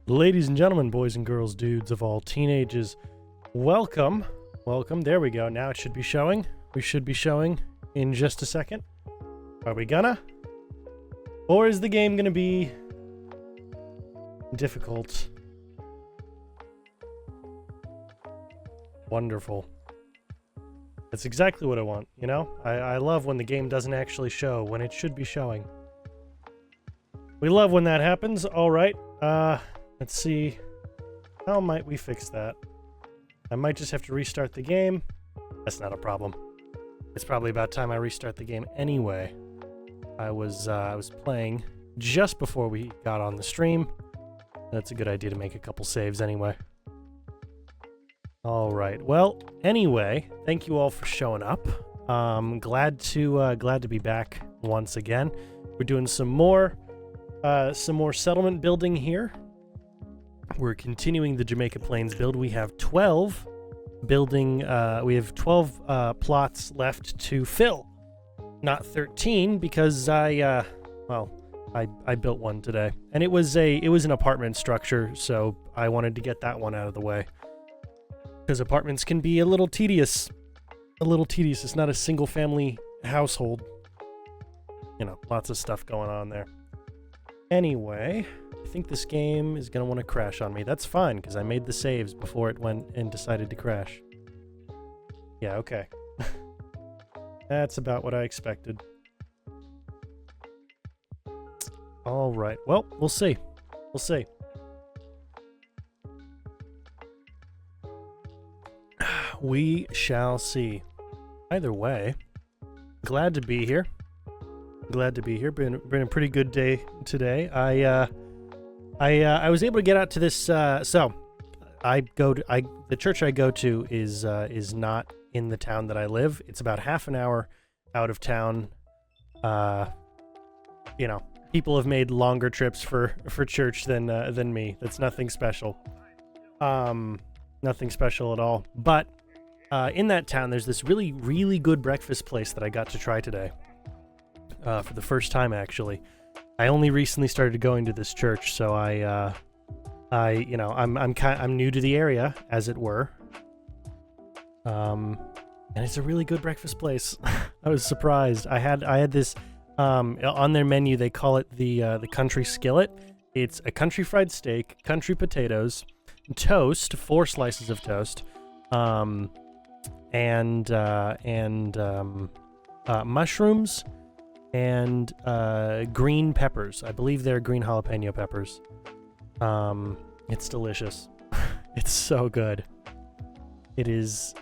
Ladies and gentlemen, boys and girls, dudes of all teenagers, welcome. There we go. Now it should be showing. We should be showing in just a second. Are we gonna? Or is the game gonna be difficult? Wonderful. That's exactly what I want, you know? I love when the game doesn't actually show when it should be showing. We love when that happens. All right. Let's see. How might we fix that? I might just have to restart the game. That's not a problem. It's probably about time I restart the game anyway. I was playing just before we got on the stream. That's a good idea to make a couple saves anyway. All right. Well, anyway, thank you all for showing up. Glad to be back once again. We're doing some more settlement building here. We're continuing the Jamaica Plains build. We have 12 plots left to fill. Not 13 because I built one today. And it was an apartment structure, so I wanted to get that one out of the way. Because apartments can be a little tedious. It's not a single family household. You know, lots of stuff going on there. Anyway, I think this game is going to want to crash on me. That's fine, because I made the saves before it went and decided to crash. Yeah, okay. That's about what I expected. All right. Well, we'll see. We'll see. We shall see. Either way, glad to be here. Been a pretty good day today. I was able to get out to this. The church I go to is not in the town that I live. It's about half an hour out of town. You know, people have made longer trips for church than me. That's nothing special. Nothing special at all. But in that town, there's this really, really good breakfast place that I got to try today. For the first time, actually. I only recently started going to this church, so I'm new to the area, as it were. And it's a really good breakfast place. I was surprised. I had this on their menu. They call it the country skillet. It's a country fried steak, country potatoes, toast, 4 slices of toast, and mushrooms. And green peppers. I believe they're green jalapeno peppers. It's delicious. It's so good. It is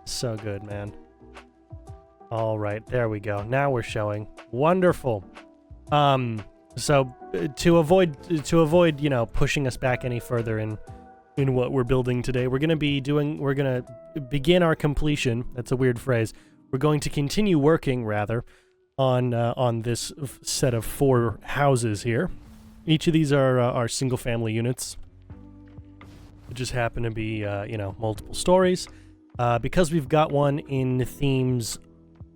so good, man. All right, there we go. Now we're showing. Wonderful. So to avoid pushing us back any further in what we're building today, we're gonna begin our completion. That's a weird phrase. We're going to continue working, rather, on this set of 4 houses here. Each of these are single-family units. It just happen to be, multiple stories. Because we've got one in themes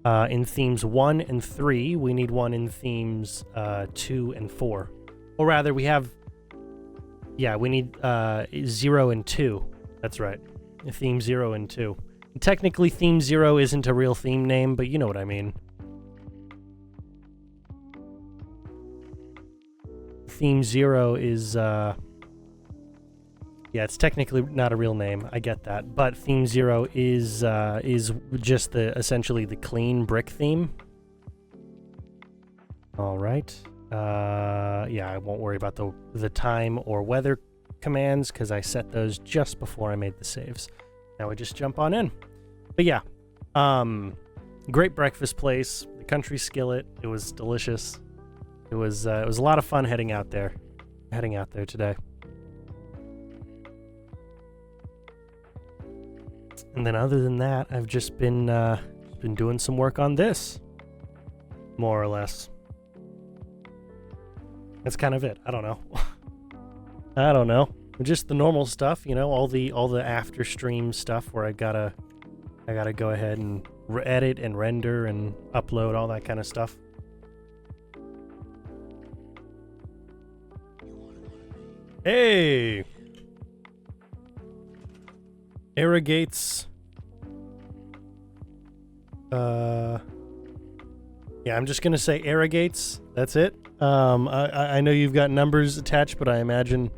1 and 3, we need one in themes 2 and 4. Or rather, we need 0 and 2. That's right. Theme 0 and 2. Technically, Theme 0 isn't a real theme name, but you know what I mean. Theme 0 is, it's technically not a real name. I get that. But Theme 0 is just essentially the clean brick theme. All right. I won't worry about the time or weather commands because I set those just before I made the saves. Now we just jump on in. But yeah, great breakfast place. The country skillet. It was delicious. It was a lot of fun heading out there today. And then other than that, I've just been doing some work on this, more or less. That's kind of it. I don't know. Just the normal stuff, all the after stream stuff where I gotta go ahead and edit and render and upload all that kind of stuff. Hey! Irrigates. Yeah, I'm just gonna say irrigates. That's it. I know you've got numbers attached, but I imagine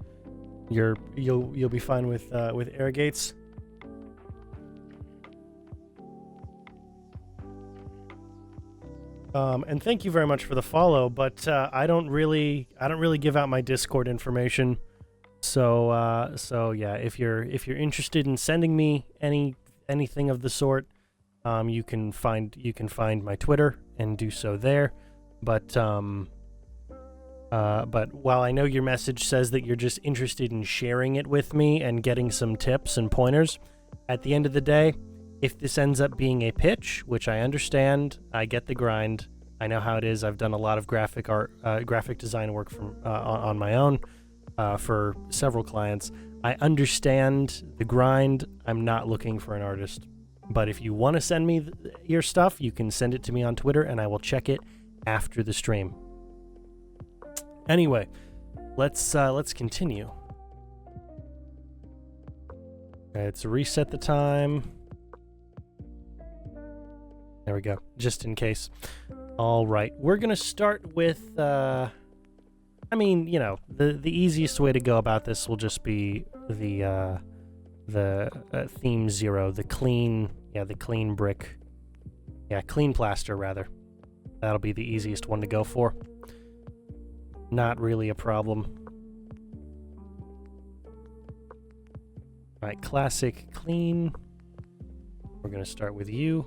you'll be fine with irrigates. And thank you very much for the follow, but I don't really give out my Discord information. So yeah, if you're interested in sending me anything of the sort, you can find my Twitter and do so there. But while I know your message says that you're just interested in sharing it with me and getting some tips and pointers, at the end of the day, if this ends up being a pitch, which I understand, I get the grind. I know how it is. I've done a lot of graphic design work on my own for several clients. I understand the grind. I'm not looking for an artist. But if you want to send me your stuff, you can send it to me on Twitter, and I will check it after the stream. Anyway, let's continue. Okay, let's reset the time. There we go, just in case. All right, we're gonna start with. I mean, you know, the easiest way to go about this will just be the theme 0, the clean brick, clean plaster rather. That'll be the easiest one to go for. Not really a problem. All right, classic clean. We're gonna start with you.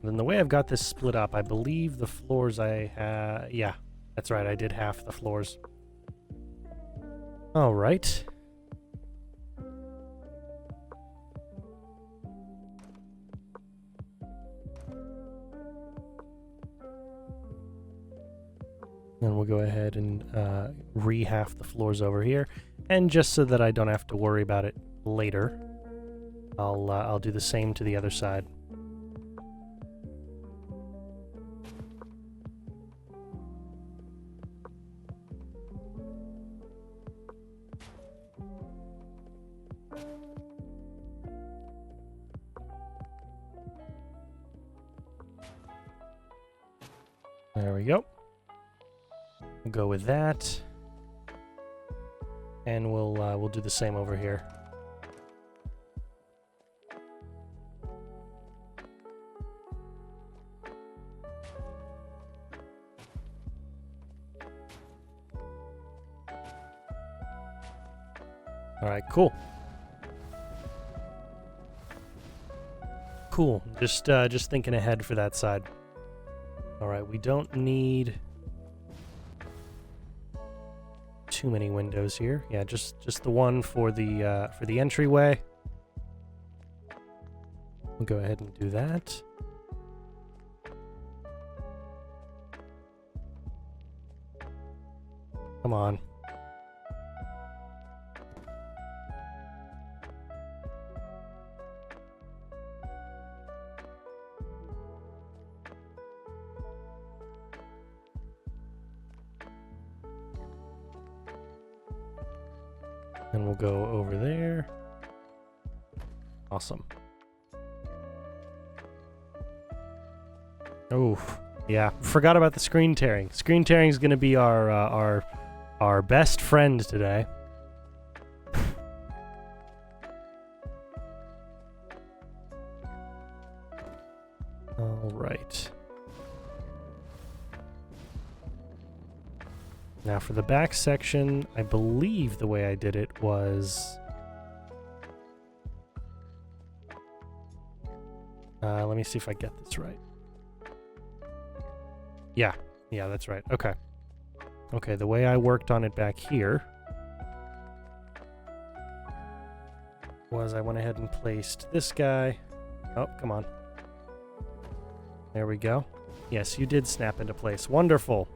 Then the way I've got this split up, I believe the floors yeah, that's right, I did half the floors. All right. Then we'll go ahead and re-half the floors over here. And just so that I don't have to worry about it later, I'll do the same to the other side. There we go. We'll go with that, and we'll do the same over here. All right, cool. Cool. Just thinking ahead for that side. All right, we don't need too many windows here. Yeah, just the one for the entryway. We'll go ahead and do that. Come on. And we'll go over there. Awesome. Oh, yeah. Forgot about the screen tearing. Screen tearing is going to be our best friend today. All right. Now for the back section, I believe the way I did it was... let me see if I get this right. Yeah, that's right. Okay. Okay, the way I worked on it back here was I went ahead and placed this guy. Oh, come on. There we go. Yes, you did snap into place. Wonderful.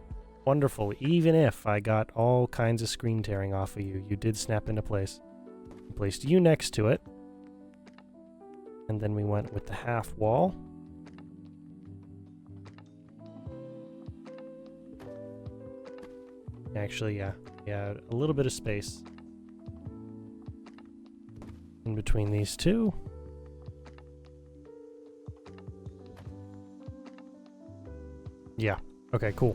Wonderful. Even if I got all kinds of screen tearing off of you, you did snap into place. I placed you next to it. And then we went with the half wall. Actually, yeah. Yeah, a little bit of space in between these two. Yeah. Okay, cool.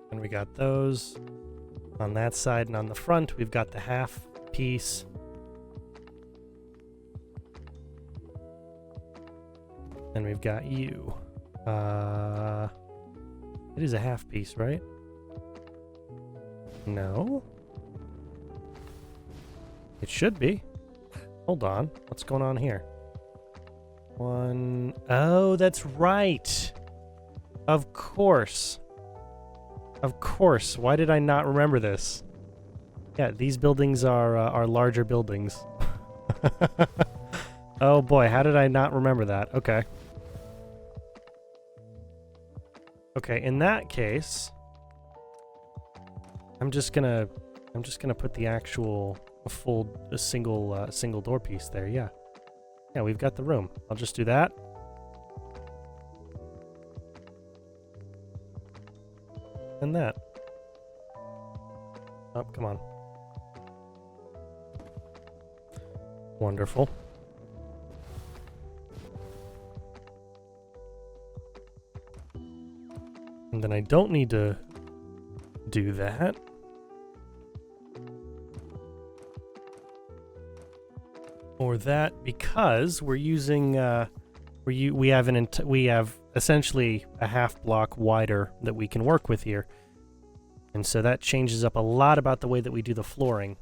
And we got those on that side, and on the front we've got the half piece. And we've got you. It is a half piece, right? No. It should be. Hold on. What's going on here? One. Oh, that's right. Of course. Of course. Why did I not remember this? Yeah, these buildings are larger buildings. Oh boy, how did I not remember that? Okay. Okay, in that case, I'm just gonna put the actual single door piece there. Yeah. Yeah, we've got the room. I'll just do that. And that. Oh, come on. Wonderful. And then I don't need to do that. Or that, because we're using we have essentially a half block wider that we can work with here. And so that changes up a lot about the way that we do the flooring.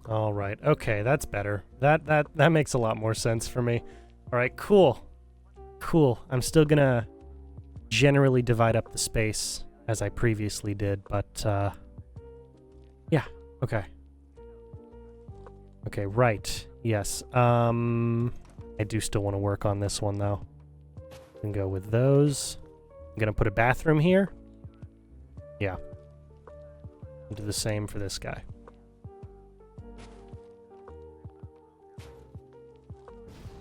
All right. Okay, that's better. That makes a lot more sense for me. All right, cool. Cool. I'm still gonna generally divide up the space as I previously did, but yeah. Okay. Okay, right. Yes. I do still want to work on this one though. I can go with those. I'm gonna put a bathroom here. Yeah. Do the same for this guy.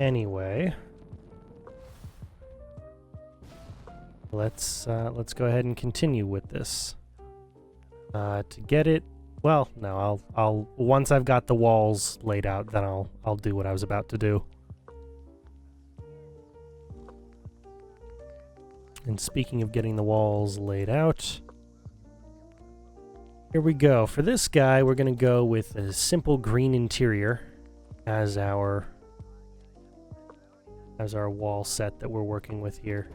Anyway, let's go ahead and continue with this. To get it, well, no, I'll once I've got the walls laid out, then I'll do what I was about to do. And speaking of getting the walls laid out, here we go. For this guy, we're gonna go with a simple green interior as our wall set that we're working with here.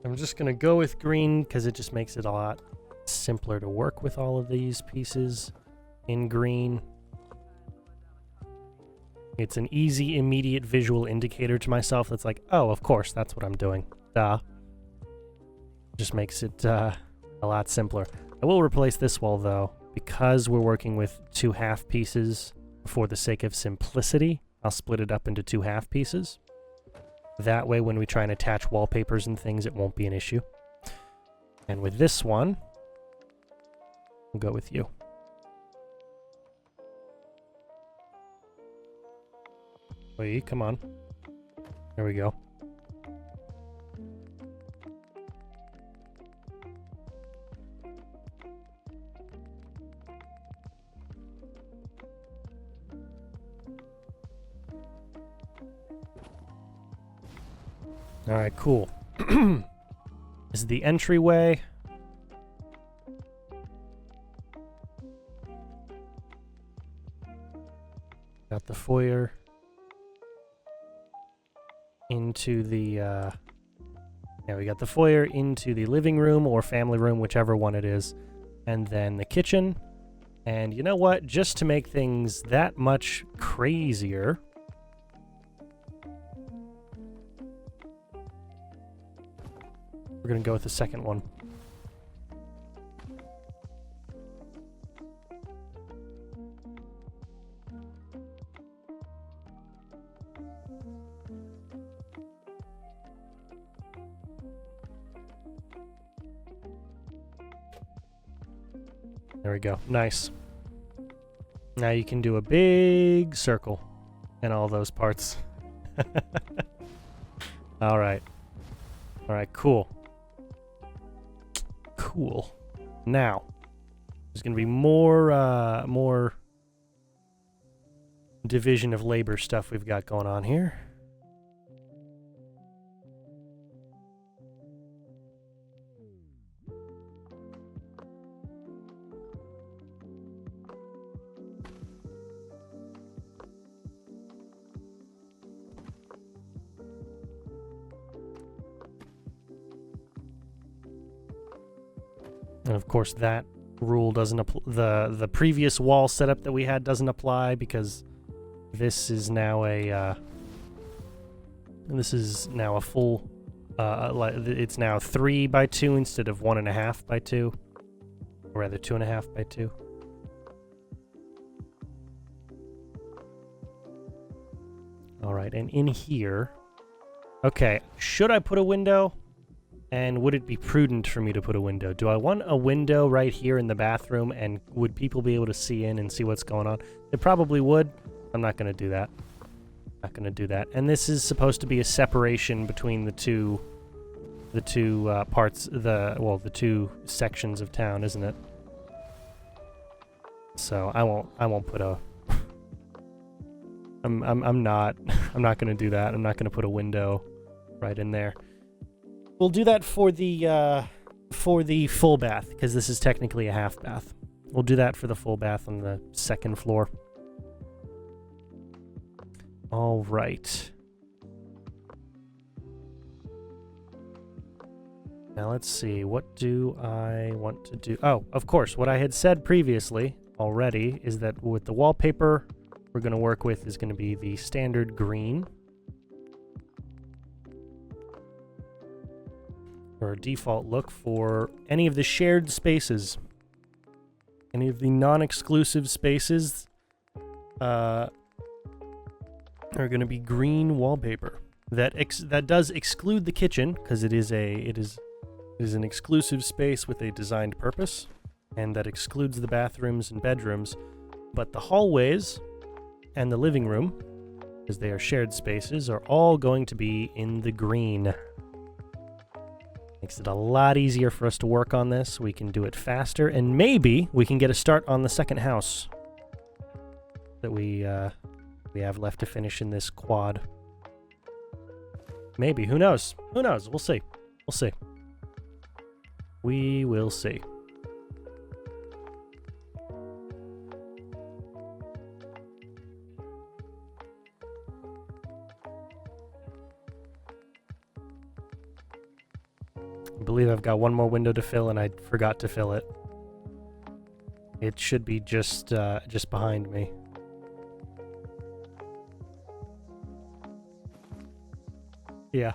I'm just going to go with green because it just makes it a lot simpler to work with all of these pieces in green. It's an easy, immediate visual indicator to myself that's like, oh, of course, that's what I'm doing. Duh. Just makes it a lot simpler. I will replace this wall, though, because we're working with two half pieces for the sake of simplicity. I'll split it up into two half pieces. That way, when we try and attach wallpapers and things, it won't be an issue. And with this one, we'll go with you. Wait, come on. There we go. All right, cool. This is the entryway. Got the foyer into the, yeah, we got the foyer into the living room or family room, whichever one it is, and then the kitchen. And you know what? Just to make things that much crazier, we're gonna go with the second one. There we go. Nice. Now you can do a big circle in all those parts. All right. All right, cool. Cool. Now, there's going to be more division of labor stuff we've got going on here. And of course, that rule doesn't apply. The previous wall setup that we had doesn't apply because this is now a full. It's now 3 by 2 instead of 1.5 by 2, or rather 2.5 by 2. All right, and in here, okay, should I put a window? And would it be prudent for me to put a window? Do I want a window right here in the bathroom, and would people be able to see in and see what's going on? They probably would. I'm not going to do that. Not going to do that. And this is supposed to be a separation between the two parts, the two sections of town, isn't it? So I won't put a. I'm not going to do that. I'm not going to put a window right in there. We'll do that for the full bath, because this is technically a half bath. We'll do that for the full bath on the second floor. All right. Now let's see. What do I want to do? Oh, of course. What I had said previously already is that with the wallpaper we're going to work with is going to be the standard green. Or default look for any of the shared spaces. Any of the non-exclusive spaces are going to be green wallpaper. That does exclude the kitchen, because it is an exclusive space with a designed purpose, and that excludes the bathrooms and bedrooms. But the hallways and the living room, because they are shared spaces, are all going to be in the green. Makes it a lot easier for us to work on this. We can do it faster, and maybe we can get a start on the second house that we have left to finish in this quad. Maybe. Who knows? Who knows? We'll see. We'll see. We will see. I believe I've got one more window to fill, and I forgot to fill it. It should be just behind me. Yeah.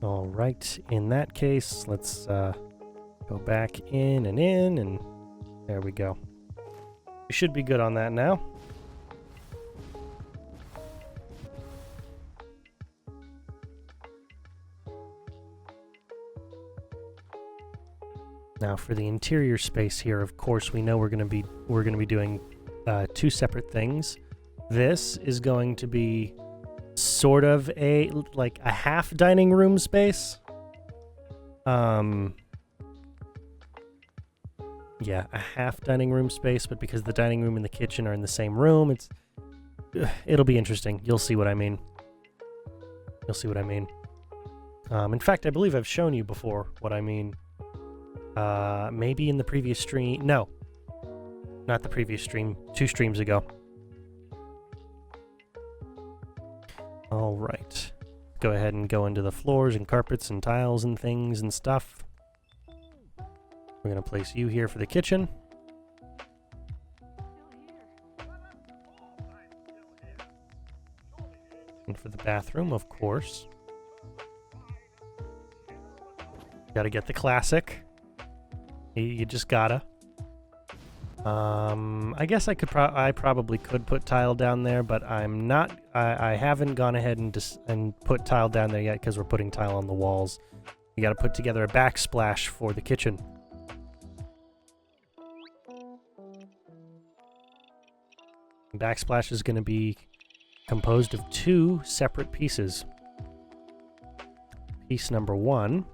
All right. In that case, let's go back in, and there we go. We should be good on that now. Now for the interior space here, of course, we know we're gonna be doing two separate things. This is going to be sort of like a half dining room space. Yeah, a half dining room space, but because the dining room and the kitchen are in the same room, it'll be interesting. You'll see what I mean. You'll see what I mean. In fact, I believe I've shown you before what I mean. Maybe in the previous stream. No, not the previous stream. 2 streams ago. All right. Go ahead and go into the floors and carpets and tiles and things and stuff. We're going to place you here for the kitchen. And for the bathroom, of course. Got to get the classic. You just gotta. I guess I probably could put tile down there, but I'm not. I haven't gone ahead and put tile down there yet because we're putting tile on the walls. You got to put together a backsplash for the kitchen. Backsplash is going to be composed of 2 separate pieces. Piece number 1.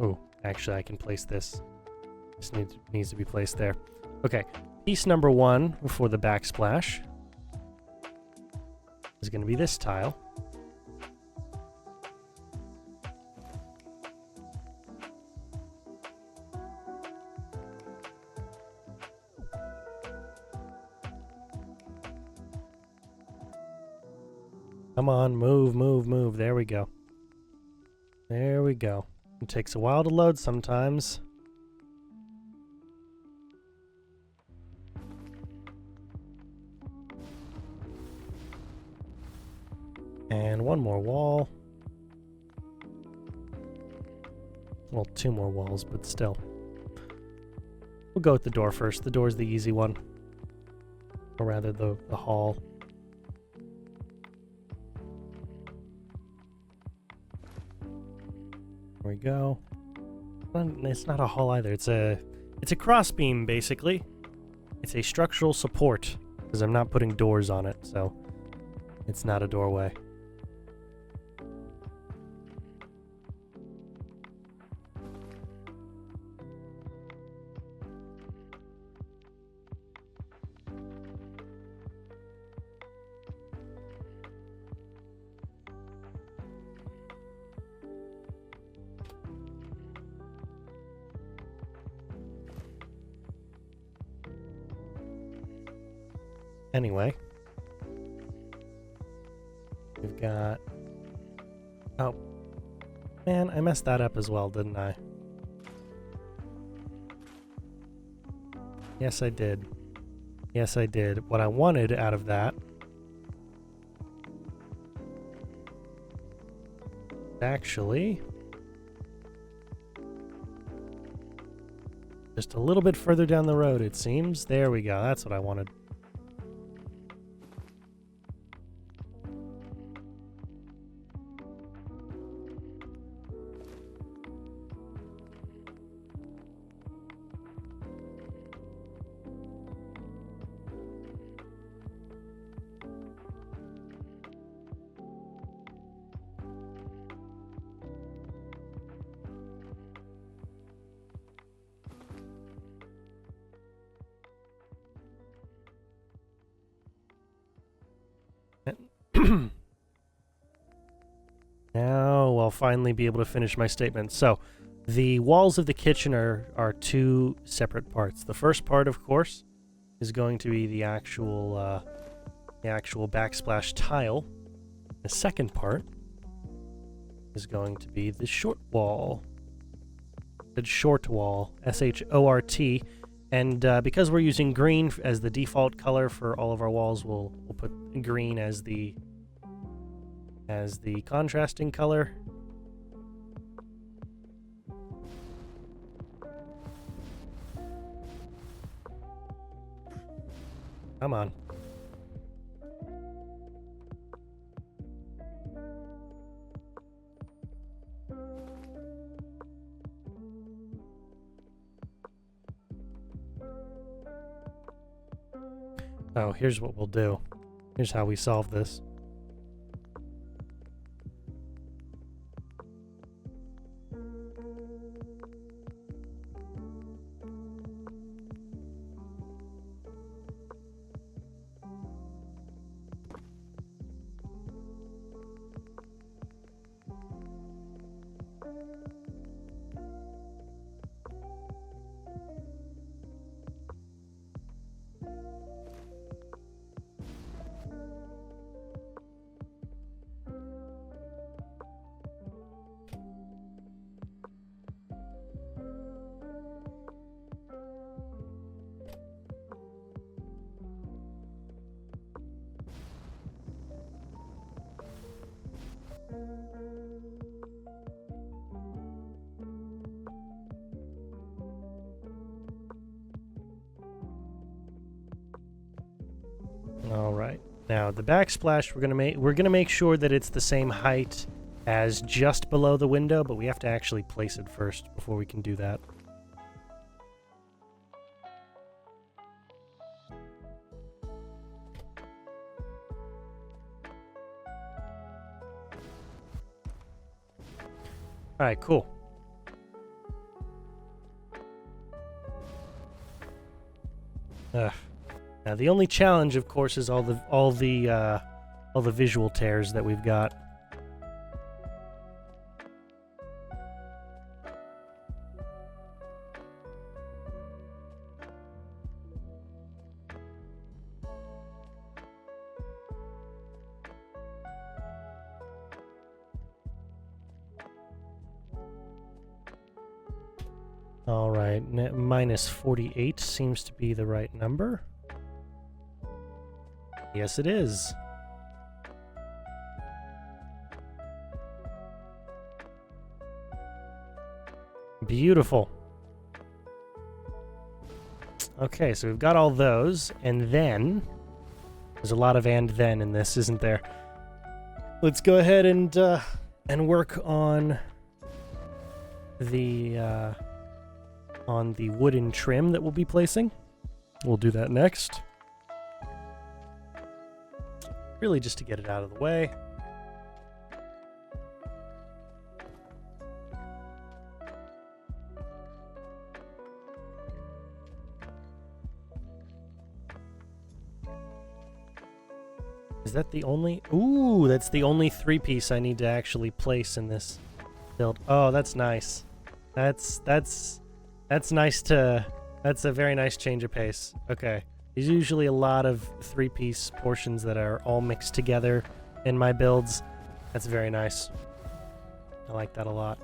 Oh, actually, I can place this. This needs to be placed there. Okay, piece number 1 for the backsplash is going to be this tile. Come on, move, move, move. There we go. There we go. It takes a while to load sometimes. And 1 more wall. Well, 2 more walls, but still. We'll go with the door first. The door's the easy one. Or rather, the hall. There we go. It's not a hall either. It's a crossbeam, basically. It's a structural support, because I'm not putting doors on it, so it's not a doorway. Anyway, we've got... Oh, man, I messed that up as well, didn't I? Yes, I did. Yes, I did. What I wanted out of that... actually... just a little bit further down the road, it seems. There we go. That's what I wanted. Now I'll finally be able to finish my statement. So, the walls of the kitchen are 2 separate parts. The first part, of course, is going to be the actual backsplash tile. The second part is going to be the short wall. The short wall, S-H-O-R-T. And because we're using green as the default color for all of our walls, we'll put green as the contrasting color. Come on. Oh, here's what we'll do. Here's how we solve this. All right. Now the backsplash we're gonna make sure that it's the same height as just below the window, but we have to actually place it first before we can do that. All right, cool. Now the only challenge, of course, is all the visual tears that we've got. All right, minus 48 seems to be the right number. Yes, it is. Beautiful. Okay, so we've got all those, and then there's a lot of "and then" in this, isn't there? Let's go ahead and work on the wooden trim that we'll be placing. We'll do that next. Really just to get it out of the way. Is that the only... Ooh, that's the only three-piece I need to actually place in this build. Oh, that's nice. That's nice to... That's a very nice change of pace. Okay. There's usually a lot of three-piece portions that are all mixed together in my builds. That's very nice. I like that a lot.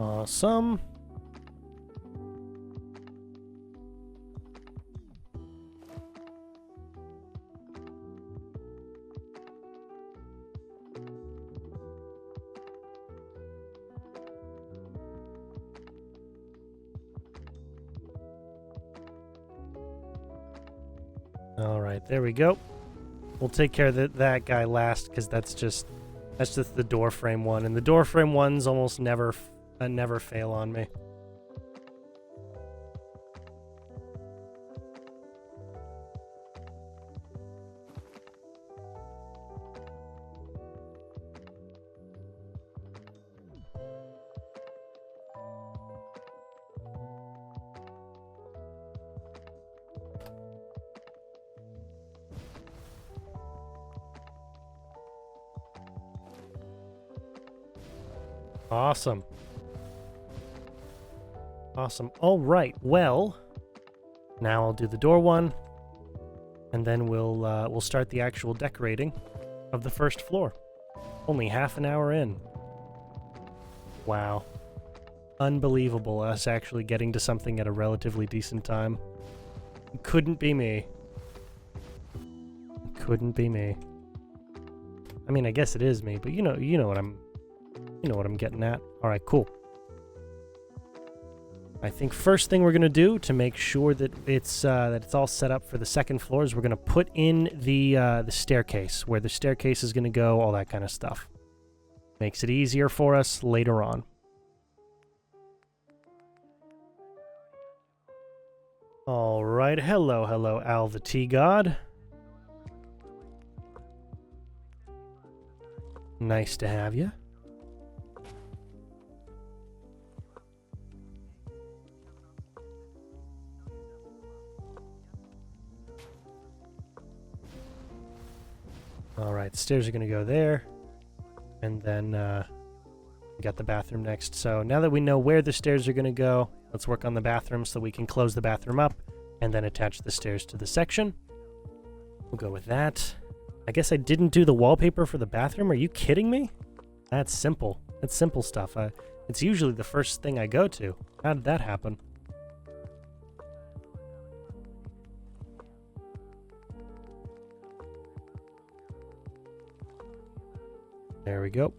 Awesome. All right, there we go. We'll take care of that guy last because that's just the door frame one, and the door frame ones almost never fail on me. Awesome. Awesome. All right. Well, now I'll do the door one, and then we'll start the actual decorating of the first floor. Only half an hour in. Wow. Unbelievable us actually getting to something at a relatively decent time. Couldn't be me. Couldn't be me. I mean, I guess it is me, but you know what I'm getting at. All right, cool. I think first thing we're gonna do to make sure that it's all set up for the second floor is we're gonna put in the staircase, where the staircase is gonna go, all that kind of stuff. Makes it easier for us later on. All right, hello, Al the Tea God. Nice to have you. All right, stairs are going to go there. And then we got the bathroom next. So now that we know where the stairs are going to go, let's work on the bathroom so we can close the bathroom up and then attach the stairs to the section. We'll go with that. I guess I didn't do the wallpaper for the bathroom. Are you kidding me? That's simple. That's simple stuff. It's usually the first thing I go to. How did that happen? There we go.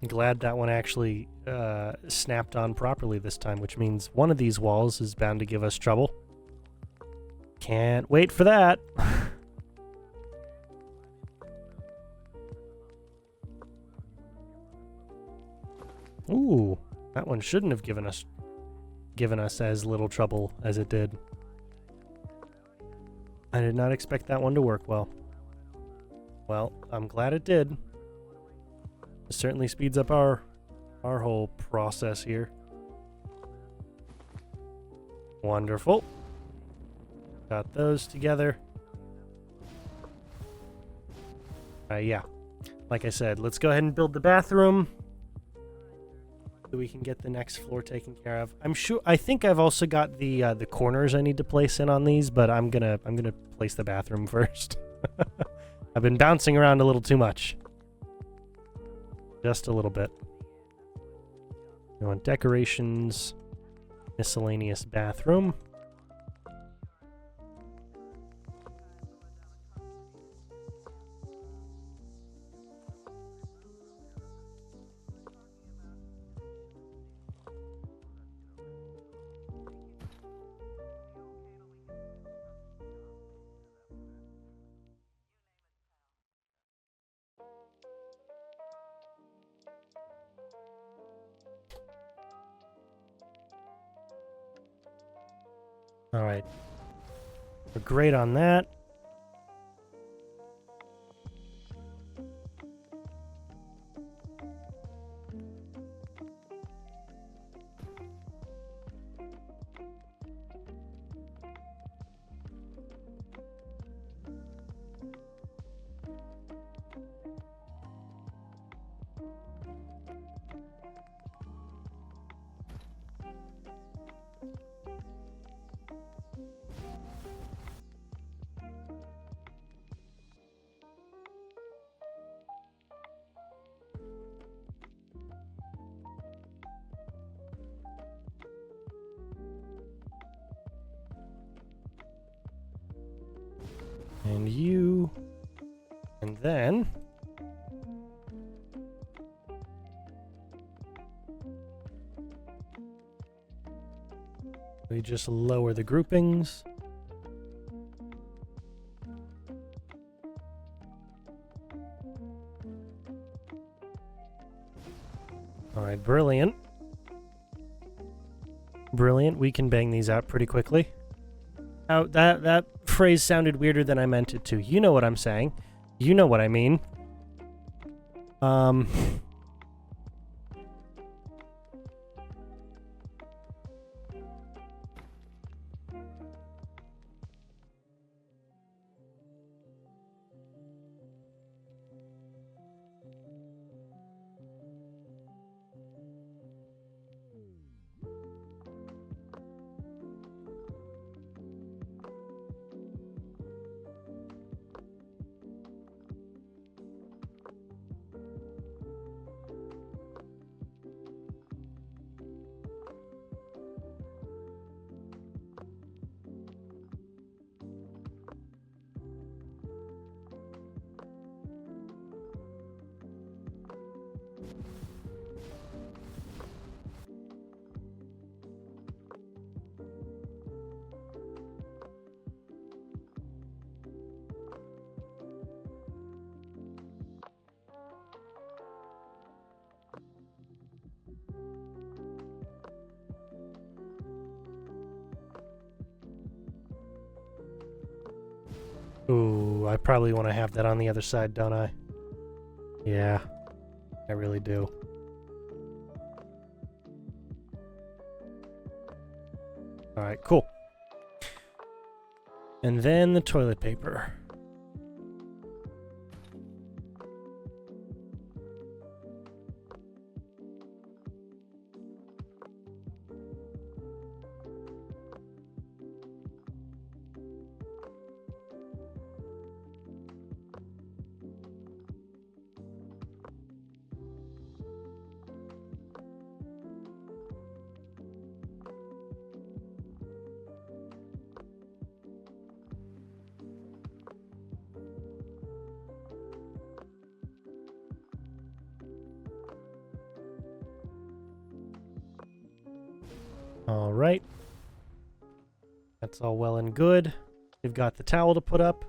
I'm glad that one actually snapped on properly this time, which means one of these walls is bound to give us trouble. Can't wait for that. Ooh, that one shouldn't have given us as little trouble as it did. I did not expect that one to work well. Well, I'm glad it did. It certainly speeds up our whole process here. Wonderful. Got those together. Yeah. Like I said, let's go ahead and build the bathroom so we can get the next floor taken care of. I think I've also got the corners I need to place in on these, but I'm gonna place the bathroom first. I've been bouncing around a little too much. Just a little bit. We want decorations, miscellaneous bathroom. All right. We're great on that. And you. And then we just lower the groupings. All right, brilliant. Brilliant. We can bang these out pretty quickly. Oh, that phrase sounded weirder than I meant it to. You know what I'm saying. You know what I mean. Ooh, I probably want to have that on the other side, don't I? Yeah, I really do. Alright, cool. And then the toilet paper. All right. That's all well and good. We've got the towel to put up.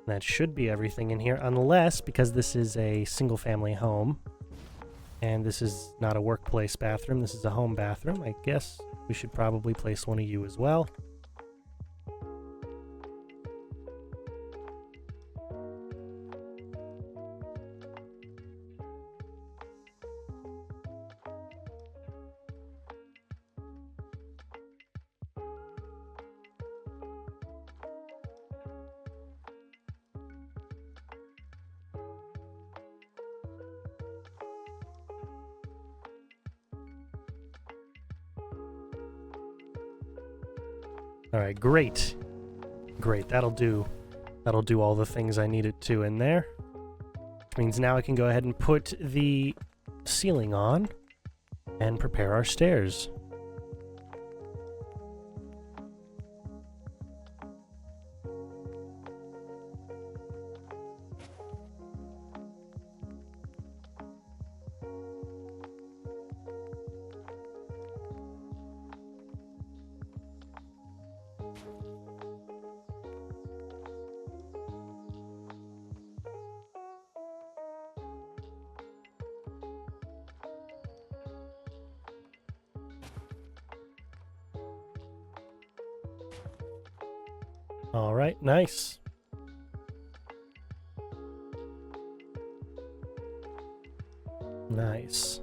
That should be everything in here, unless, because this is a single-family home, and this is not a workplace bathroom, this is a home bathroom, I guess we should probably place one of you as well. Alright, great. Great, that'll do. That'll do all the things I need it to in there. Which means now I can go ahead and put the ceiling on and prepare our stairs. All right, nice. Nice.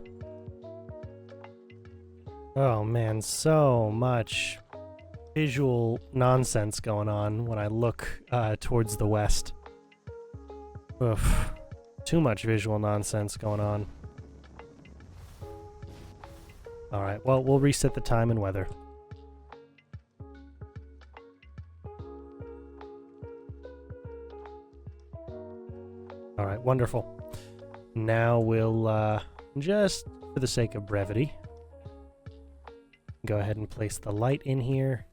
Oh man, so much visual nonsense going on when I look towards the west. Oof. Too much visual nonsense going on. All right, well, we'll reset the time and weather. All right, wonderful. Now we'll, just for the sake of brevity, go ahead and place the light in here.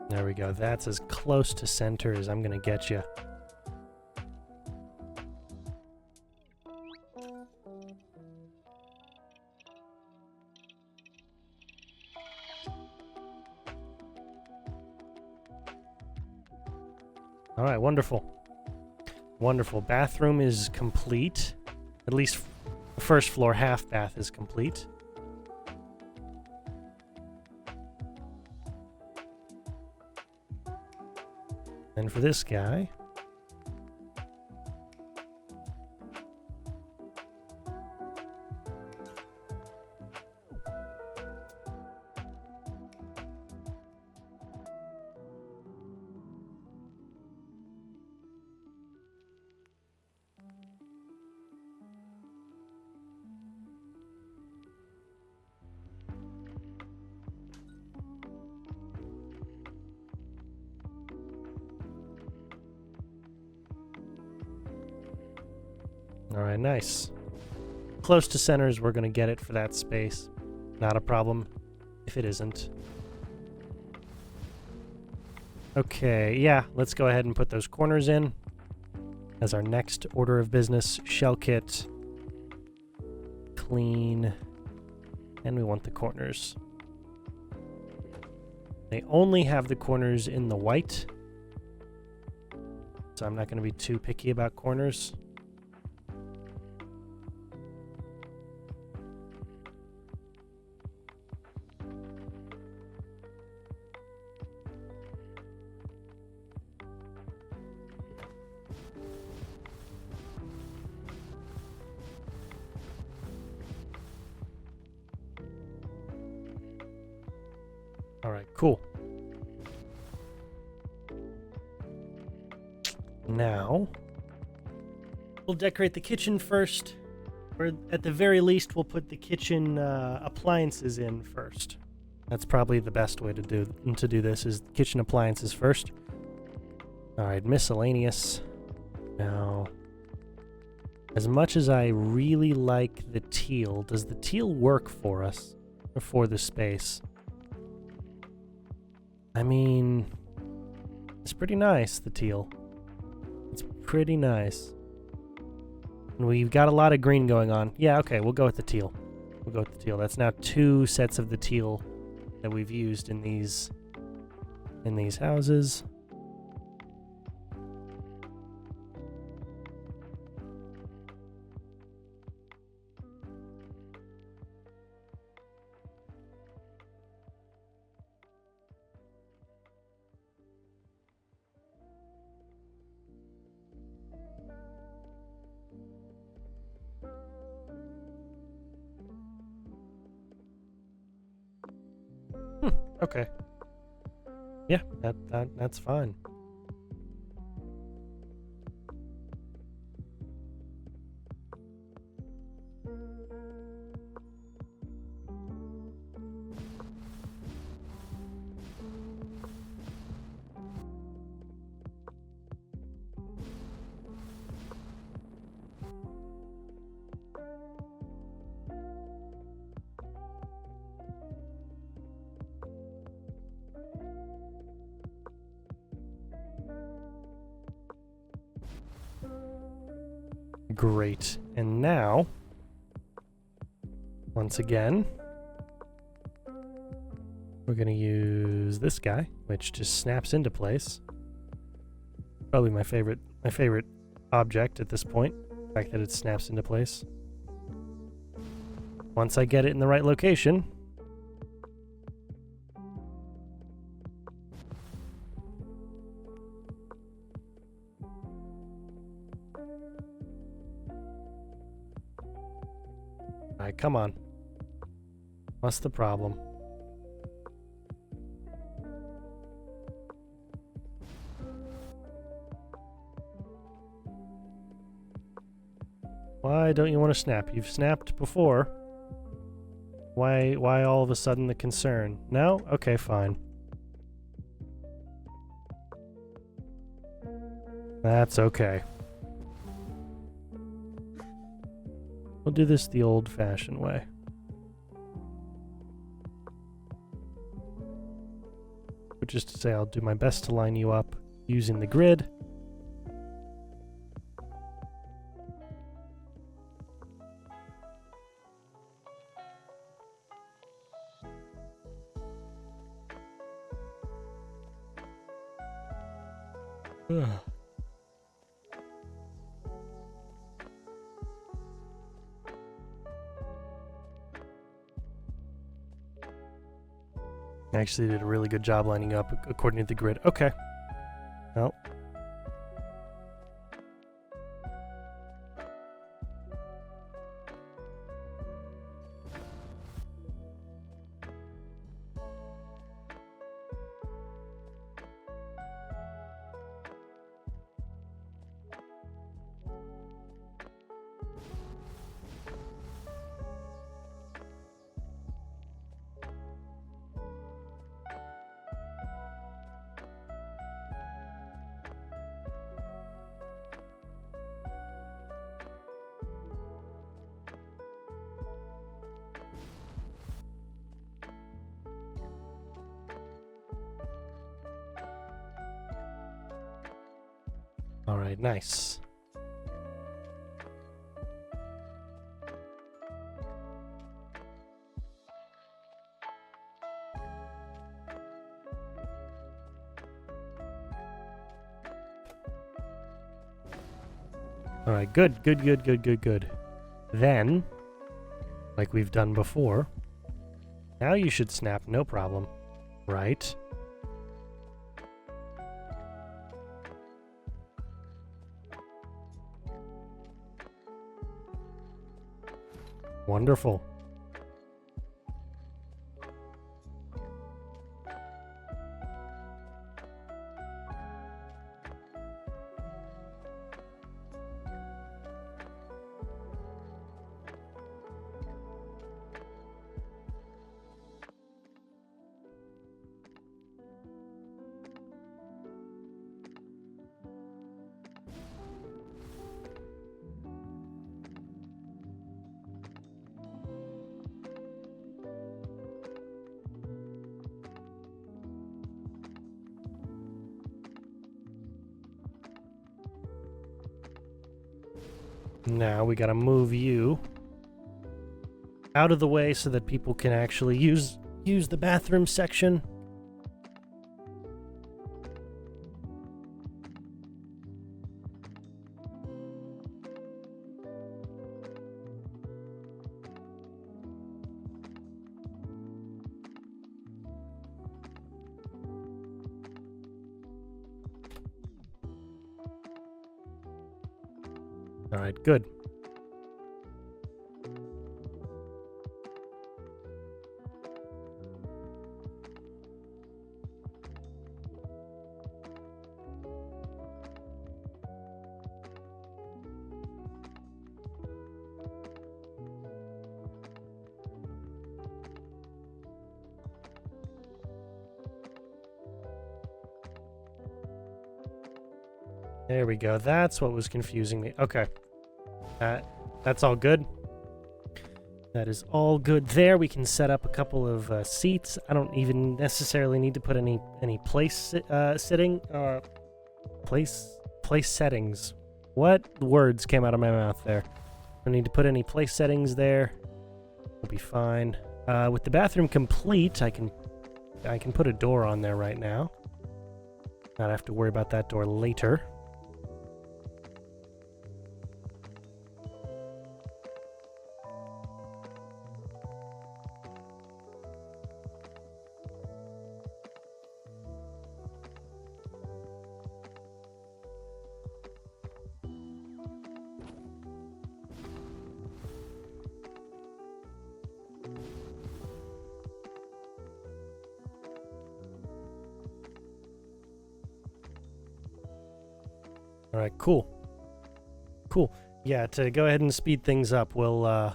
There we go. That's as close to center as I'm going to get you. All right, wonderful. Wonderful. Bathroom is complete. At least the first floor half bath is complete. And for this guy, all right, nice. Close to centers, we're going to get it for that space. Not a problem if it isn't. Okay, yeah, let's go ahead and put those corners in. as our next order of business. Shell kit, clean, and we want the corners. They only have the corners in the white, so I'm not going to be too picky about corners. All right, cool. Now, we'll decorate the kitchen first, or at the very least, we'll put the kitchen appliances in first. That's probably the best way to do this, is kitchen appliances first. All right, miscellaneous. Now, as much as I really like the teal, does the teal work for us, or for the space? I mean, it's pretty nice, the teal. It's pretty nice. And we've got a lot of green going on. Yeah, okay, we'll go with the teal. We'll go with the teal. That's now 2 sets of the teal that we've used in these houses. Okay. Yeah, that's fine. Great. And now, once again, we're going to use this guy, which just snaps into place. Probably my favorite object at this point, the fact that it snaps into place. Once I get it in the right location, alright, come on. What's the problem? Why don't you want to snap? You've snapped before. Why all of a sudden the concern? No? Okay, fine. That's okay. We'll do this the old-fashioned way. Which is to say, I'll do my best to line you up using the grid. Ugh. I actually did a really good job lining up according to the grid. Okay. Well. All right, nice. Alright, good, good, good, good, good, good. Then, like we've done before, now you should snap, no problem. Right? Wonderful. Now we gotta move you out of the way so that people can actually use the bathroom section. All right, good. There we go. That's what was confusing me. Okay. That's all good. That is all good there. We can set up a couple of seats. I don't even necessarily need to put any place settings. What words came out of my mouth there? I don't need to put any place settings there. We'll be fine. With the bathroom complete, I can put a door on there right now. Not have to worry about that door later. All right, cool. Cool. Yeah, to go ahead and speed things up, we'll go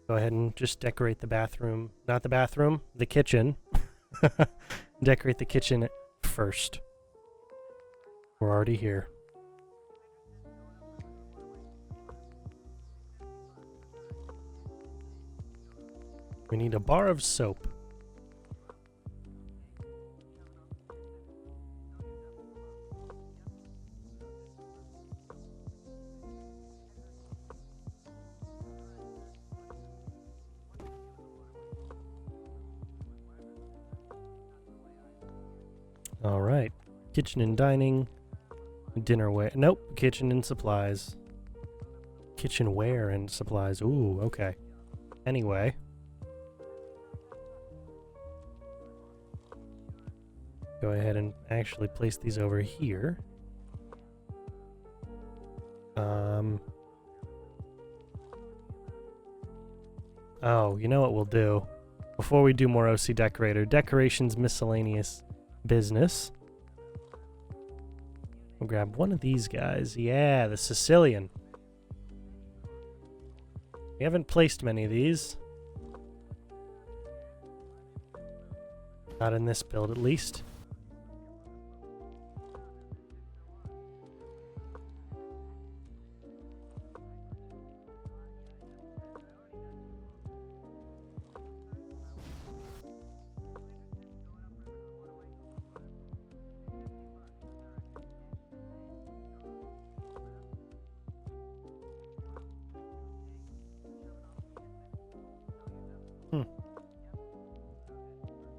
ahead and just decorate the bathroom. Not the bathroom, the kitchen. Decorate the kitchen first. We're already here. We need a bar of soap. All right, kitchen and dining, dinnerware. Nope, kitchen and supplies. Kitchenware and supplies. Ooh, okay. Anyway. Go ahead and actually place these over here. Oh, you know what we'll do? Before we do more OC Decorator, Decorations Miscellaneous Business. We'll grab one of these guys. Yeah, the Sicilian. We haven't placed many of these. Not in this build, at least.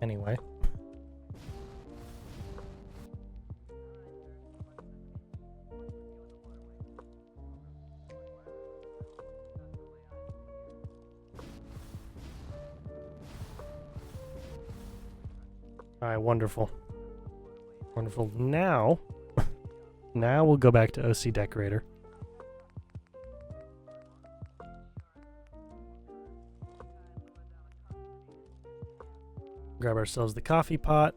Anyway. Alright, wonderful. Wonderful. Now, now we'll go back to OC Decorator. Grab ourselves the coffee pot.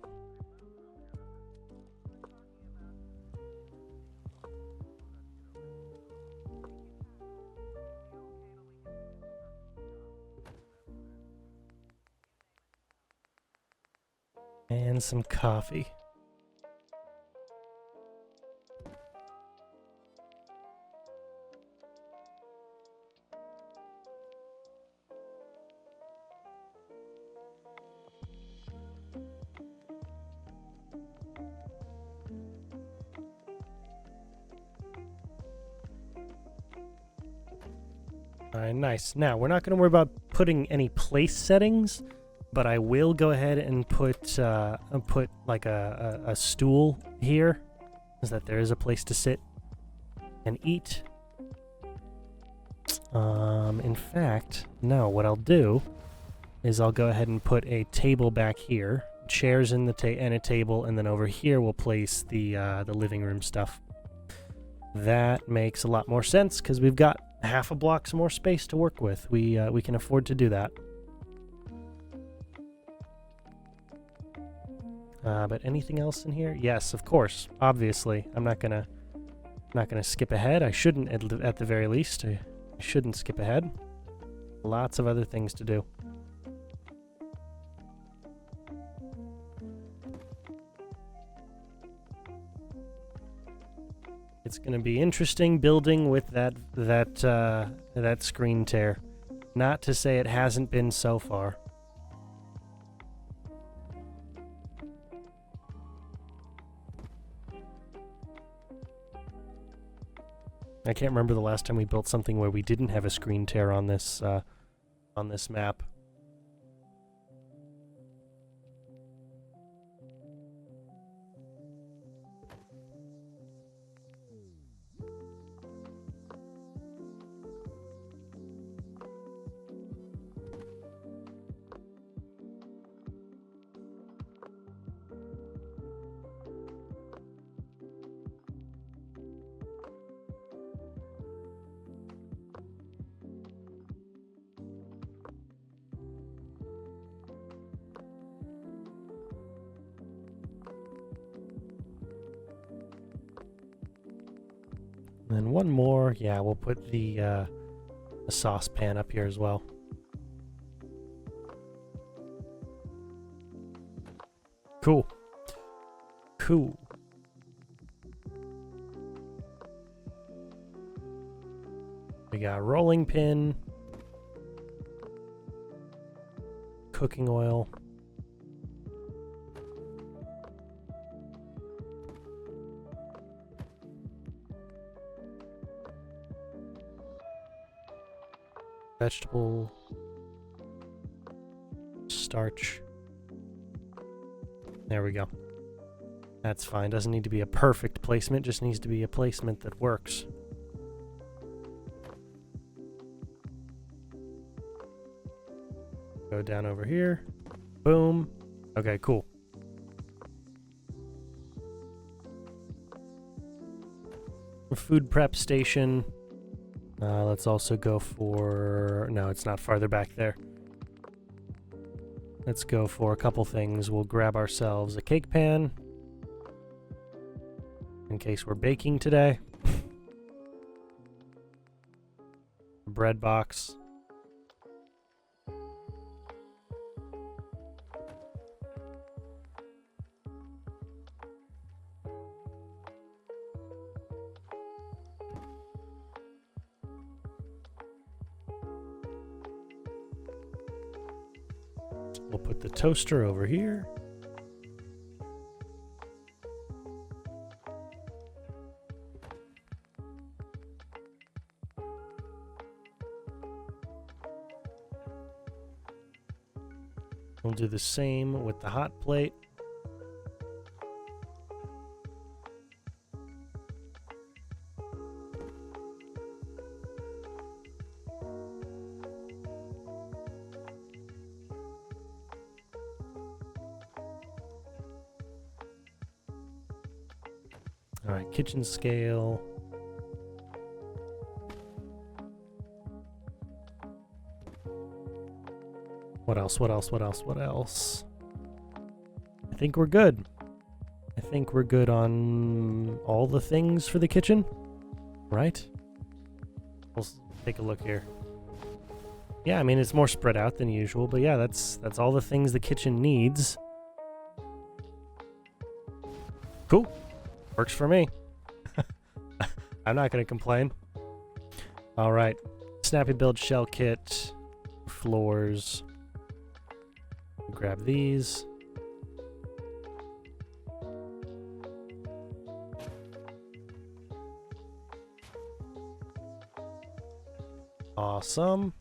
And some coffee. Alright, nice. Now, we're not going to worry about putting any place settings, but I will go ahead and put like a stool here, so that there is a place to sit and eat. In fact, no, what I'll do is I'll go ahead and put a table back here, chairs in the and a table, and then over here we'll place the living room stuff. That makes a lot more sense because we've got half a block more space to work with. We can afford to do that. But anything else in here? Yes, of course. Obviously, I'm not gonna skip ahead. I shouldn't, at the very least. I shouldn't skip ahead. Lots of other things to do. It's gonna be interesting building with that screen tear. Not to say it hasn't been so far. I can't remember the last time we built something where we didn't have a screen tear on this map. And then one more, yeah, we'll put the saucepan up here as well. Cool. Cool. We got rolling pin, cooking oil. Vegetable starch. There we go. That's fine. Doesn't need to be a perfect placement, just needs to be a placement that works. Go down over here. Boom. Okay, cool. A food prep station. Let's also go for... No, it's not farther back there. Let's go for a couple things. We'll grab ourselves a cake pan, in case we're baking today. A bread box. We'll put the toaster over here. We'll do the same with the hot plate. Alright, kitchen scale. What else? What else? What else? What else? I think we're good. I think we're good on all the things for the kitchen, right? We'll take a look here. Yeah, I mean, it's more spread out than usual, but yeah, that's all the things the kitchen needs. Cool. Works for me. I'm not going to complain. All right. Snappy build shell kit. Floors. Grab these. Awesome.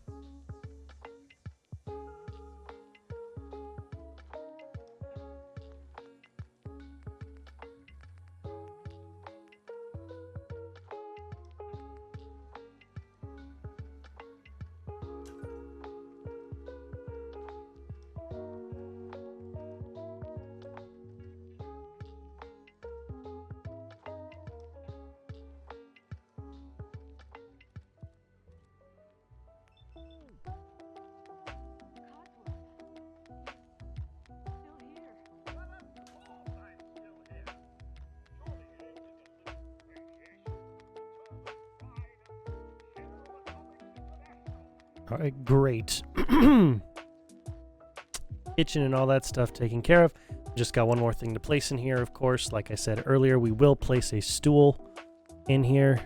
All right, great. Kitchen and all that stuff taken care of. Just got one more thing to place in here, of course. Like I said earlier, we will place a stool in here.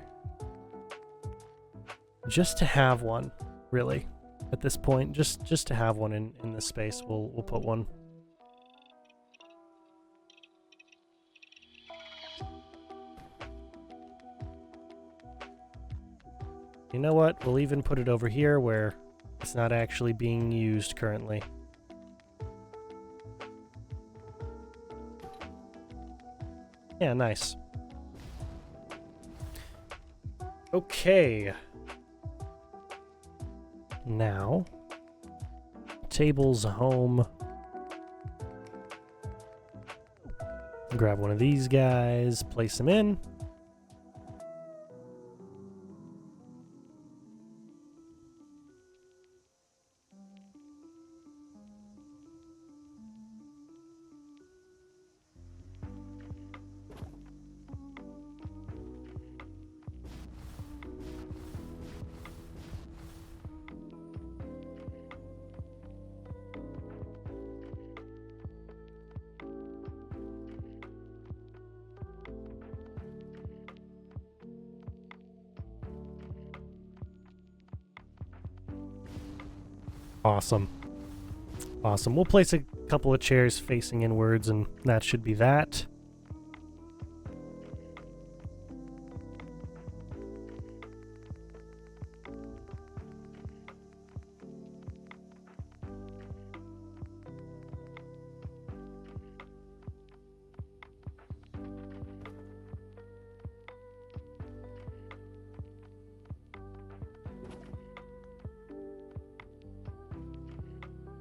Just to have one, really. At this point, just to have one in this space, we'll put one. You know what? We'll even put it over here where it's not actually being used currently. Yeah, nice. Okay. Now, tables home. Grab one of these guys, place them in. Awesome. Awesome. We'll place a couple of chairs facing inwards, and that should be that.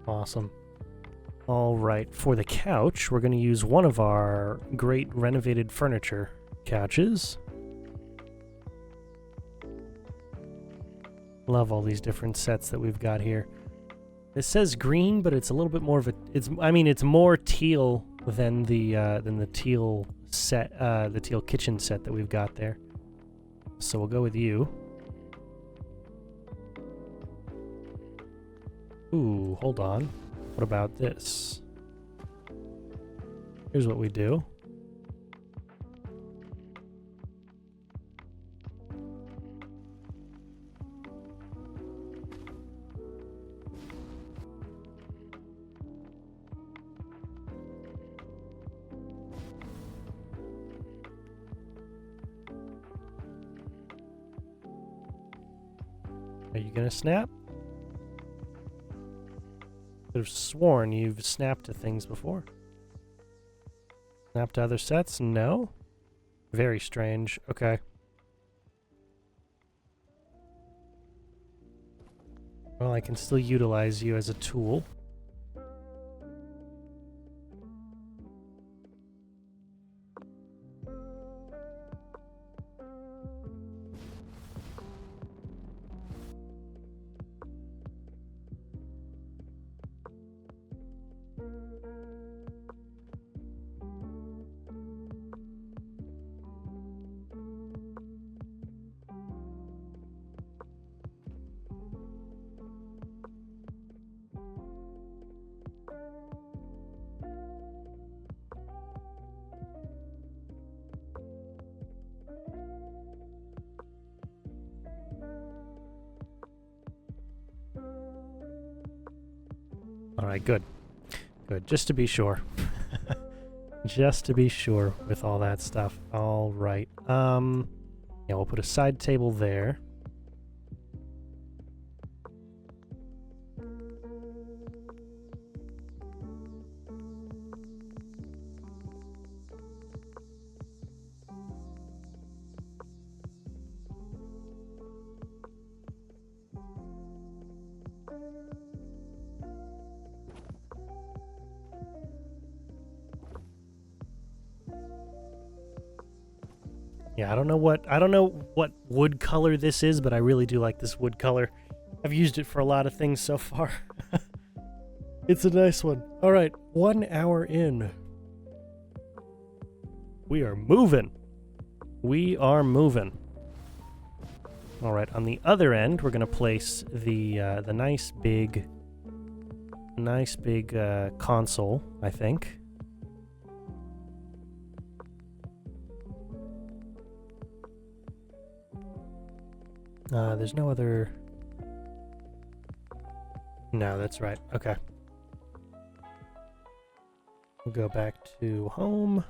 Awesome. All right, for the couch, we're going to use one of our great renovated furniture couches. Love all these different sets that we've got here. It says green, but it's a little bit more of a. It's more teal than the teal set, the teal kitchen set that we've got there. So we'll go with you. Ooh, hold on. What about this? Here's what we do. Are you gonna snap? Could have sworn you've snapped to things before. Snap to other sets? No? Very strange. Okay. Well, I can still utilize you as a tool. All right, good. Good, just to be sure. Just to be sure with all that stuff. All right. Yeah, we'll put a side table there. Yeah, I don't know what wood color this is, but I really do like this wood color. I've used it for a lot of things so far. It's a nice one. All right, 1 hour in. We are moving. We are moving. All right, on the other end, we're gonna place the nice big console, I think. There's no other... No, that's right. Okay. We'll go back to home.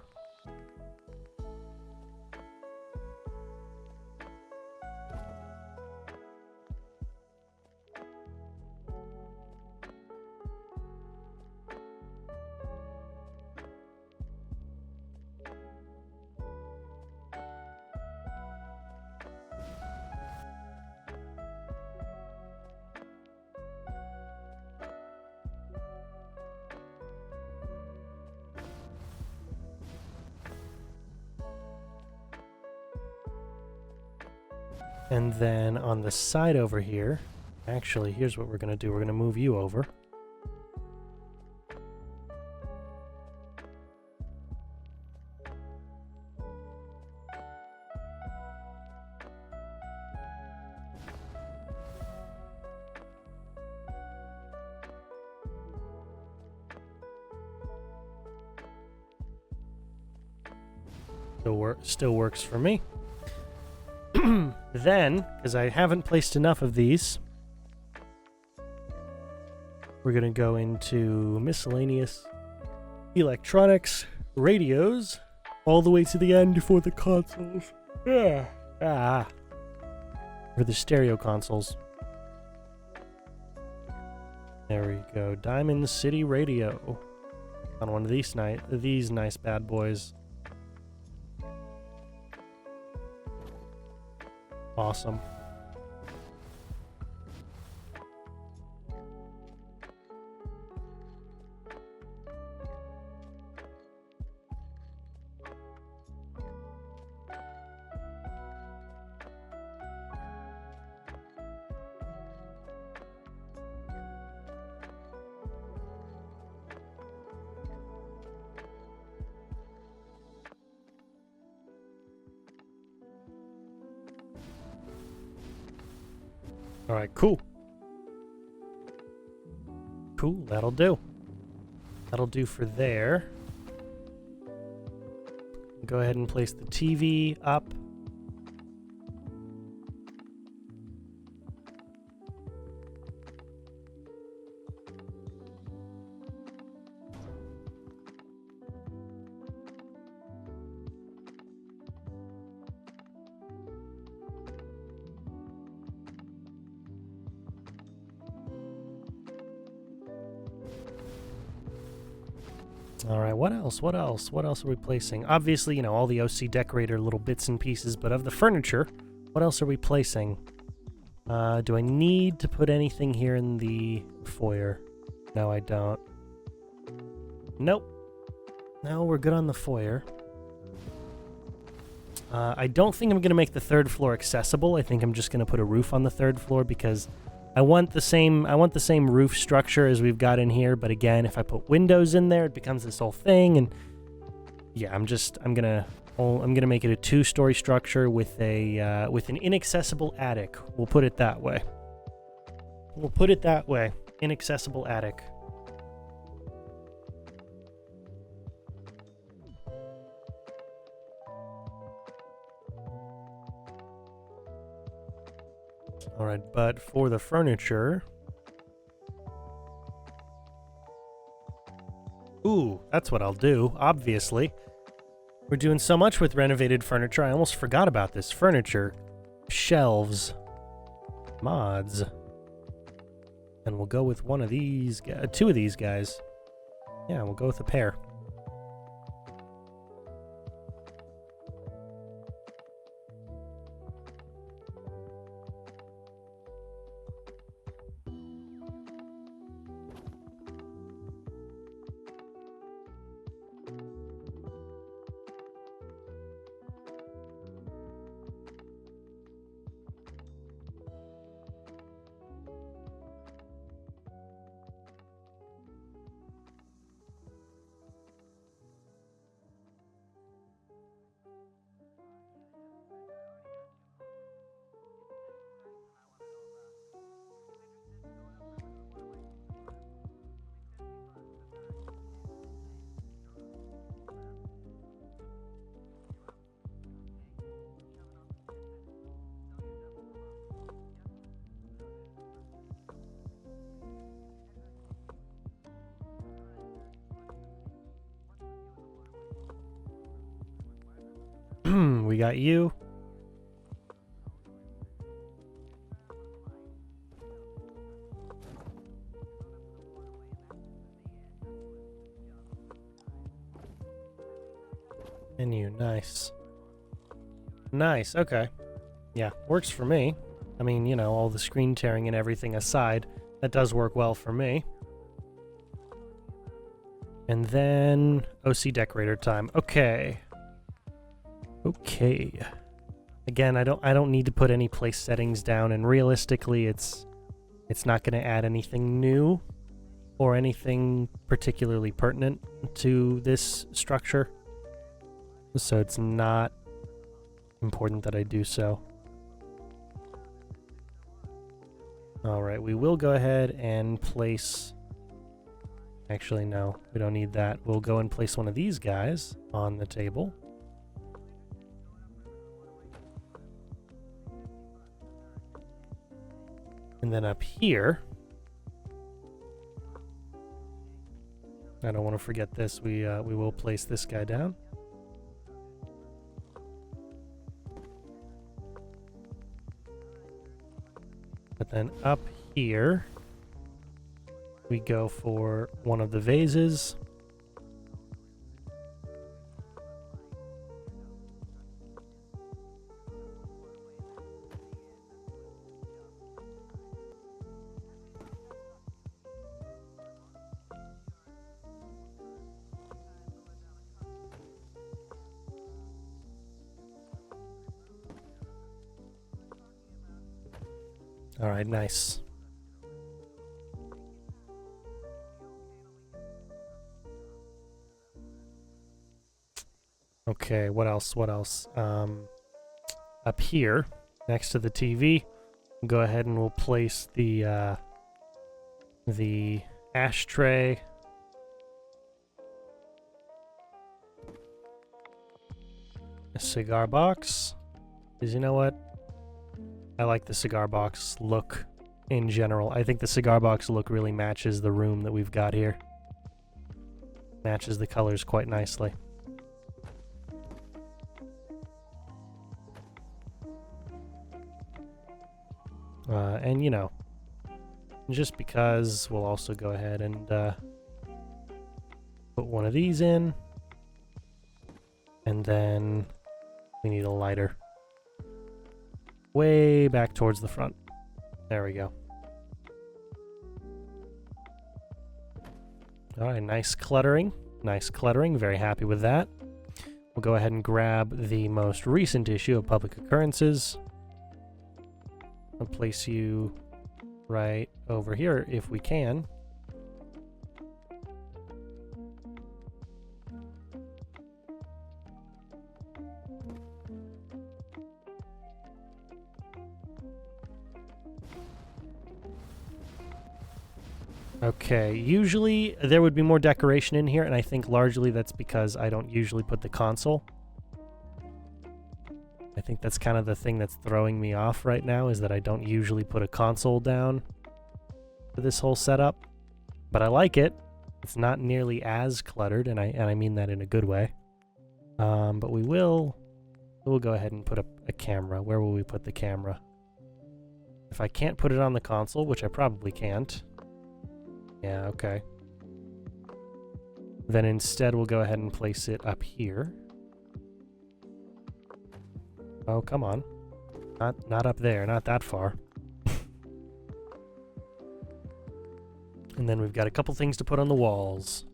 And then on the side over here, actually, here's what we're going to do. We're going to move you over. Still works for me. Then, because I haven't placed enough of these, we're going to go into miscellaneous electronics, radios, all the way to the end for the consoles. For the stereo consoles. There we go. Diamond City Radio. On one of these nice bad boys. Awesome. All right, cool. Cool, that'll do. That'll do for there. Go ahead and place the TV up. All right, what else? What else? What else are we placing? Obviously, you know, all the OC Decorator little bits and pieces, but of the furniture, what else are we placing? Do I need to put anything here in the foyer? No, I don't. Nope. No, we're good on the foyer. I don't think I'm going to make the third floor accessible. I think I'm just going to put a roof on the third floor because I want the same roof structure as we've got in here, but again, if I put windows in there, it becomes this whole thing, and yeah, I'm gonna make it a 2-story structure with an inaccessible attic. We'll put it that way. Inaccessible attic. All right, but for the furniture, Ooh, that's what I'll do, obviously. We're doing so much with renovated furniture, I almost forgot about this. Furniture, shelves, mods. And we'll go with one of these, two of these guys. Yeah, we'll go with a pair. We got you. And you, nice. Nice, okay. Yeah, works for me. I mean, you know, all the screen tearing and everything aside, that does work well for me. And then OC decorator time. Okay. Okay. Again, I don't need to put any place settings down, and realistically it's not going to add anything new or anything particularly pertinent to this structure. So it's not important that I do so. All right, we will go ahead and place... Actually, no, we don't need that. We'll go and place one of these guys on the table. And then up here, I don't want to forget this, we will place this guy down. But then up here, we go for one of the vases. All right, nice. Okay, what else? What else? Up here, next to the TV, we'll go ahead and we'll place the ashtray. A cigar box. Because you know what? I like the cigar box look in general. I think the cigar box look really matches the room that we've got here. Matches the colors quite nicely. And you know, just because, we'll also go ahead and put one of these in. And then we need a lighter. Way back towards the front. There we go. Alright, nice cluttering. Nice cluttering. Very happy with that. We'll go ahead and grab the most recent issue of Public Occurrences. I'll place you right over here if we can. Okay, usually there would be more decoration in here, and I think largely that's because I don't usually put the console. I think that's kind of the thing that's throwing me off right now, is that I don't usually put a console down for this whole setup. But I like it. It's not nearly as cluttered, and I mean that in a good way. But we'll go ahead and put up a camera. Where will we put the camera? If I can't put it on the console, which I probably can't. Yeah, okay. Then instead we'll go ahead and place it up here. Oh, come on. Not up there, not that far. And then we've got a couple things to put on the walls.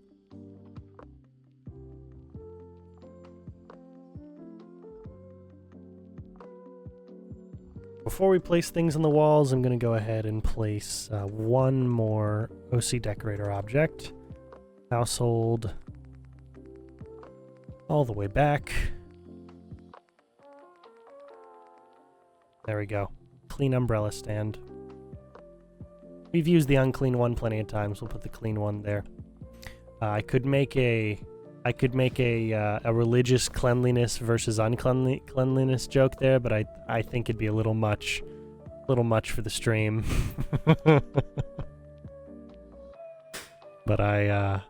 Before we place things on the walls, I'm going to go ahead and place one more OC Decorator object. Household. All the way back. There we go. Clean umbrella stand. We've used the unclean one plenty of times. We'll put the clean one there. I could make a religious cleanliness versus uncleanliness joke there, but I think it'd be a little much for the stream. But I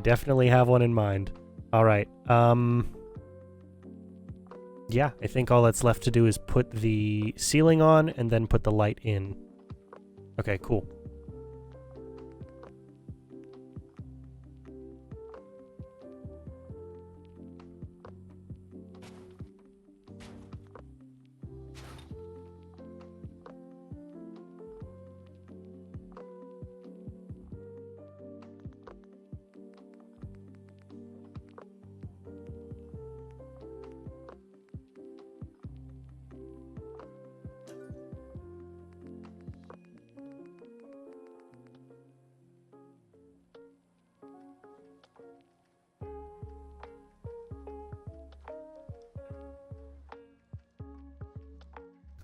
definitely have one in mind. All right. Yeah, I think all that's left to do is put the ceiling on and then put the light in. Okay, cool.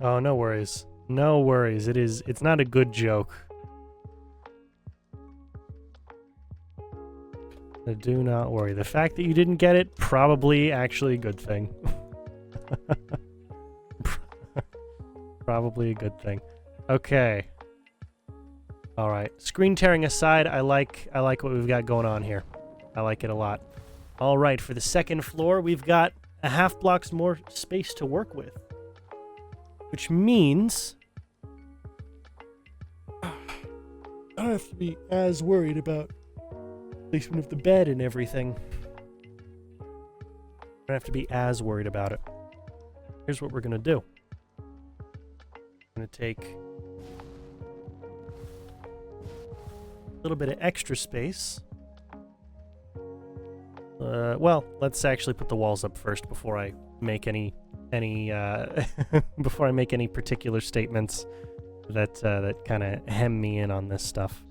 Oh, no worries. No worries. It's not a good joke. So do not worry. The fact that you didn't get it, probably actually a good thing. Probably a good thing. Okay. All right. Screen tearing aside, I like what we've got going on here. I like it a lot. All right, for the second floor, we've got a half block's more space to work with. Which means I don't have to be as worried about placement of the bed and everything. I don't have to be as worried about it. Here's what we're going to do. I'm going to take a little bit of extra space. Well, let's actually put the walls up first before I make any before I make any particular statements that kind of hem me in on this stuff.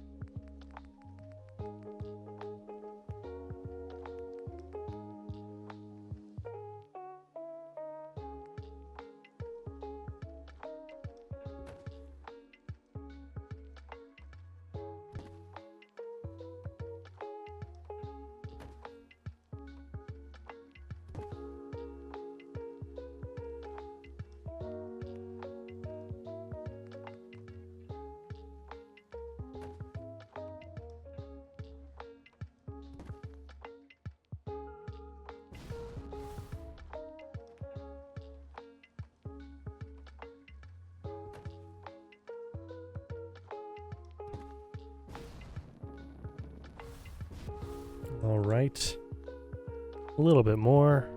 All right. A little bit more.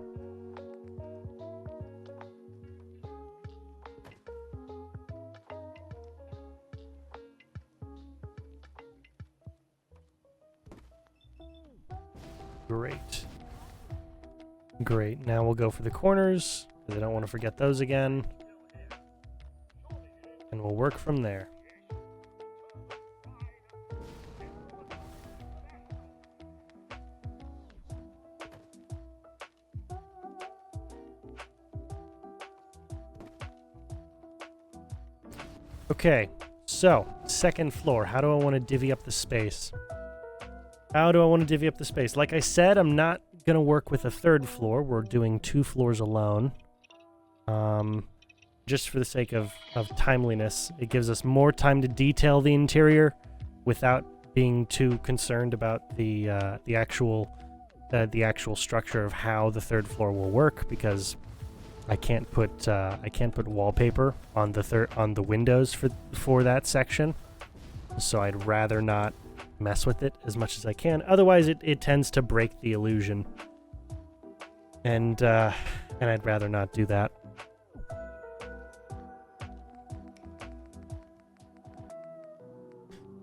Great. Great. Now we'll go for the corners, because I don't want to forget those again. And we'll work from there. Okay, so, second floor. How do I want to divvy up the space? How do I want to divvy up the space? Like I said, I'm not going to work with a third floor. We're doing 2 floors alone. Just for the sake of timeliness. It gives us more time to detail the interior without being too concerned about the actual structure of how the third floor will work, because I can't put wallpaper on the windows for that section. So I'd rather not mess with it as much as I can. Otherwise, it tends to break the illusion, and I'd rather not do that.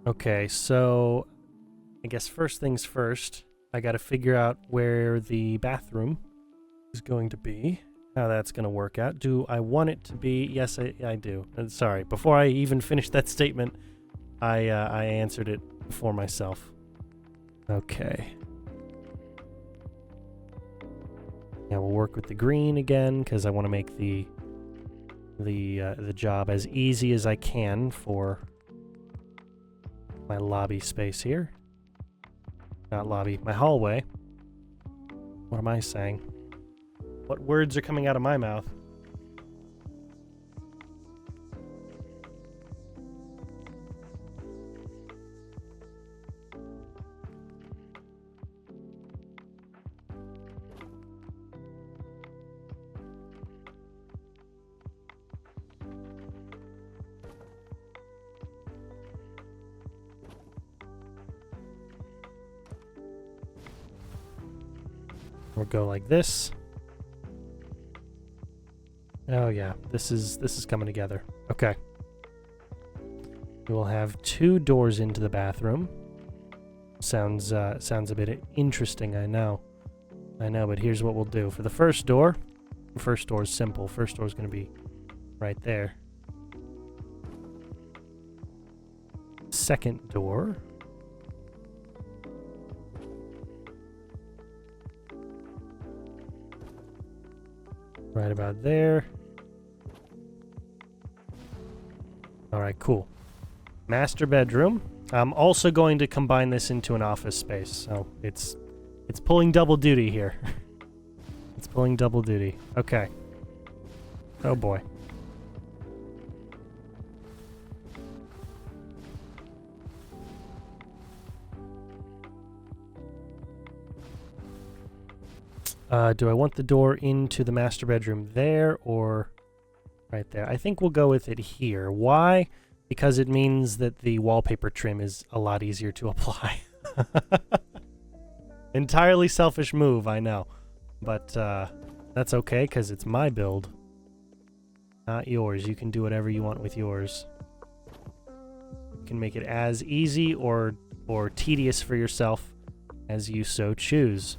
Okay, so I guess first things first, I gotta figure out where the bathroom is going to be, how that's gonna work out. Do I want it to be? Yes, I do. Sorry, before I even finished that statement, I answered it for myself. Okay. Yeah, we'll work with the green again, because I want to make the job as easy as I can for my lobby space here. Not lobby, my hallway. What am I saying? What words are coming out of my mouth? We'll go like this. Oh yeah, this is coming together. Okay. We will have 2 doors into the bathroom. Sounds a bit interesting, I know, but here's what we'll do. For the first door is simple. First door is going to be right there. Second door. Right about there. Alright, cool. Master bedroom. I'm also going to combine this into an office space, so it's pulling double duty here. It's pulling double duty. Okay. Oh boy. Do I want the door into the master bedroom there or right there? I think we'll go with it here. Why? Because it means that the wallpaper trim is a lot easier to apply. Entirely selfish move, I know. But that's okay, because it's my build. Not yours. You can do whatever you want with yours. You can make it as easy or tedious for yourself as you so choose.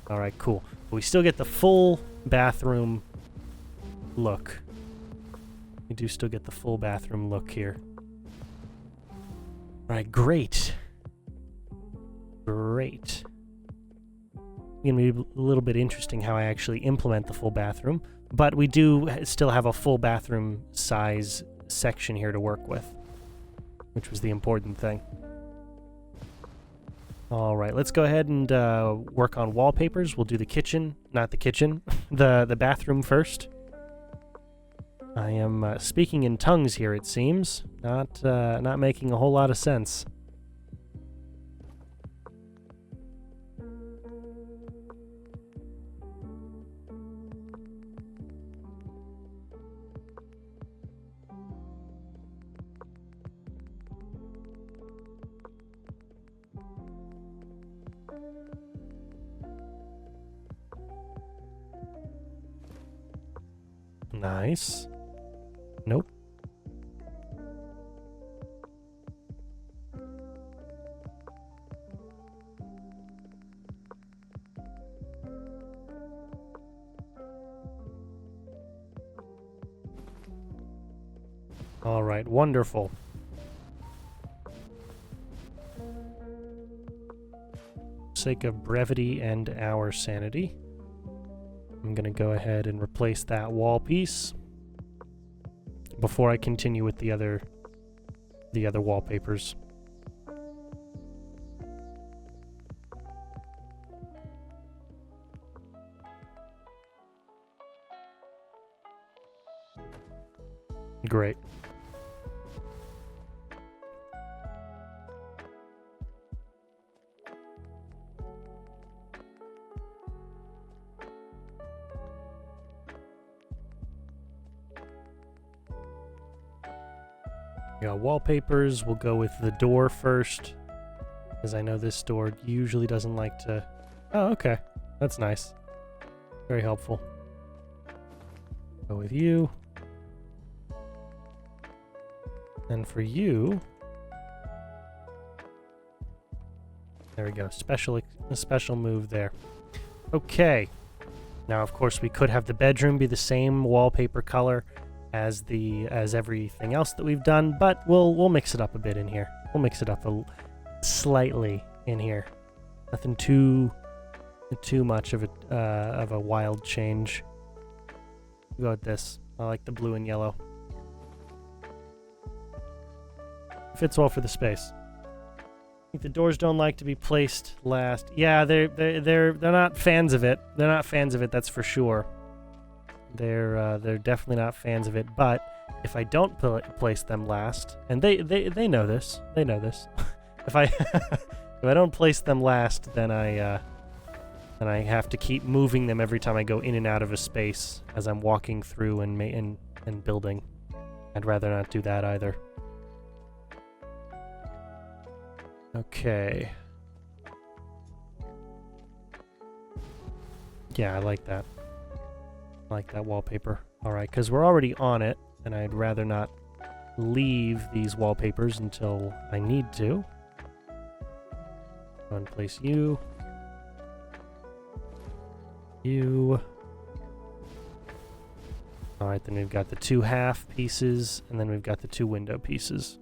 Alright, cool. But we still get the full bathroom look. We do still get the full bathroom look here. Alright, great. Great. It's going to be a little bit interesting how I actually implement the full bathroom, but we do still have a full bathroom size section here to work with, which was the important thing. Alright, let's go ahead and work on wallpapers. We'll do the kitchen, not the kitchen, the bathroom first. I am speaking in tongues here, it seems. Not making a whole lot of sense. Nice. Nope. All right, wonderful. Sake of brevity and our sanity, I'm gonna go ahead and replace that wall piece before I continue with the other wallpapers. Great. We got wallpapers. We'll go with the door first, because I know this door usually doesn't like to... Oh, okay. That's nice. Very helpful. Go with you. And for you... There we go. A special move there. Okay. Now, of course, we could have the bedroom be the same wallpaper color as everything else that we've done, but we'll mix it up a bit in here. We'll mix it up slightly in here. Nothing too much of a wild change. We'll go with this. I like the blue and yellow. Fits well for the space. I think the doors don't like to be placed last. Yeah, they're not fans of it. They're not fans of it, that's for sure. They're definitely not fans of it. But if I don't place them last, and they know this. They know this. if I don't place them last, then I have to keep moving them every time I go in and out of a space as I'm walking through and building. I'd rather not do that either. Okay. Yeah, I like that. I like that wallpaper. Alright, because we're already on it, and I'd rather not leave these wallpapers until I need to. Go and place you. You. Alright, then we've got the 2 half pieces, and then we've got the 2 window pieces.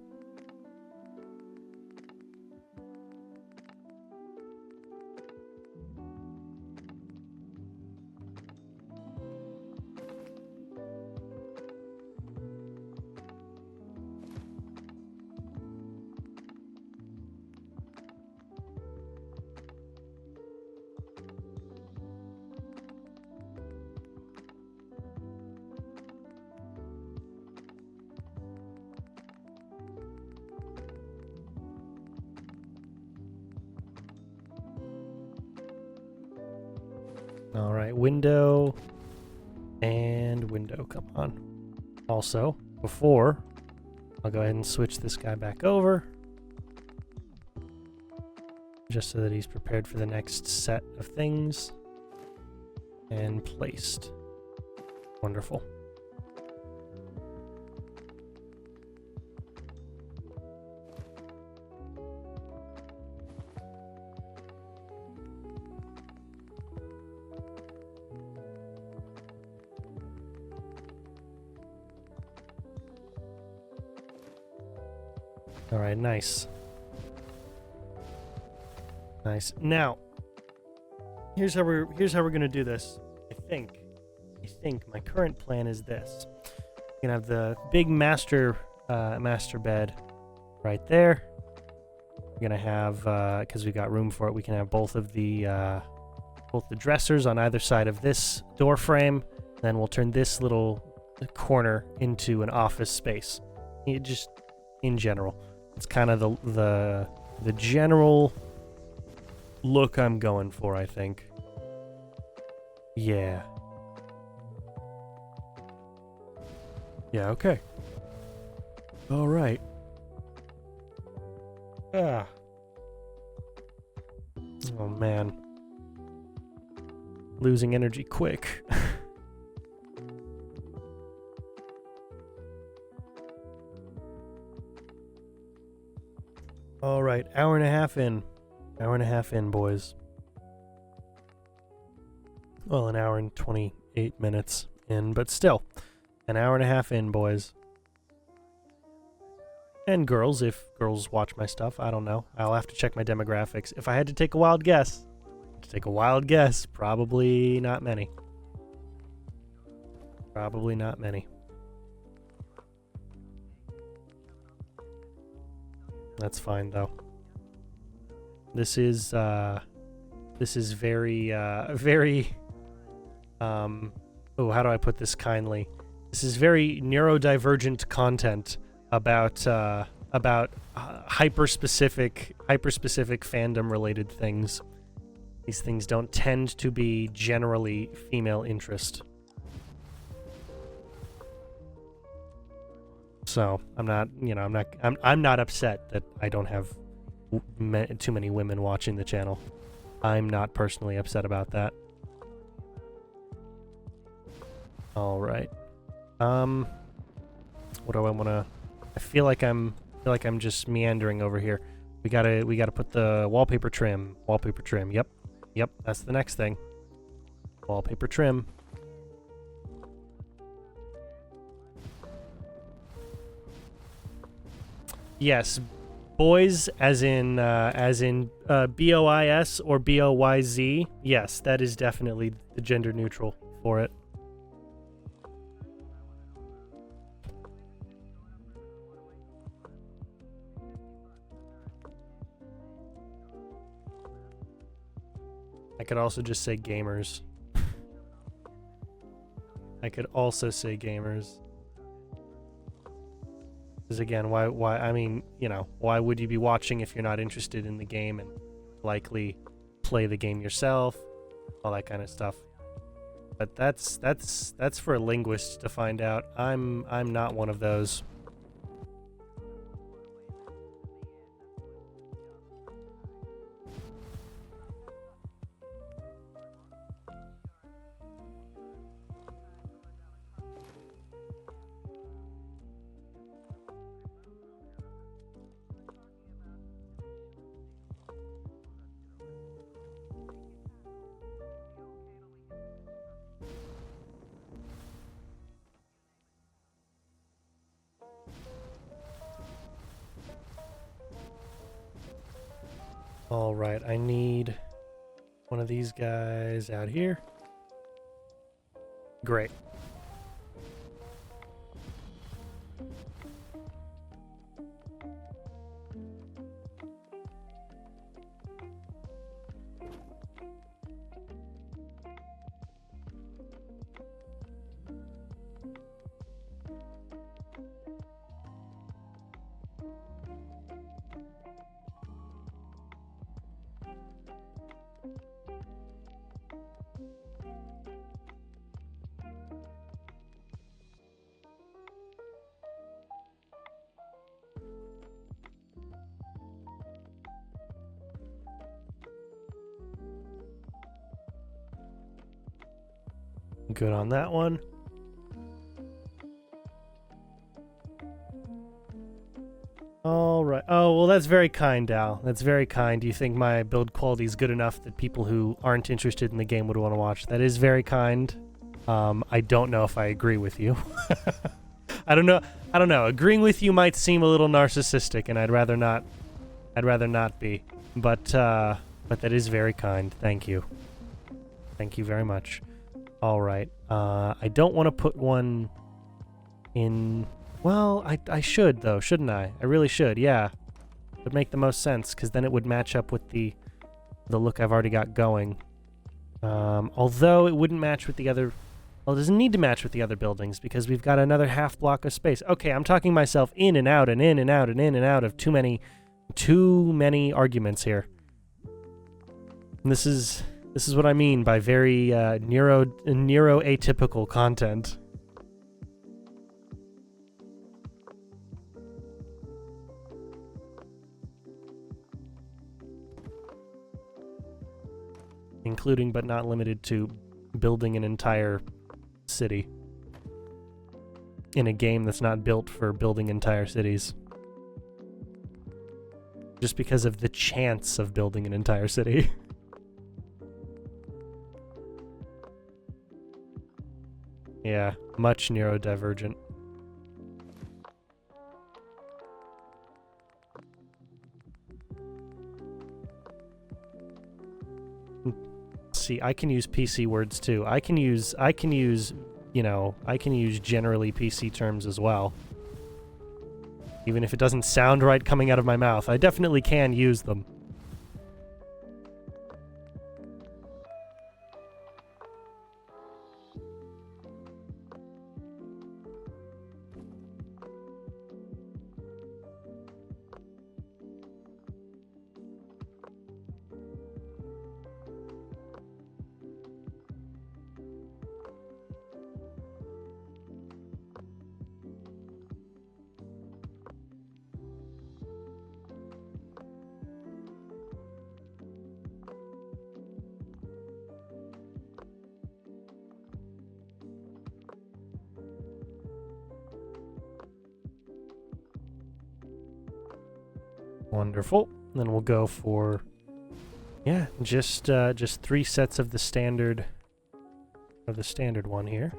Alright, window and window, come on. Also, before, I'll go ahead and switch this guy back over. Just so that he's prepared for the next set of things. And placed. Wonderful. All right, nice. Nice. Now, here's how we're gonna do this. I think my current plan is this. We're gonna have the big master bed right there. We're gonna have, because we got room for it, we can have both the dressers on either side of this door frame. Then we'll turn this little corner into an office space. Just in general. It's kind of the general look I'm going for, I think. Yeah. Yeah, okay. All right. Ah. Oh, man. Losing energy quick. All right, hour and a half in. Hour and a half in, boys. Well, an hour and 28 minutes in, but still. An hour and a half in, boys. And girls, if girls watch my stuff, I don't know. I'll have to check my demographics. If I had to take a wild guess, probably not many. Probably not many. That's fine though. This is very oh, how do I put this kindly? This is very neurodivergent content about hyper specific fandom related things. These things don't tend to be generally female interest. So I'm not, you know, I'm not upset that I don't have too many women watching the channel. I'm not personally upset about that. All right. What do I want to? I feel like I'm just meandering over here. We gotta put the wallpaper trim. Wallpaper trim. Yep. That's the next thing. Wallpaper trim. Yes, boys, as in BOIS or BOYZ. Yes, that is definitely the gender neutral for it. I could also just say gamers. I could also say gamers. Because again, why, I mean, you know, why would you be watching if you're not interested in the game and likely play the game yourself, all that kind of stuff. But that's for a linguist to find out. I'm not one of those. All right, I need one of these guys out here. Great. Good on that one. All right. Oh, well, that's very kind, Al. That's very kind. You think my build quality is good enough that people who aren't interested in the game would want to watch. That is very kind. I don't know if I agree with you. I don't know. Agreeing with you might seem a little narcissistic, and I'd rather not be. But that is very kind. Thank you. Thank you very much. All right. I don't want to put one in. Well, I should though, shouldn't I? I really should. Yeah, it would make the most sense because then it would match up with the look I've already got going. Although it wouldn't match with the other. Well, it doesn't need to match with the other buildings because we've got another half block of space. Okay, I'm talking myself in and out and in and out and in and out of too many arguments here. And this is what I mean by very neuro-atypical content. Including but not limited to building an entire city in a game that's not built for building entire cities. Just because of the chance of building an entire city. Yeah, much neurodivergent. See, I can use PC words too. I can use, you know, I can use generally PC terms as well. Even if it doesn't sound right coming out of my mouth, I definitely can use them. Wonderful. Then we'll go for, yeah, just 3 sets of the standard one here.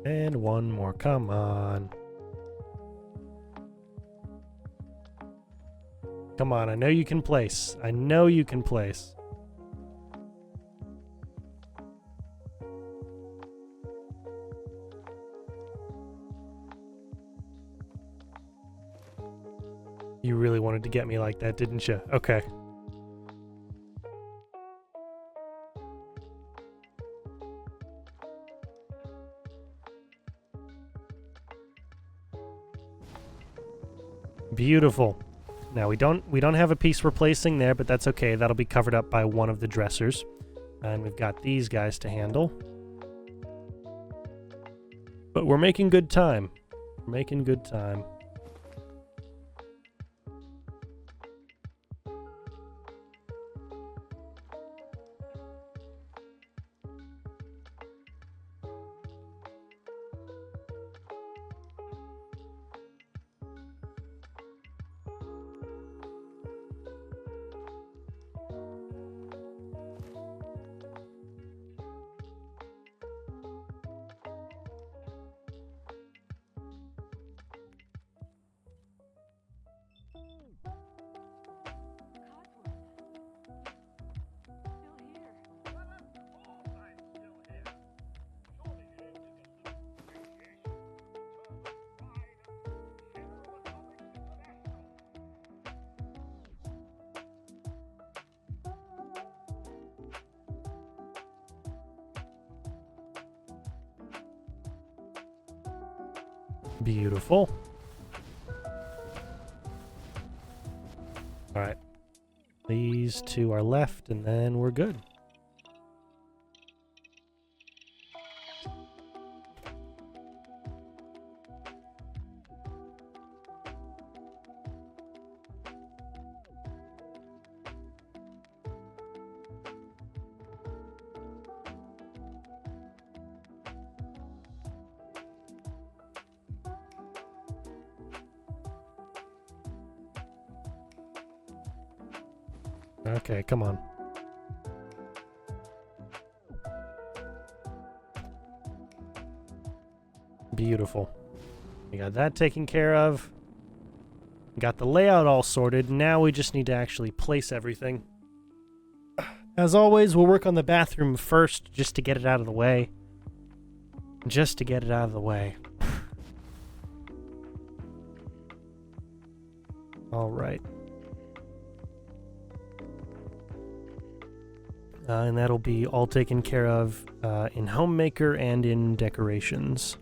And one more, come on. Come on, I know you can place. I know you can place. You really wanted to get me like that, didn't you? Okay. Beautiful. Now we don't have a piece replacing there, but that's okay. That'll be covered up by one of the dressers. And we've got these guys to handle. But we're making good time. We're making good time. Beautiful. All right. These two are left, and then we're good. Okay, come on. Beautiful. We got that taken care of. Got the layout all sorted. Now we just need to actually place everything. As always, we'll work on the bathroom first just to get it out of the way. Just to get it out of the way. All right. And that'll be all taken care of in Homemaker and in Decorations.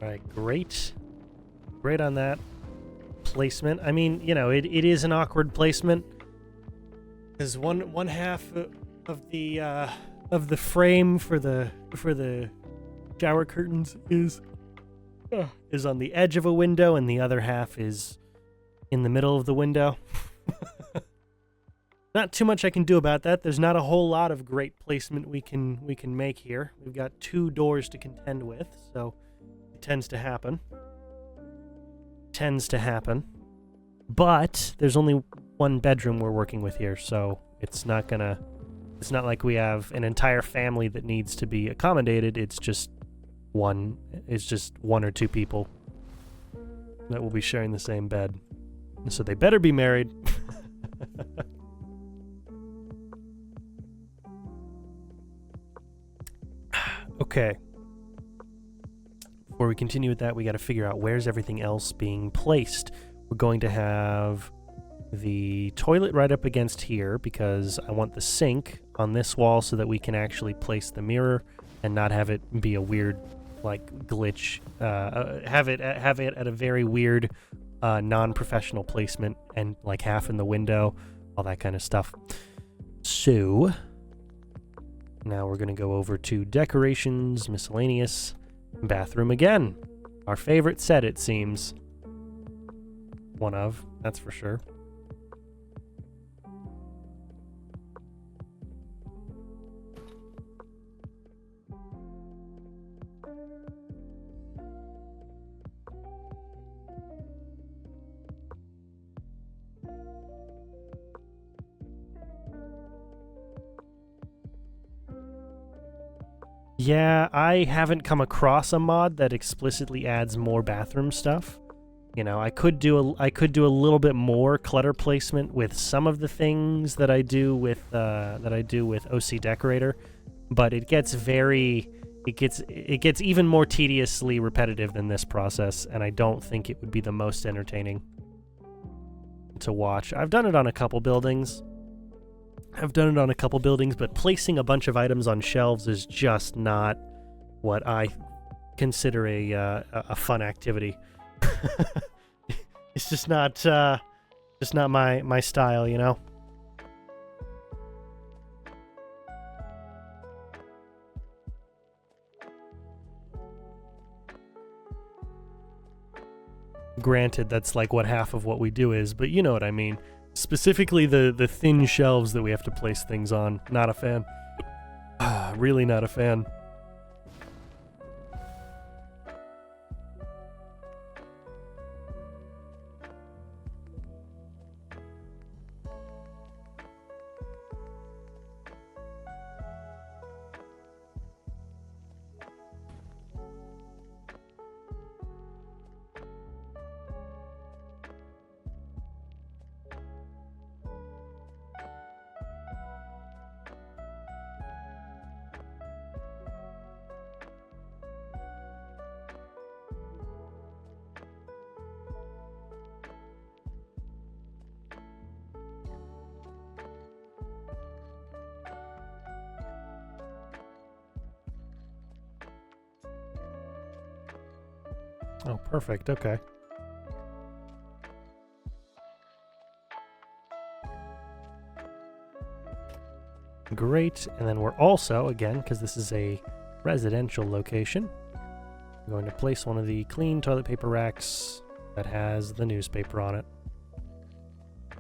All right, great. Great on that placement. I mean, you know, it is an awkward placement because one half of the frame for the shower curtains is on the edge of a window, and the other half is in the middle of the window. Not too much I can do about that. There's not a whole lot of great placement we can make here. We've got 2 doors to contend with, so it tends to happen. But there's only 1 bedroom we're working with here, so it's not like we have an entire family that needs to be accommodated. It's just one or 2 people that will be sharing the same bed. So they better be married. Okay. Before we continue with that, we got to figure out where's everything else being placed. We're going to have the toilet right up against here because I want the sink on this wall so that we can actually place the mirror and not have it be a weird, like, glitch. Have it at a very weird, non-professional placement and like half in the window, all that kind of stuff. So now we're going to go over to decorations, miscellaneous, bathroom again. Our favorite set, it seems. One of, that's for sure. Yeah, I haven't come across a mod that explicitly adds more bathroom stuff. You know, I could do a little bit more clutter placement with some of the things that I do with OC Decorator, but it gets even more tediously repetitive than this process, and I don't think it would be the most entertaining to watch. I've done it on a couple buildings. But placing a bunch of items on shelves is just not what I consider a fun activity. It's just not my style, you know. Granted, that's like what half of what we do is, but you know what I mean. Specifically the thin shelves that we have to place things on. Not a fan. Really not a fan. Oh, perfect. Okay. Great. And then we're also, again, because this is a residential location, I'm going to place one of the clean toilet paper racks that has the newspaper on it.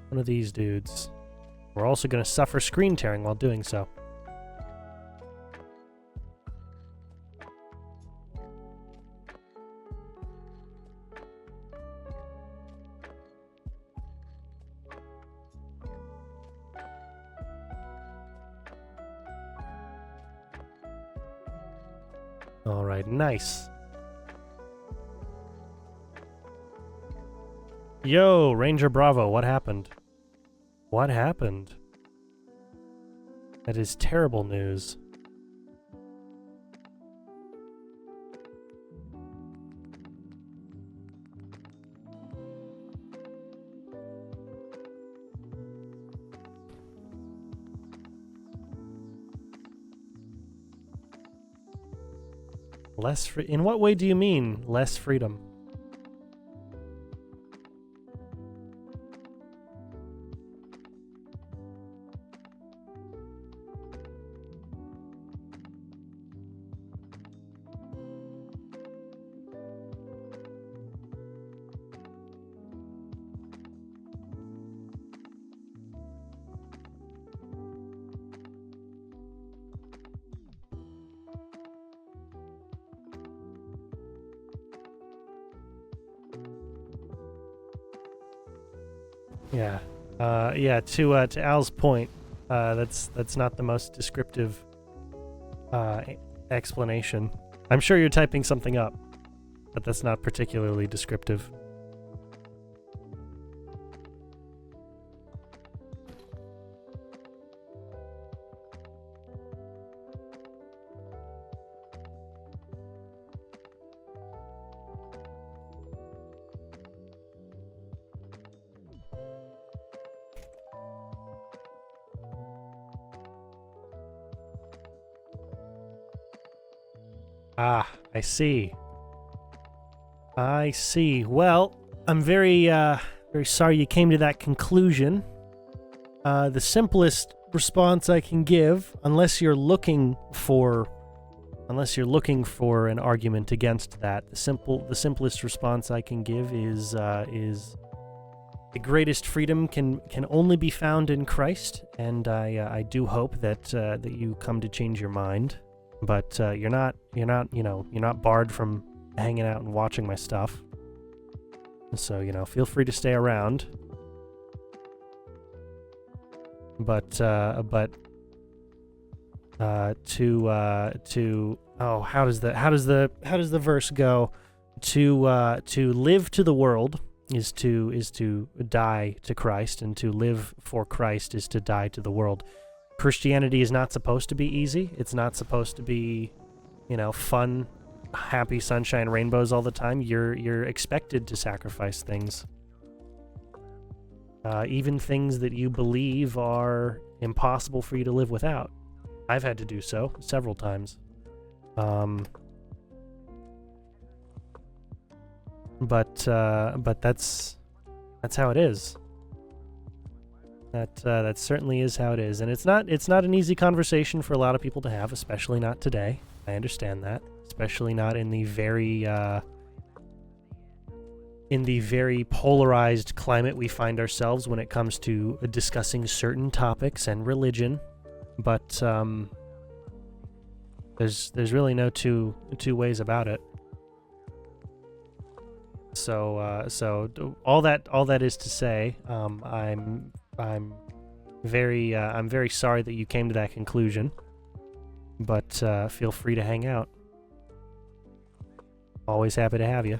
One of these dudes. We're also going to suffer screen tearing while doing so. All right, nice. Yo, Ranger Bravo, what happened? What happened? That is terrible news. In what way do you mean less freedom? Yeah. Yeah, to Al's point, that's not the most descriptive explanation. I'm sure you're typing something up, but that's not particularly descriptive. Ah, I see. I see. Well, I'm very sorry you came to that conclusion. The simplest response I can give, unless you're looking for an argument against that, the simplest response I can give is the greatest freedom can only be found in Christ, and I do hope that you come to change your mind. But you're not barred from hanging out and watching my stuff. So, feel free to stay around. But how does the verse go? To live to the world is to die to Christ, and to live for Christ is to die to the world. Christianity is not supposed to be easy. It's not supposed to be, fun, happy, sunshine, rainbows all the time. You're expected to sacrifice things. Even things that you believe are impossible for you to live without. I've had to do so several times. But that's how it is. That certainly is how it is, and it's not an easy conversation for a lot of people to have, especially not today. I understand that, especially not in the very polarized climate we find ourselves when it comes to discussing certain topics and religion. But there's really no two ways about it. So all that is to say, I'm very sorry that you came to that conclusion, but feel free to hang out. Always happy to have you.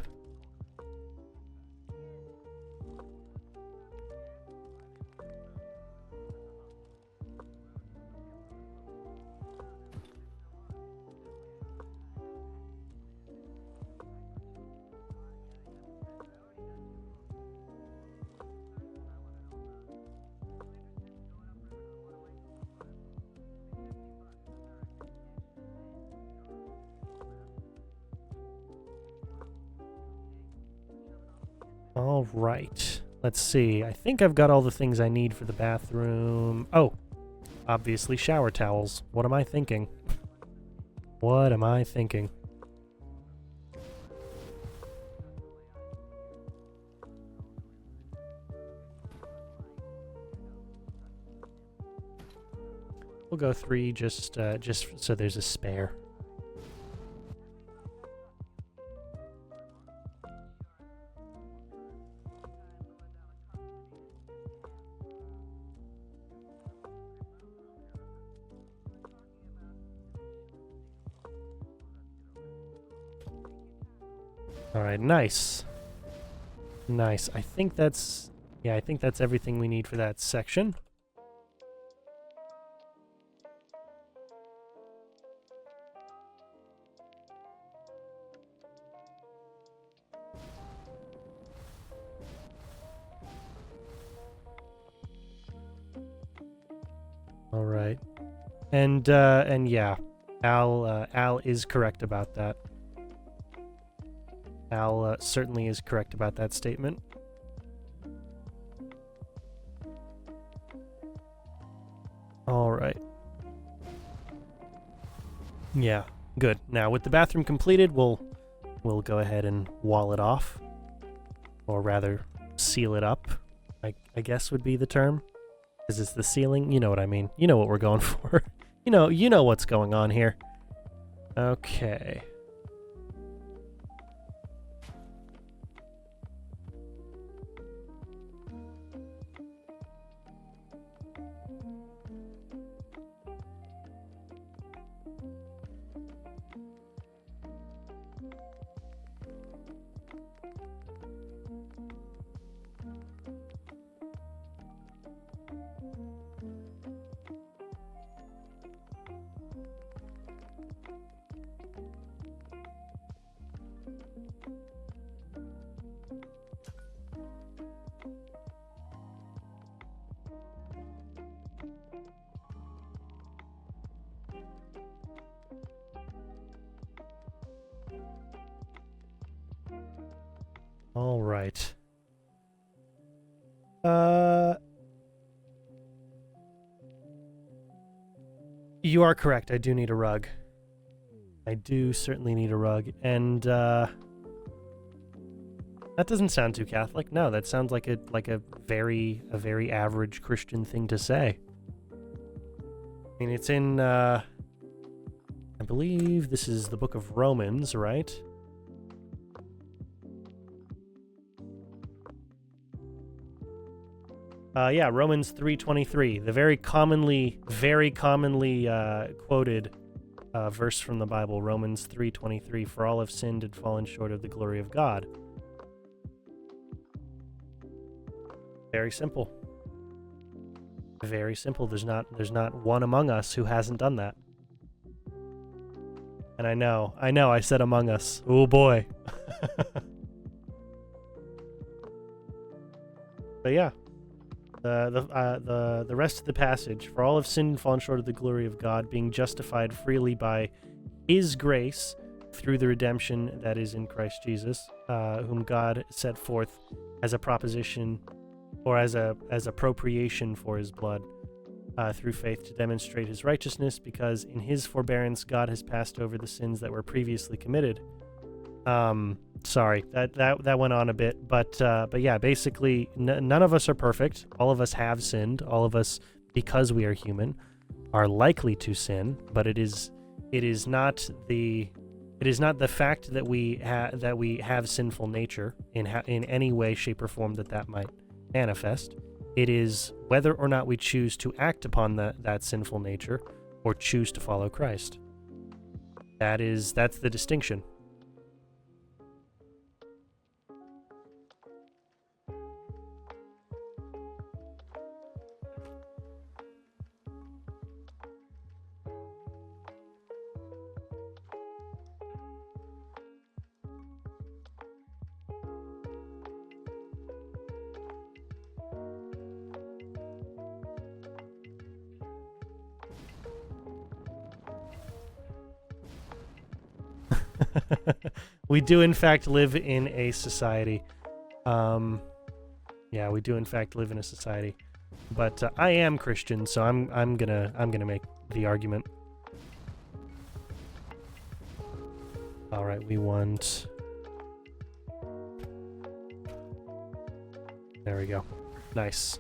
All right. Let's see. I think I've got all the things I need for the bathroom. Oh, obviously shower towels. What am I thinking? What am I thinking? We'll go 3 just so there's a spare. All right, nice. Nice. I think that's everything we need for that section. All right. And yeah, Al is correct about that. Al certainly is correct about that statement. All right. Yeah, good. Now, with the bathroom completed, we'll go ahead and wall it off. Or rather, seal it up, I guess would be the term. Is this the ceiling? You know what I mean. You know what we're going for. You know what's going on here. Okay. All right. You are correct. I do need a rug. I do certainly need a rug. And that doesn't sound too Catholic. No, that sounds like a very average Christian thing to say. I mean, it's in I believe this is the book of Romans, right? Yeah, Romans 3:23, the very commonly quoted verse from the Bible, Romans 3:23, for all have sinned and fallen short of the glory of God. Very simple. Very simple. There's not one among us who hasn't done that. And I know, I said among us. Oh boy. But yeah. The rest of the passage, for all have sinned and fallen short of the glory of God, being justified freely by his grace through the redemption that is in Christ Jesus, whom God set forth as a proposition or as a propitiation for his blood, through faith to demonstrate his righteousness, because in his forbearance God has passed over the sins that were previously committed. Sorry, that went on a bit, but yeah, basically none of us are perfect. All of us have sinned. All of us, because we are human, are likely to sin. But it is not the fact that we have sinful nature in any way, shape, or form that might manifest. It is whether or not we choose to act upon that sinful nature or choose to follow Christ. That's the distinction. We do in fact live in a society. Yeah, we do in fact live in a society. But I am Christian, so I'm gonna make the argument. All right, we want. There we go. Nice.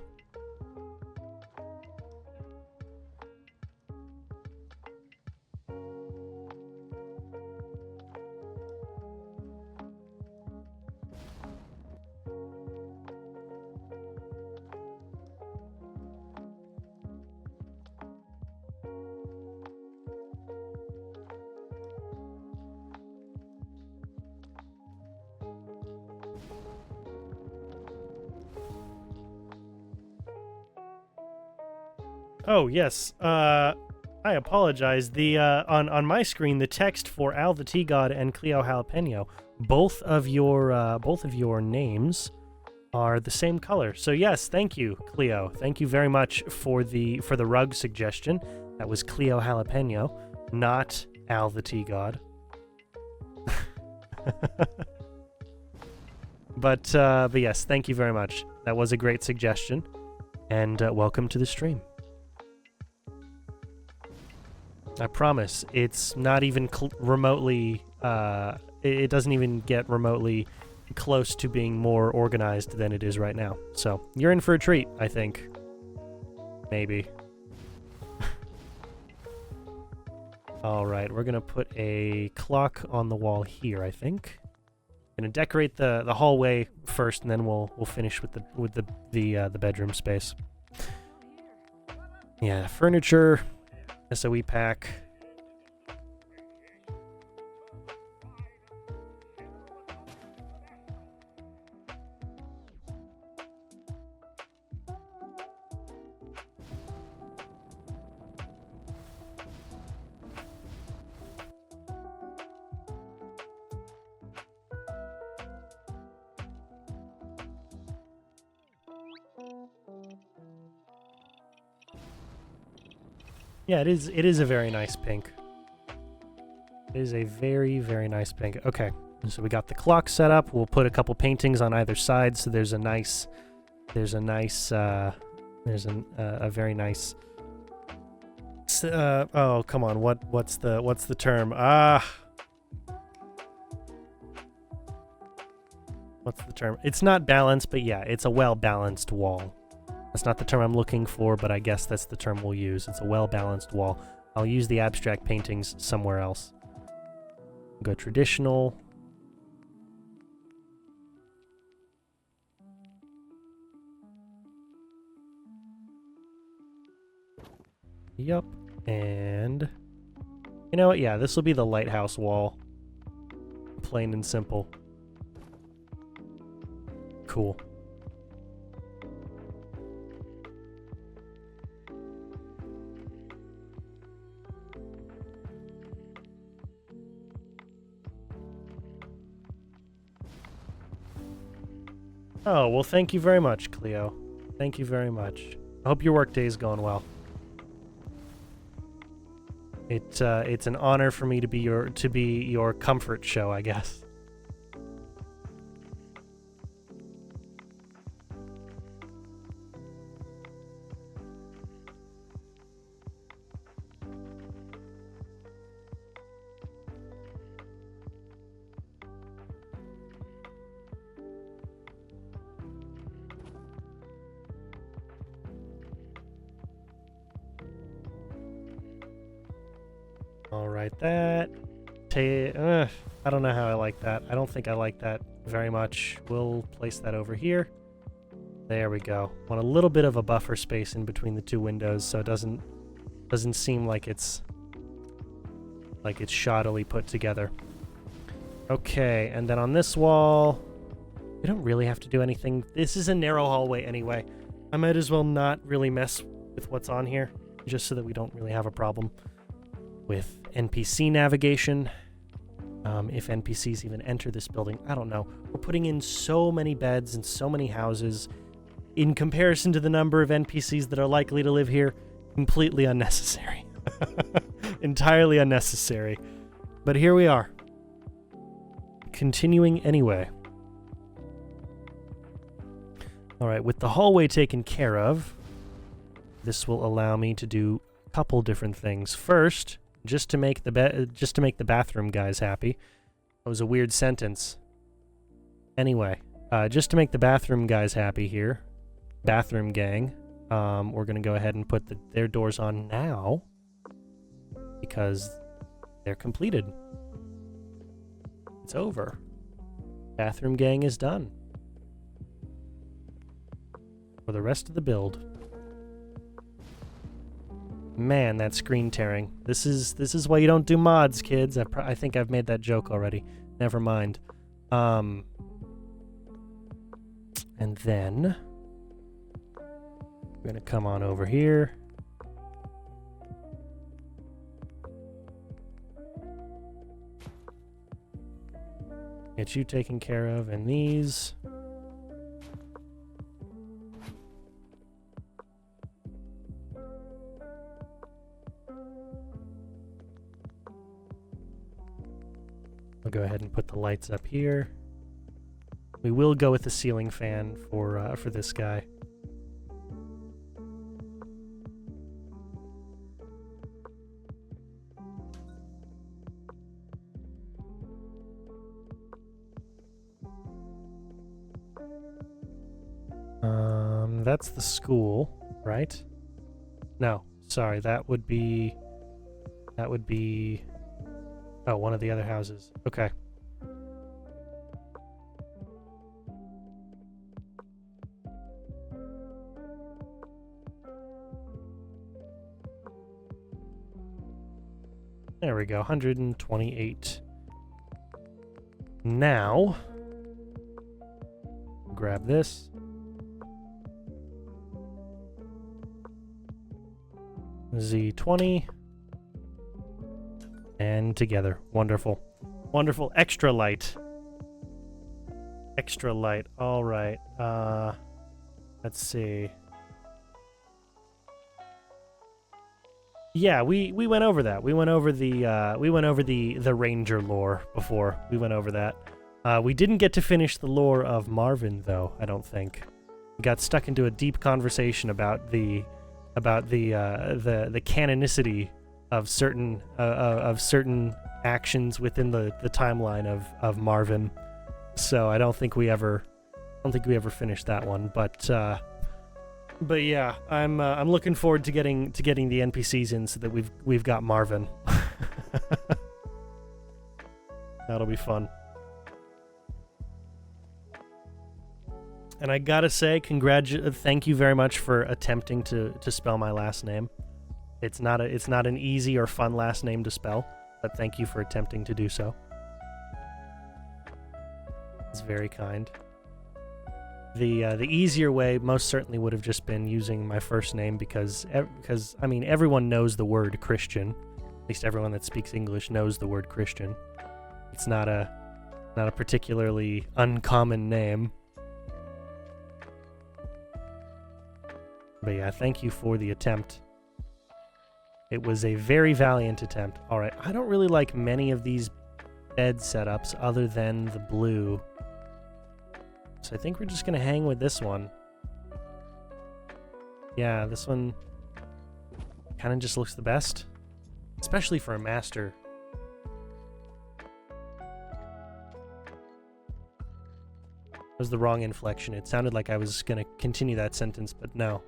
Oh, yes. I apologize. The on my screen, the text for Al the Tea God and Cleo Jalapeno, both of your names are the same color. So yes, thank you, Cleo. Thank you very much for the rug suggestion. That was Cleo Jalapeno, not Al the Tea God. But yes, thank you very much. That was a great suggestion. And welcome to the stream. I promise, it's not even remotely, it doesn't even get remotely close to being more organized than it is right now. So, you're in for a treat, I think. Maybe. Alright, we're gonna put a clock on the wall here, I think. Gonna decorate the hallway first, and then we'll finish with the bedroom space. Yeah, furniture, SOE pack. Yeah, it is a very nice pink. It is a very, very nice pink. Okay, so we got the clock set up. We'll put a couple paintings on either side, so there's a very nice. Oh, come on. What's the term? What's the term? It's not balanced, but yeah, it's a well-balanced wall. That's not the term I'm looking for, but I guess that's the term we'll use. It's a well-balanced wall. I'll use the abstract paintings somewhere else. Go traditional. Yup. And you know what? Yeah, this will be the lighthouse wall. Plain and simple. Cool. Oh, well, thank you very much, Cleo. Thank you very much. I hope your workday is going well. It's an honor for me to be your comfort show, I guess. Alright, that. I don't know how I like that. I don't think I like that very much. We'll place that over here. There we go. Want a little bit of a buffer space in between the two windows so it doesn't seem like it's shoddily put together. Okay, and then on this wall, we don't really have to do anything. This is a narrow hallway anyway. I might as well not really mess with what's on here, just so that we don't really have a problem with NPC navigation. If NPCs even enter this building, I don't know. We're putting in so many beds and so many houses. In comparison to the number of NPCs that are likely to live here, completely unnecessary. Entirely unnecessary. But here we are. Continuing anyway. Alright, with the hallway taken care of, this will allow me to do a couple different things. First, just to make the bathroom guys happy. That was a weird sentence. Anyway, just to make the bathroom guys happy here, bathroom gang, we're gonna go ahead and put their doors on now because they're completed. It's over. Bathroom gang is done for the rest of the build. Man, that screen tearing. This is why you don't do mods, kids. I think I've made that joke already. Never mind. And then we're gonna come on over here. Get you taken care of, and these. I'll go ahead and put the lights up here. We will go with the ceiling fan for this guy. That's the school, right? No, sorry, that would be, oh, one of the other houses. Okay. There we go, 128. Now, grab this. Z20. And together. Wonderful. Wonderful. Extra light. Extra light. All right. Let's see. Yeah, we went over that. We went over the Ranger lore before. We went over that. We didn't get to finish the lore of Marvin though, I don't think. We got stuck into a deep conversation about the canonicity of certain actions within the timeline of Marvin. So I don't think we ever finished that one, but yeah, I'm looking forward to getting the NPCs in so that we've got Marvin. That'll be fun. And I gotta say, thank you very much for attempting to spell my last name. It's not an easy or fun last name to spell, but thank you for attempting to do so. It's very kind. The easier way most certainly would have just been using my first name because I mean everyone knows the word Christian. At least everyone that speaks English knows the word Christian. It's not a particularly uncommon name. But yeah, thank you for the attempt. It was a very valiant attempt. All right, I don't really like many of these bed setups other than the blue. So I think we're just going to hang with this one. Yeah, this one kind of just looks the best. Especially for a master. That was the wrong inflection. It sounded like I was going to continue that sentence, but no.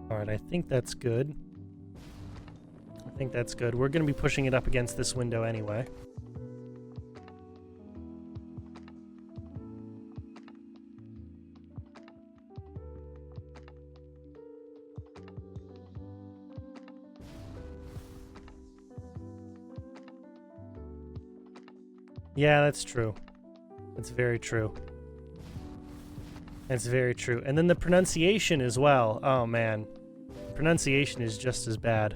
Alright, I think that's good. I think that's good. We're going to be pushing it up against this window anyway. Yeah, that's true. That's very true. That's very true. And then the pronunciation as well. Oh, man. Pronunciation is just as bad.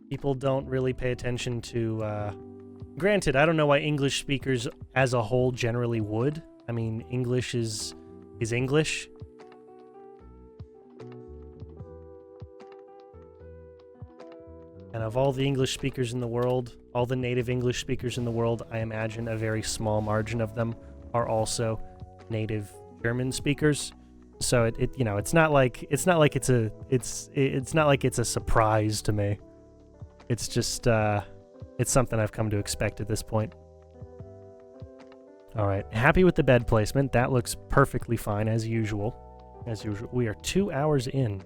People don't really pay attention to, granted, I don't know why English speakers as a whole generally would. I mean, English is English. And of all the English speakers in the world, all the native English speakers in the world, I imagine a very small margin of them are also native German speakers. So it you know, it's not like it's not like it's a surprise to me. It's just it's something I've come to expect at this point. All right, happy with the bed placement. That looks perfectly fine as usual. As usual, we are 2 hours in.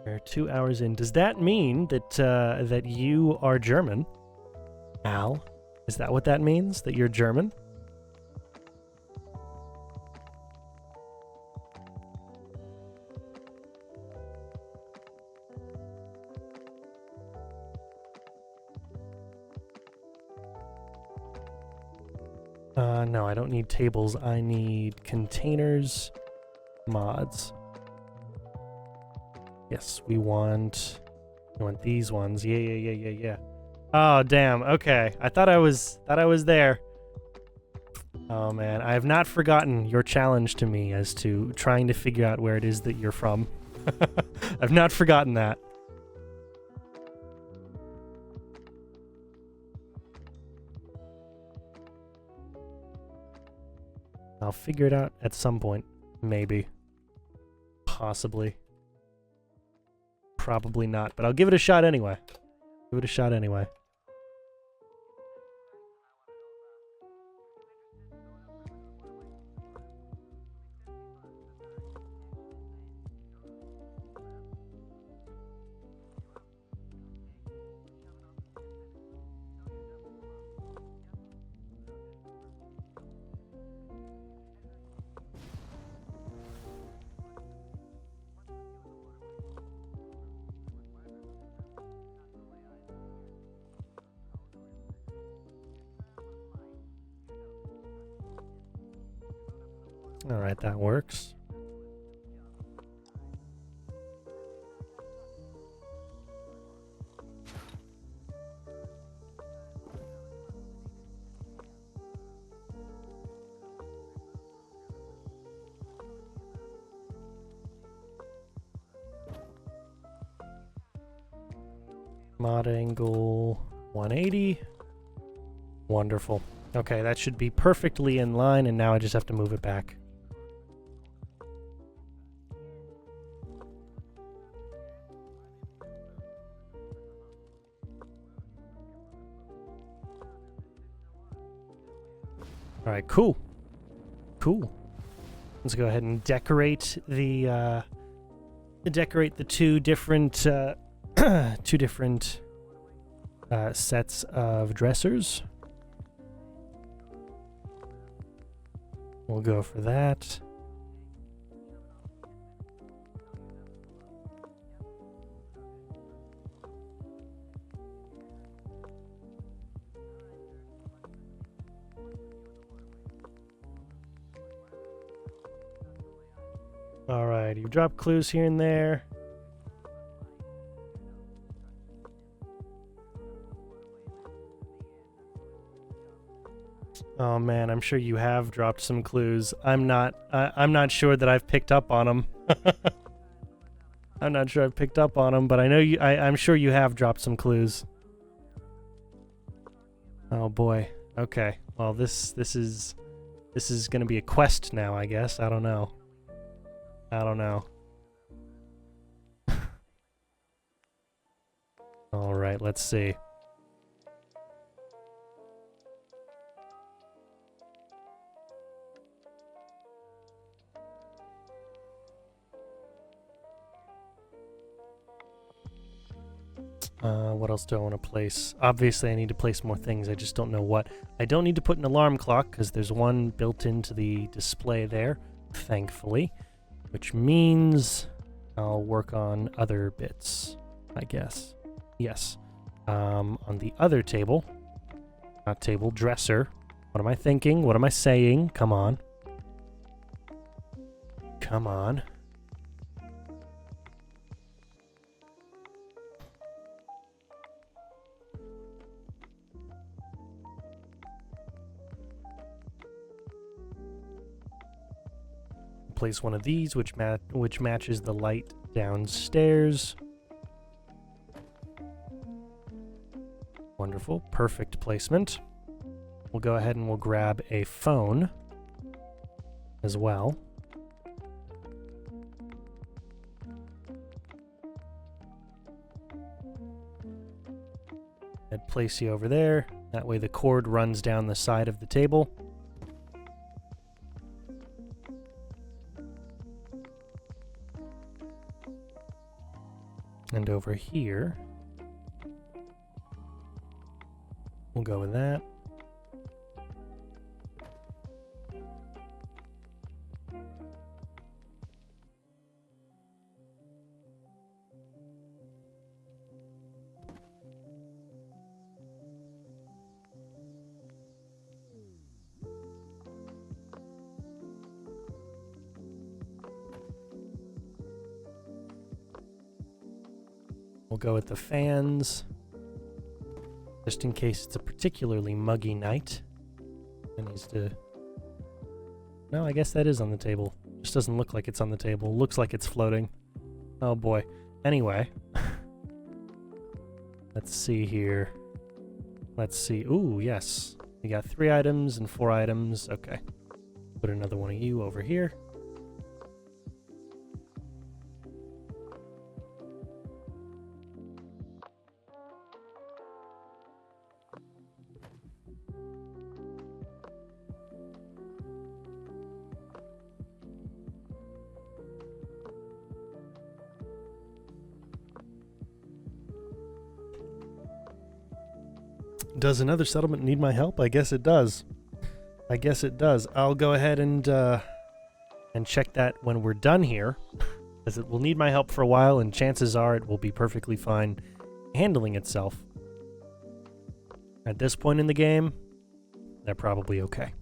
We're 2 hours in. Does that mean that that you are German, Al? Is that what that means? That you're German? No, I don't need tables. I need containers, mods. Yes, we want these ones. Yeah. Oh, damn. Okay. I thought I was there. Oh man, I have not forgotten your challenge to me as to trying to figure out where it is that you're from. I've not forgotten that. I'll figure it out at some point. Maybe. Possibly. Probably not, but I'll give it a shot anyway. Give it a shot anyway. All right, that works. Mod angle 180. Wonderful. Okay, that should be perfectly in line, and now I just have to move it back. All right, cool. Cool. Let's go ahead and decorate the two different sets of dressers. We'll go for that. All right, you drop clues here and there. Oh man, I'm sure you have dropped some clues. I'm not sure that I've picked up on them. I'm not sure I've picked up on them, but I know you. I'm sure you have dropped some clues. Oh boy. Okay. Well, this is going to be a quest now, I guess. I don't know. All right, let's see. What else do I want to place? Obviously, I need to place more things. I just don't know what. I don't need to put an alarm clock because there's one built into the display there, thankfully, which means I'll work on other bits, I guess. Yes. On the other table, not table, dresser. What am I thinking? What am I saying? Come on. Come on. Place one of these, which matches the light downstairs. Wonderful. Perfect placement. We'll go ahead and we'll grab a phone as well. I'd place you over there. That way the cord runs down the side of the table. And over here, we'll go with that. We'll go with the fans, just in case it's a particularly muggy night. It needs to... No, I guess that is on the table. Just doesn't look like it's on the table. Looks like it's floating. Oh boy. Anyway. Let's see here. Let's see. Ooh, yes. We got 3 items and 4 items. Okay. Put another one of you over here. Does another settlement need my help? I guess it does. I guess it does. I'll go ahead and check that when we're done here, as it will need my help for a while, and chances are it will be perfectly fine handling itself. At this point in the game, they're probably okay.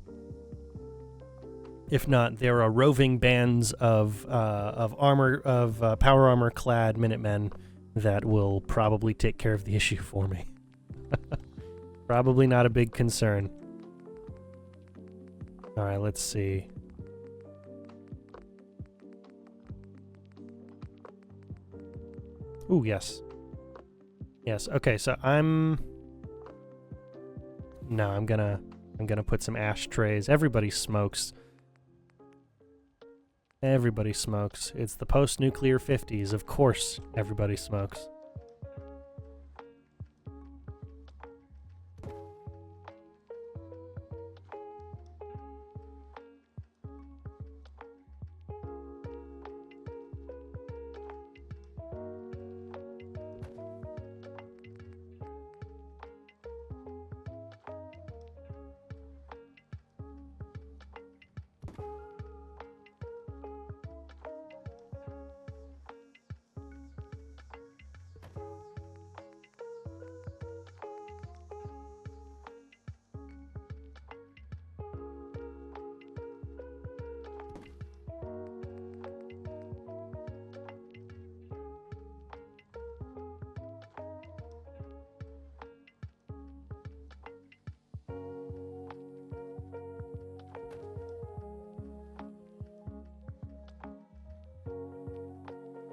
If not, there are roving bands of power armor clad Minutemen that will probably take care of the issue for me. Probably not a big concern. Alright, let's see. Ooh, yes. Yes, okay, so I'm gonna put some ashtrays. Everybody smokes. Everybody smokes. It's the post-nuclear 50s. Of course everybody smokes.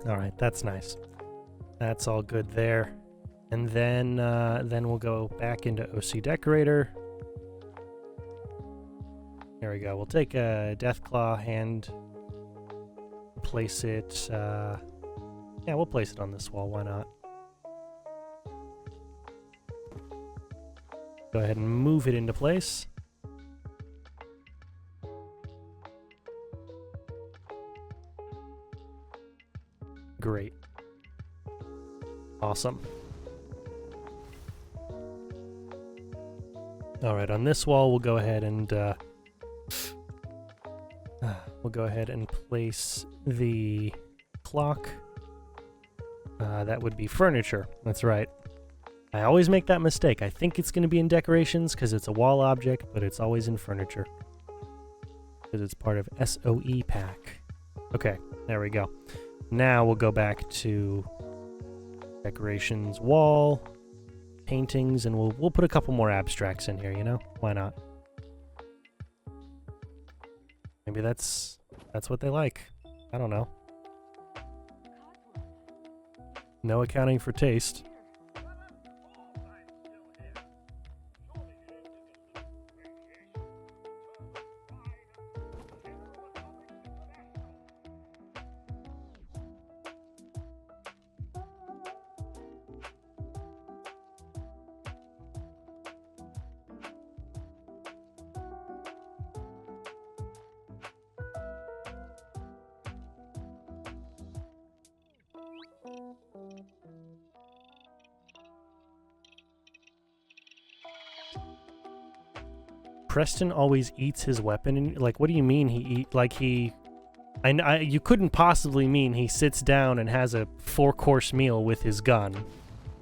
All right, that's nice. That's all good there. And then we'll go back into OC Decorator. There we go. We'll take a Deathclaw hand, place it. Yeah, we'll place it on this wall. Why not? Go ahead and move it into place. Great. Awesome. All right, on this wall, we'll go ahead and place the clock. That would be furniture. That's right. I always make that mistake. I think it's going to be in decorations because it's a wall object, but it's always in furniture because it's part of SOE pack. Okay, there we go. Now we'll go back to decorations, wall, paintings, and we'll put a couple more abstracts in here, you know? Why not? Maybe that's what they like. I don't know. No accounting for taste. Preston always eats his weapon. And, like, what do you mean he eat? Like he, you couldn't possibly mean he sits down and has a 4-course meal with his gun.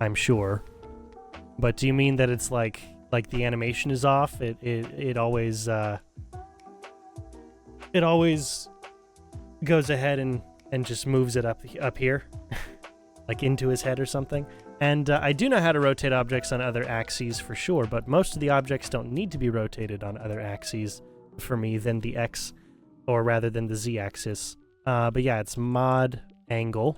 I'm sure. But do you mean that it's like the animation is off? It always goes ahead and just moves it up here. like into his head or something. And I do know how to rotate objects on other axes for sure, but most of the objects don't need to be rotated on other axes for me than the X, or rather than the Z axis. But yeah, it's mod angle.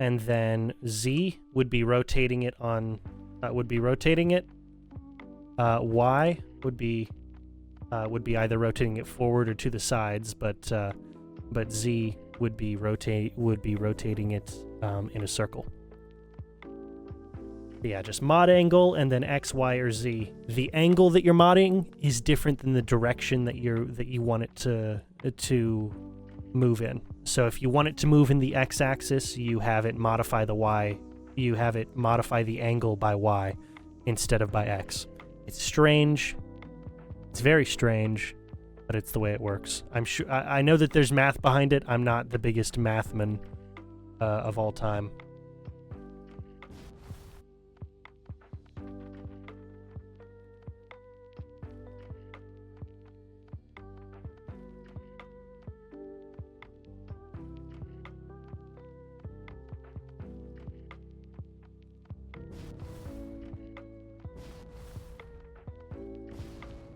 And then Z would be rotating it on, Y would be either rotating it forward or to the sides, but Z would be rotating it in a circle. Yeah, just mod angle and then X, Y, or Z. The angle that you're modding is different than the direction that you want it to move in. So if you want it to move in the X-axis, you have it modify the Y. You have it modify the angle by Y instead of by X. It's strange. It's very strange, but it's the way it works. I'm sure I know that there's math behind it. I'm not the biggest mathman of all time.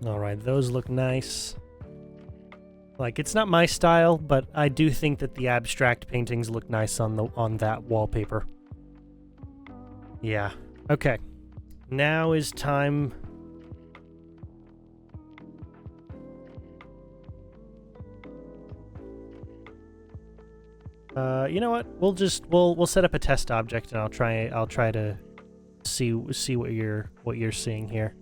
All right, those look nice. Like, it's not my style, but I do think that the abstract paintings look nice on that wallpaper. Yeah. Okay. Now is time. You know what? We'll set up a test object, and I'll try to see what you're seeing here.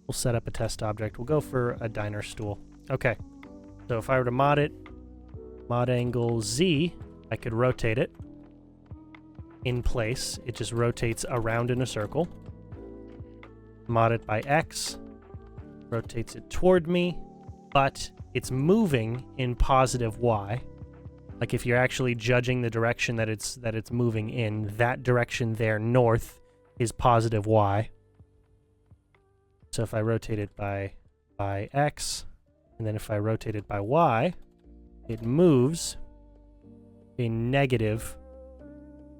We'll set up a test object. We'll go for a diner stool. Okay. So if I were to mod it, mod angle Z, I could rotate it in place. It just rotates around in a circle. Mod it by X, rotates it toward me, but it's moving in positive Y. Like if you're actually judging the direction that it's moving in, that direction there, north, is positive Y. So if I rotate it by X, and then if I rotate it by Y, it moves in negative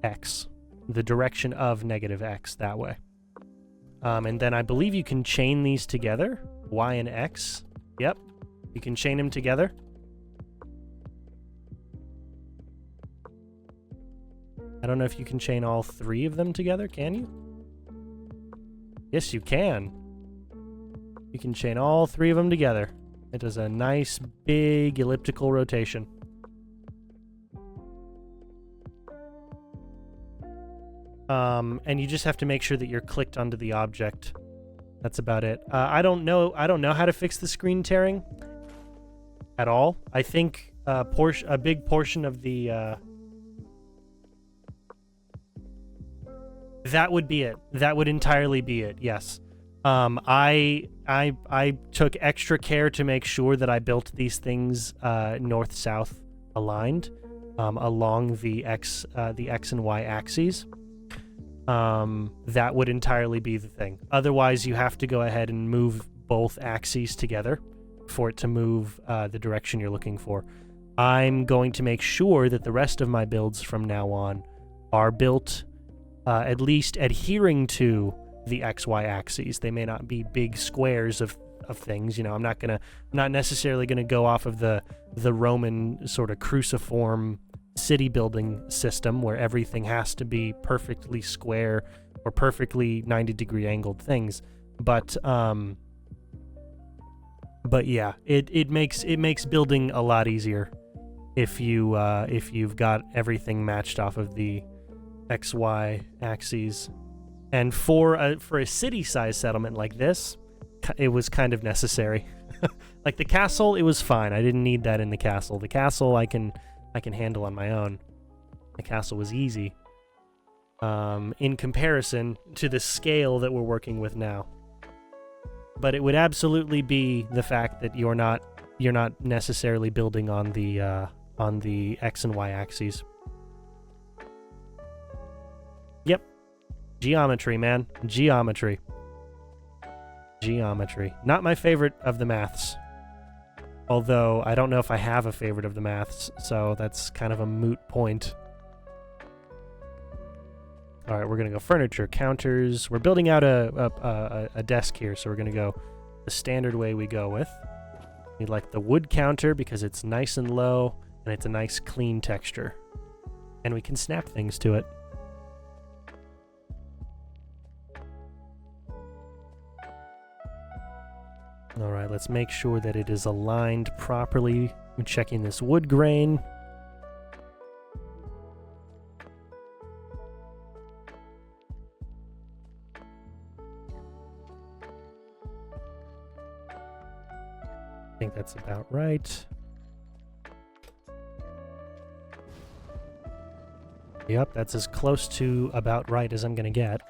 X, the direction of negative X that way. And then I believe you can chain these together, Y and X. Yep, you can chain them together. I don't know if you can chain all three of them together, can you? Yes, you can. You can chain all three of them together. It does a nice big elliptical rotation. And you just have to make sure that you're clicked onto the object. That's about it. I don't know how to fix the screen tearing at all. I think a big portion of the that would be it. That would entirely be it. Yes. I took extra care to make sure that I built these things north-south aligned along the X and Y axes. That would entirely be the thing. Otherwise, you have to go ahead and move both axes together for it to move the direction you're looking for. I'm going to make sure that the rest of my builds from now on are built at least adhering to the XY axes. They may not be big squares of things. You know, I'm not necessarily gonna go off of the Roman sort of cruciform city building system where everything has to be perfectly square or perfectly 90-degree angled things. But yeah, it makes building a lot easier if you've got everything matched off of the XY axes. And for a city-sized settlement like this, it was kind of necessary. Like the castle, it was fine. I didn't need that in the castle. The castle I can handle on my own. The castle was easy. In comparison to the scale that we're working with now. But it would absolutely be the fact that you're not necessarily building on the X and Y axes. Yep. Geometry, man. Geometry. Not my favorite of the maths. Although, I don't know if I have a favorite of the maths, so that's kind of a moot point. All right, we're gonna go furniture, counters. We're building out a desk here, so we're gonna go the standard way we go with. We like the wood counter because it's nice and low and it's a nice clean texture, and we can snap things to it. All right, let's make sure that it is aligned properly. I'm checking this wood grain. I think that's about right. Yep, that's as close to about right as I'm gonna get.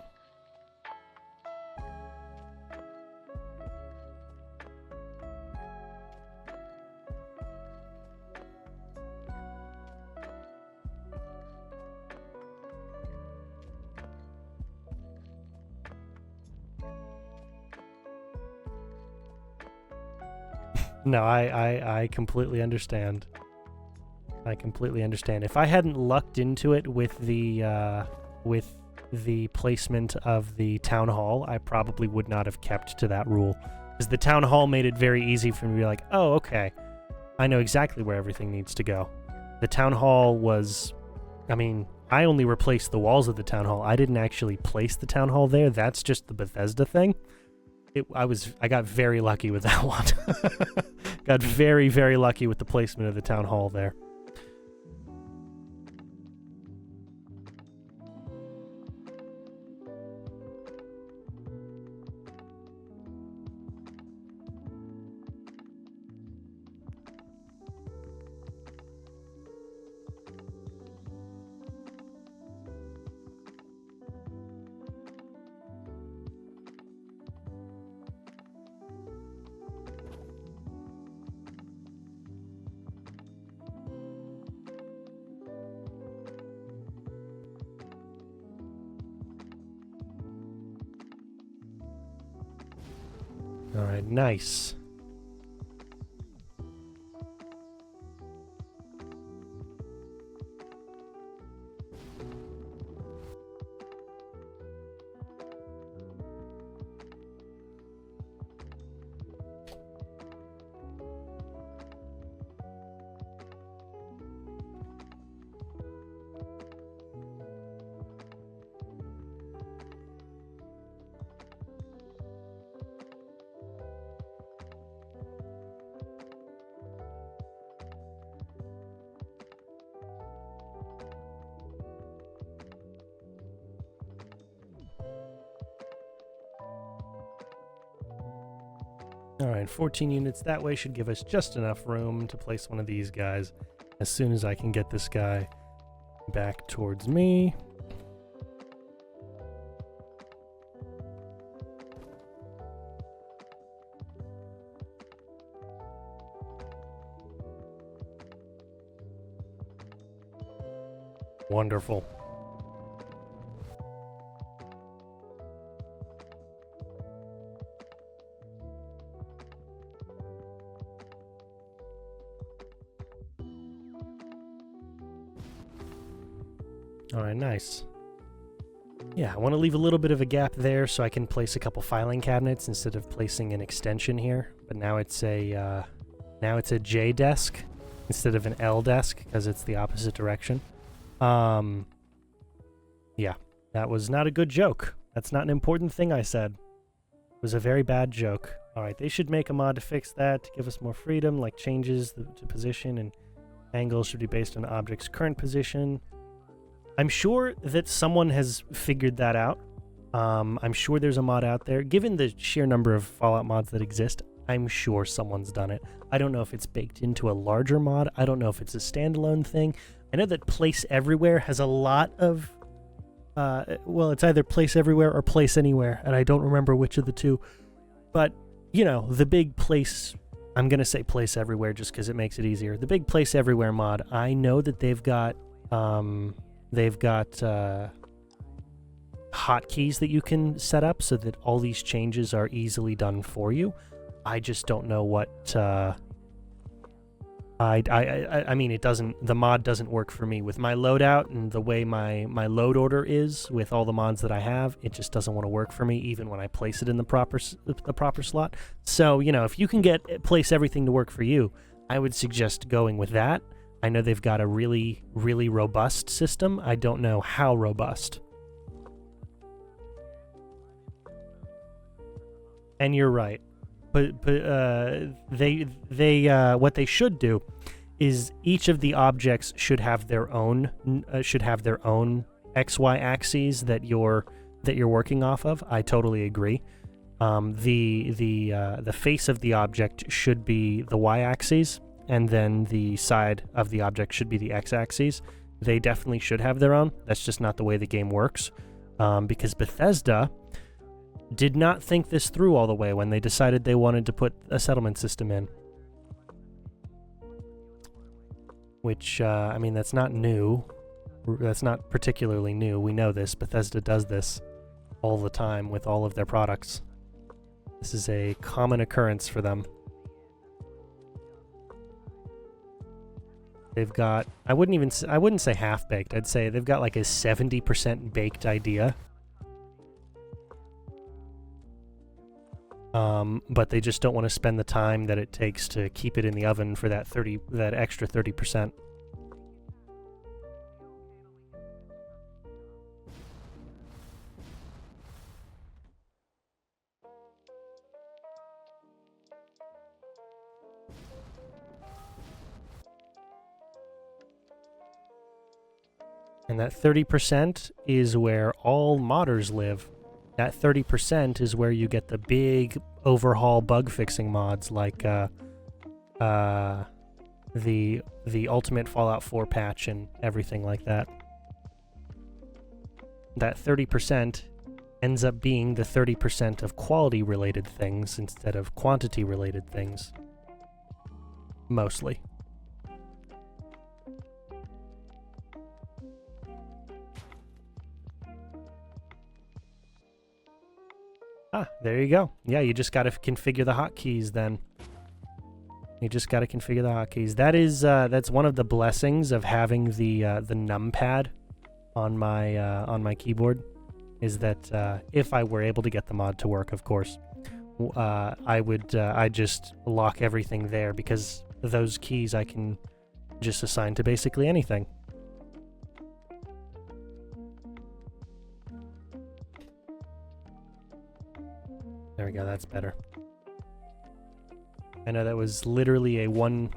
No, I completely understand. I completely understand. If I hadn't lucked into it with the placement of the town hall, I probably would not have kept to that rule. Because the town hall made it very easy for me to be like, oh, okay, I know exactly where everything needs to go. The town hall was, I mean, I only replaced the walls of the town hall. I didn't actually place the town hall there. That's just the Bethesda thing. I got very lucky with that one. Got very, very lucky with the placement of the town hall there. All right, nice. Alright, 14 units that way should give us just enough room to place one of these guys as soon as I can get this guy back towards me. Wonderful. Alright, nice. Yeah, I want to leave a little bit of a gap there so I can place a couple filing cabinets instead of placing an extension here. But now it's a J desk instead of an L desk because it's the opposite direction. Yeah, that was not a good joke. That's not an important thing I said. It was a very bad joke. Alright, they should make a mod to fix that to give us more freedom, like changes to position and angles should be based on the object's current position. I'm sure that someone has figured that out. I'm sure there's a mod out there. Given the sheer number of Fallout mods that exist, I'm sure someone's done it. I don't know if it's baked into a larger mod. I don't know if it's a standalone thing. I know that Place Everywhere has a lot of... well, it's either Place Everywhere or Place Anywhere, and I don't remember which of the two. But, you know, the big Place... I'm going to say Place Everywhere just because it makes it easier. The big Place Everywhere mod, I know that they've got... hotkeys that you can set up so that all these changes are easily done for you. I just don't know what I mean, it doesn't. The mod doesn't work for me with my loadout and the way my load order is with all the mods that I have. It just doesn't want to work for me, even when I place it in the proper slot. So if you can place everything to work for you, I would suggest going with that. I know they've got a really, really robust system. I don't know how robust. And you're right. But what they should do is each of the objects should have their own XY axes that you're working off of. I totally agree. The face of the object should be the Y axes, and then the side of the object should be the X axes. They definitely should have their own. That's just not the way the game works, because Bethesda did not think this through all the way when they decided they wanted to put a settlement system in. Which, I mean, that's not new. That's not particularly new. We know this. Bethesda does this all the time with all of their products. This is a common occurrence for them. They've got, I wouldn't say half-baked. I'd say they've got like a 70% baked idea. But they just don't want to spend the time that it takes to keep it in the oven for that extra 30%. And that 30% is where all modders live. That 30% is where you get the big overhaul bug fixing mods like the Ultimate Fallout 4 patch and everything like that. That 30% ends up being the 30% of quality related things instead of quantity related things. Mostly. Ah, there you go. Yeah, you just got to configure the hotkeys then. You just got to configure the hotkeys. That is, that's one of the blessings of having the numpad on my keyboard, is that if I were able to get the mod to work, of course, I'd just lock everything there, because those keys I can just assign to basically anything. There we go, that's better. I know that was literally a one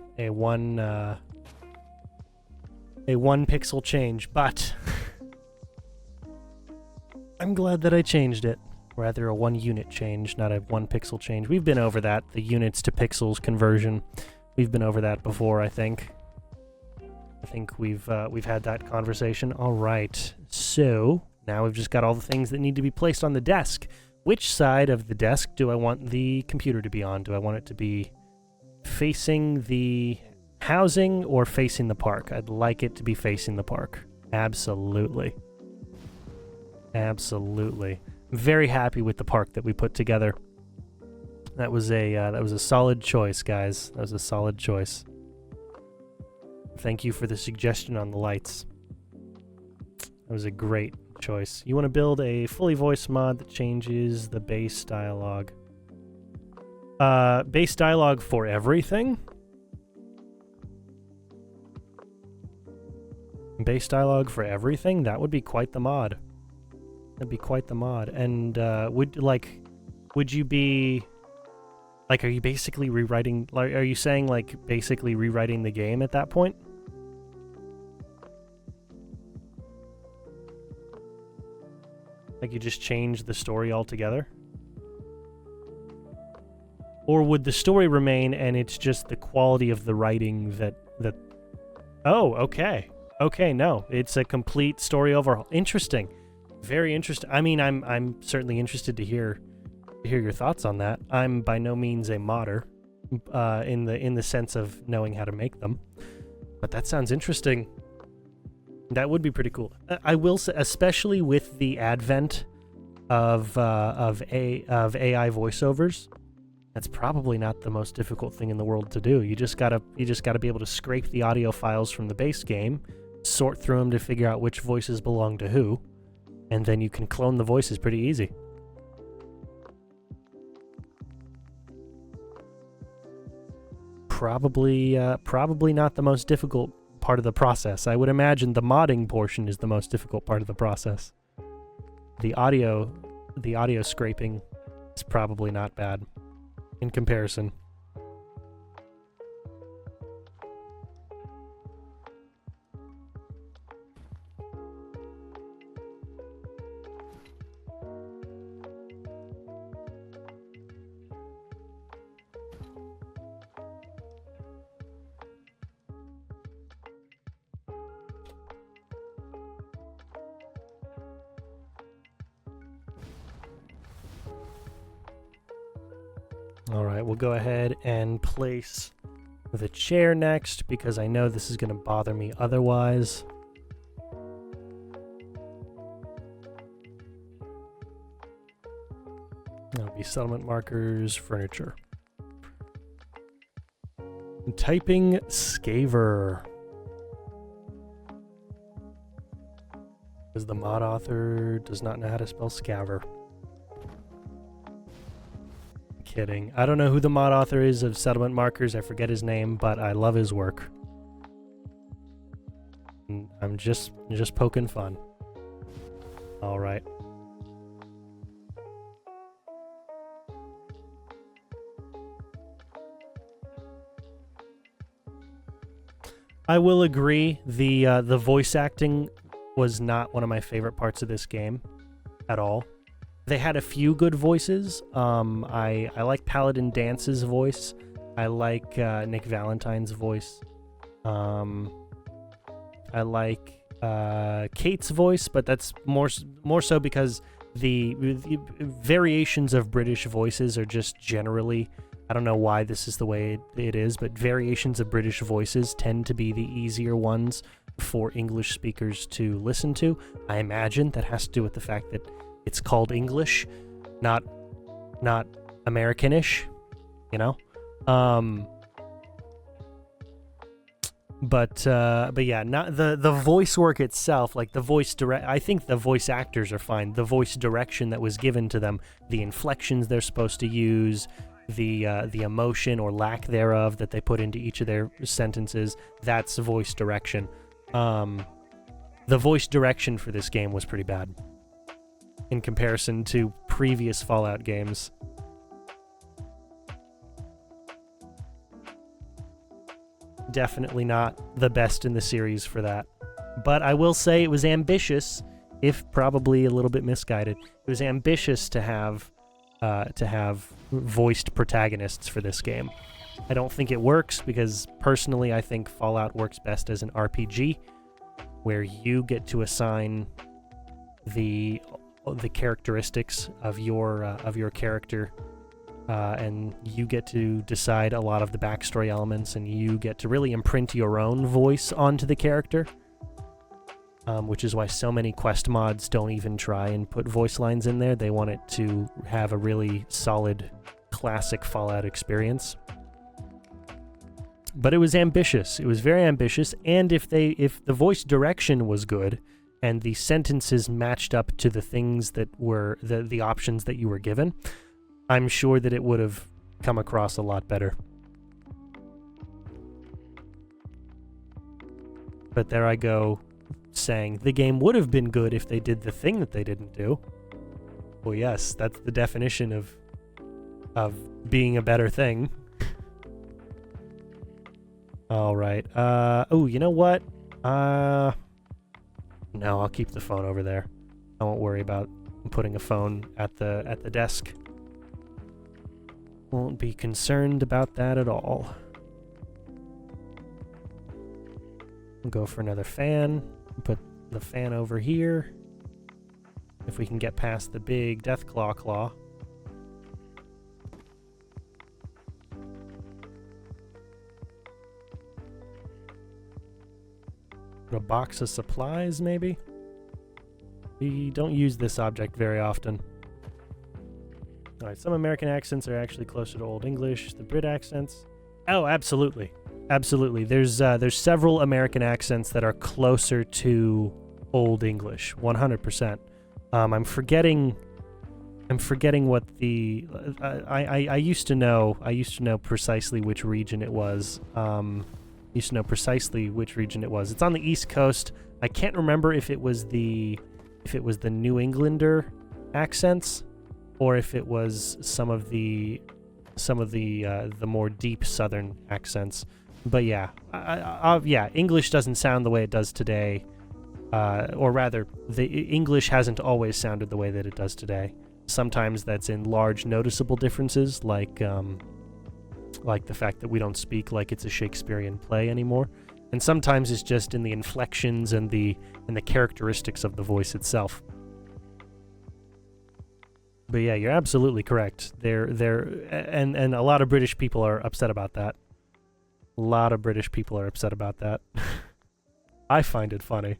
pixel change, but I'm glad that I changed it. Rather a 1 unit change, not a 1 pixel change. We've been over that, the units to pixels conversion. We've been over that before, I think. I think we've had that conversation. All right, so now we've just got all the things that need to be placed on the desk. Which side of the desk do I want the computer to be on? Do I want it to be facing the housing or facing the park? I'd like it to be facing the park. Absolutely. Absolutely. Very happy with the park that we put together. That was a solid choice, guys. That was a solid choice. Thank you for the suggestion on the lights. That was a great choice. You want to build a fully voiced mod that changes the base dialogue. Base dialogue for everything? Base dialogue for everything? That would be quite the mod. That'd be quite the mod. And would you be like, are you basically rewriting, like, are you saying like basically rewriting the game at that point? Like you just change the story altogether? Or would the story remain and it's just the quality of the writing that... Oh, okay. Okay, no. It's a complete story overhaul. Interesting. Very interesting. I mean, I'm certainly interested to hear your thoughts on that. I'm by no means a modder, in the sense of knowing how to make them. But that sounds interesting. That would be pretty cool. I will say, especially with the advent of AI voiceovers That's probably not the most difficult thing in the world to do. You just gotta be able to scrape the audio files from the base game, sort through them to figure out which voices belong to who, and then you can clone the voices pretty easy. Probably not the most difficult part of the process. I would imagine the modding portion is the most difficult part of the process. The audio scraping is probably not bad in comparison. Alright, we'll go ahead and place the chair next because I know this is going to bother me otherwise. That'll be settlement markers, furniture. Typing Scaver. Because the mod author does not know how to spell scaver. Kidding. I don't know who the mod author is of Settlement Markers. I forget his name, but I love his work. And I'm just poking fun. All right. I will agree. The voice acting was not one of my favorite parts of this game at all. They had a few good voices. I like Paladin Dance's voice. I like Nick Valentine's voice. I like Kate's voice, but that's more so because the variations of British voices are just generally, I don't know why this is the way it is, but variations of British voices tend to be the easier ones for English speakers to listen to. I imagine that has to do with the fact that it's called English, not Americanish, you know? But yeah, not the voice work itself, like the voice I think the voice actors are fine. The voice direction that was given to them, the inflections they're supposed to use, the emotion or lack thereof that they put into each of their sentences, that's voice direction. The voice direction for this game was pretty bad in comparison to previous Fallout games. Definitely not the best in the series for that. But I will say it was ambitious, if probably a little bit misguided. It was ambitious to have voiced protagonists for this game. I don't think it works because personally I think Fallout works best as an RPG where you get to assign the characteristics of your character, and you get to decide a lot of the backstory elements, and you get to really imprint your own voice onto the character, which is why so many quest mods don't even try and put voice lines in there. They want it to have a really solid, classic Fallout experience. But it was ambitious. It was very ambitious, and if the voice direction was good, and the sentences matched up to the things that were the options that you were given, I'm sure that it would have come across a lot better. But there I go, saying the game would have been good if they did the thing that they didn't do. Well, yes, that's the definition of being a better thing. All right. Oh, you know what? No, I'll keep the phone over there. I won't worry about putting a phone at the desk. Won't be concerned about that at all. We'll go for another fan. Put the fan over here. If we can get past the big Deathclaw claw. Put a box of supplies, maybe? We don't use this object very often. All right, some American accents are actually closer to Old English. The Brit accents. Oh, absolutely. Absolutely. There's several American accents that are closer to Old English, 100%. I'm forgetting what the I used to know precisely which region it was. It's on the East Coast. I can't remember if it was the New Englander accents or if it was some of the more deep Southern accents. But yeah, English doesn't sound the way it does today, or rather, the English hasn't always sounded the way that it does today. Sometimes that's in large noticeable differences, like the fact that we don't speak like it's a Shakespearean play anymore, and sometimes it's just in the inflections and the characteristics of the voice itself. But yeah, you're absolutely correct. And a lot of British people are upset about that. A lot of British people are upset about that. I find it funny.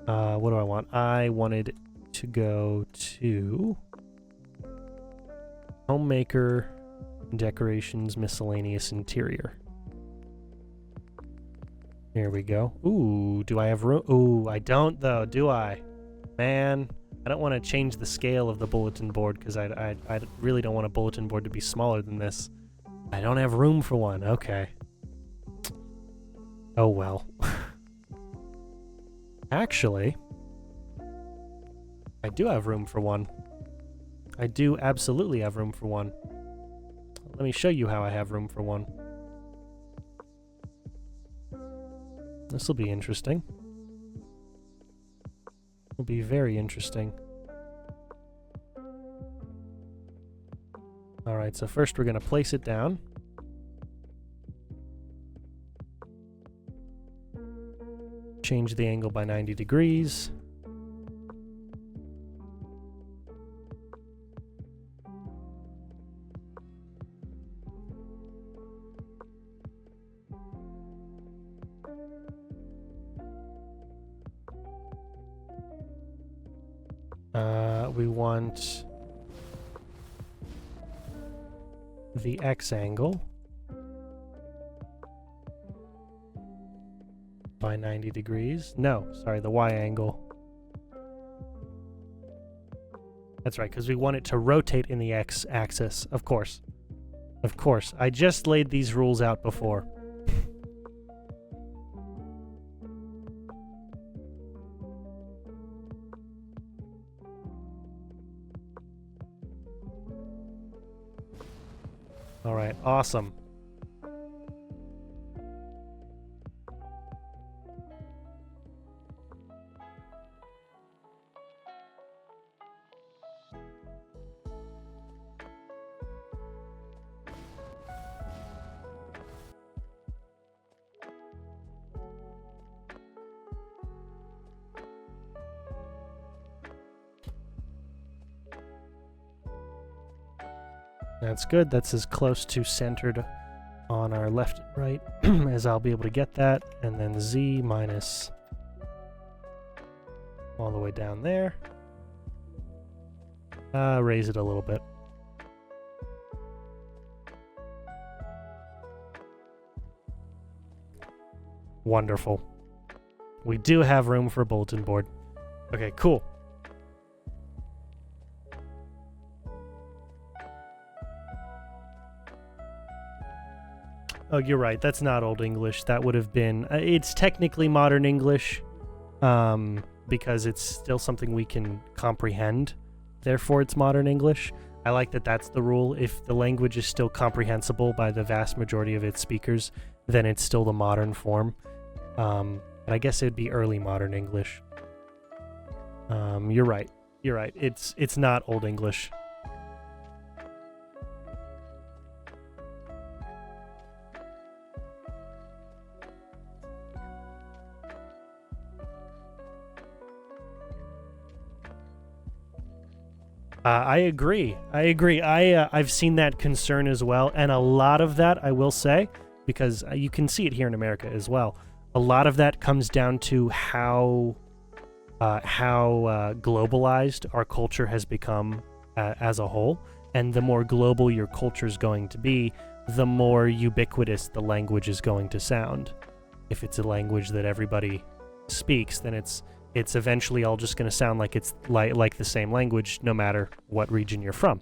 What do I want? I wanted to go to Homemaker, Decorations, Miscellaneous Interior. Here we go. Ooh, do I have room? Ooh, I don't though, do I? Man, I don't want to change the scale of the bulletin board because I really don't want a bulletin board to be smaller than this. I don't have room for one. Okay. Oh well. Actually, I do have room for one. I do absolutely have room for one. Let me show you how I have room for one. This will be interesting. Will be very interesting. Alright, so first we're going to place it down. Change the angle by 90 degrees. We want the X angle by 90 degrees. No, sorry, the Y angle. That's right, because we want it to rotate in the X axis, of course. Of course, I just laid these rules out before. All right, awesome. That's good. That's as close to centered on our left and right as I'll be able to get that. And then Z minus all the way down there. Raise it a little bit. Wonderful. We do have room for a bulletin board. Okay, cool. Oh, you're right. That's not Old English. That would have been... it's technically Modern English, because it's still something we can comprehend. Therefore, it's Modern English. I like that that's the rule. If the language is still comprehensible by the vast majority of its speakers, then it's still the modern form. But I guess it would be Early Modern English. You're right. You're right. It's not Old English. I agree. I've seen that concern as well, and a lot of that, I will say, because you can see it here in America as well, a lot of that comes down to how how globalized our culture has become as a whole. And the more global your culture is going to be, the more ubiquitous the language is going to sound. If it's a language that everybody speaks, then it's eventually all just going to sound like it's like the same language, no matter what region you're from.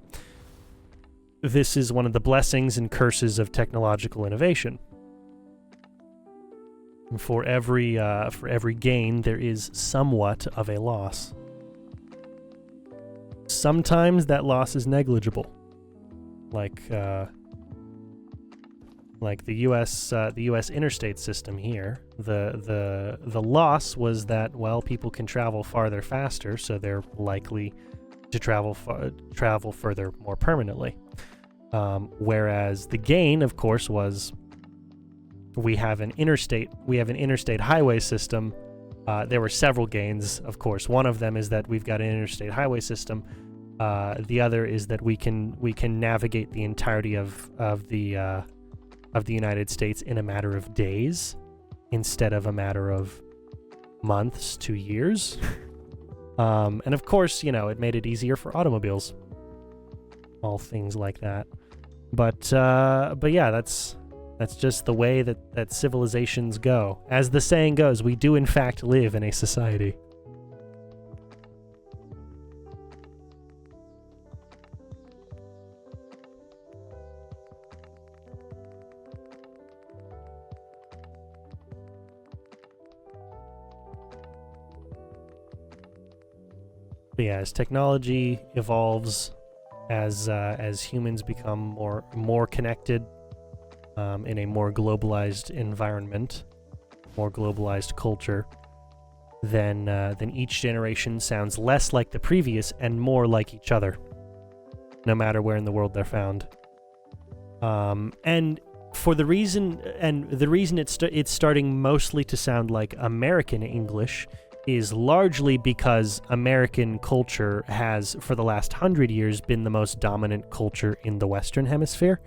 This is one of the blessings and curses of technological innovation. For every gain, there is somewhat of a loss. Sometimes that loss is negligible, like the U.S. interstate system here. The loss was that, well, people can travel farther faster, so they're likely to travel further more permanently. Whereas the gain, of course, was we have an interstate highway system. There were several gains, of course. One of them is that we've got an interstate highway system. The other is that we can navigate the entirety of the United States in a matter of days instead of a matter of months to years. And of course, it made it easier for automobiles. All things like that. But yeah, that's just the way that civilizations go. As the saying goes, we do in fact live in a society. But yeah, as technology evolves, as humans become more connected, in a more globalized environment, more globalized culture, then each generation sounds less like the previous and more like each other, no matter where in the world they're found. And the reason it's starting mostly to sound like American English is largely because American culture has, for the last 100 years, been the most dominant culture in the Western Hemisphere,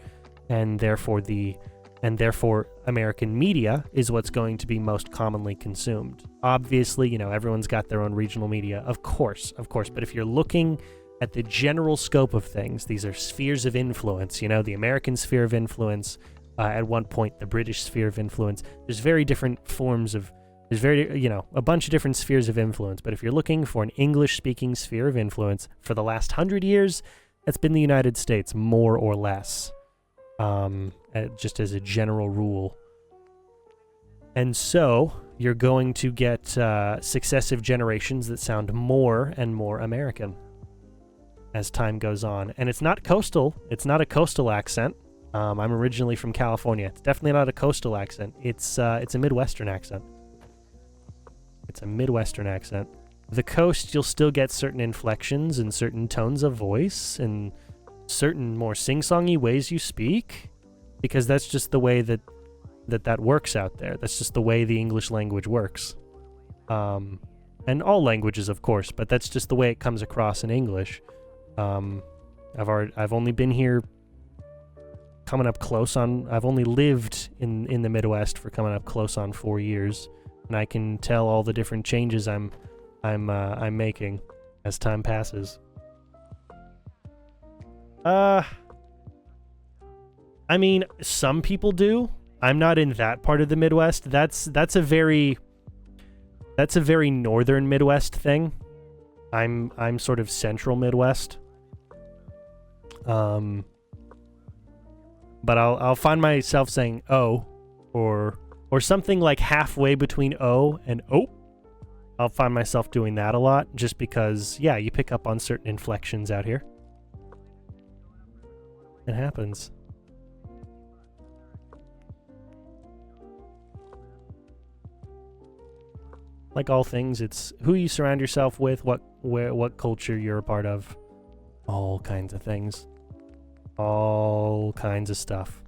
and therefore American media is what's going to be most commonly consumed. Obviously, everyone's got their own regional media, of course, but if you're looking at the general scope of things, these are spheres of influence, the American sphere of influence, at one point, the British sphere of influence. There's very different forms of There's a bunch of different spheres of influence, but if you're looking for an English-speaking sphere of influence for the last 100 years, that's been the United States, more or less, just as a general rule. And so, you're going to get successive generations that sound more and more American as time goes on. And it's not coastal. It's not a coastal accent. I'm originally from California. It's definitely not a coastal accent. It's a Midwestern accent. It's a Midwestern accent. The coast, you'll still get certain inflections and certain tones of voice and certain more sing-songy ways you speak, because that's just the way that works out there. That's just the way the English language works. And all languages, of course, but that's just the way it comes across in English. I've only been here coming up close on... I've only lived in the Midwest for coming up close on 4 years. And I can tell all the different changes I'm making as time passes. I mean, some people do. I'm not in that part of the Midwest. That's a very northern Midwest thing. I'm sort of central Midwest. But I'll find myself saying "oh" or something like halfway between "oh" and "oh." I'll find myself doing that a lot, just because, yeah, you pick up on certain inflections out here. It happens. Like all things, it's who you surround yourself with, what culture you're a part of, all kinds of things, all kinds of stuff.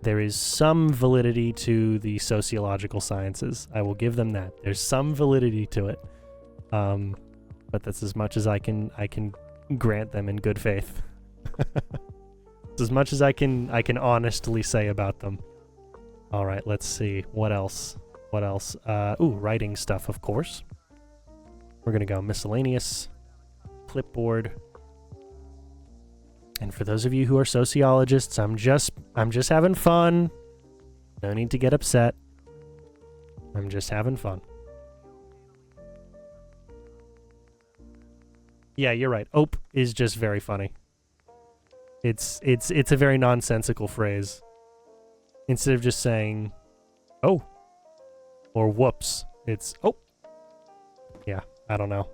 There is some validity to the sociological sciences. I will give them that. There's some validity to it, but that's as much as I can grant them in good faith. It's as much as I can honestly say about them. All right, let's see what else. Writing stuff, of course. We're gonna go miscellaneous, clipboard. And for those of you who are sociologists, I'm just having fun. No need to get upset. I'm just having fun. Yeah, you're right. Ope is just very funny. It's a very nonsensical phrase. Instead of just saying, oh, or whoops, it's, oh. Yeah, I don't know.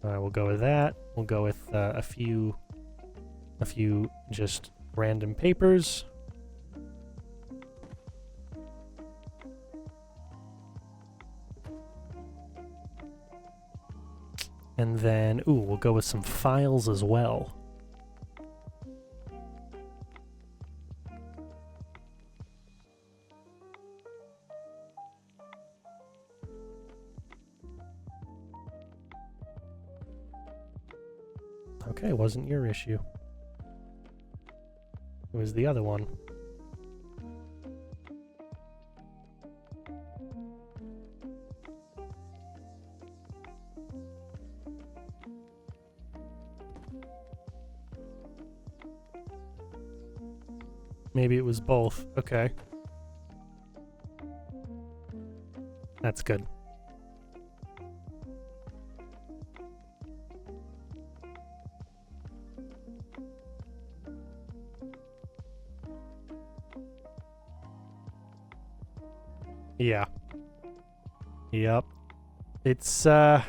We'll go with that. We'll go with a few just random papers. And then, ooh, we'll go with some files as well. Okay, it wasn't your issue. It was the other one. Maybe it was both. Okay. That's good. Yeah. Yep. It's man,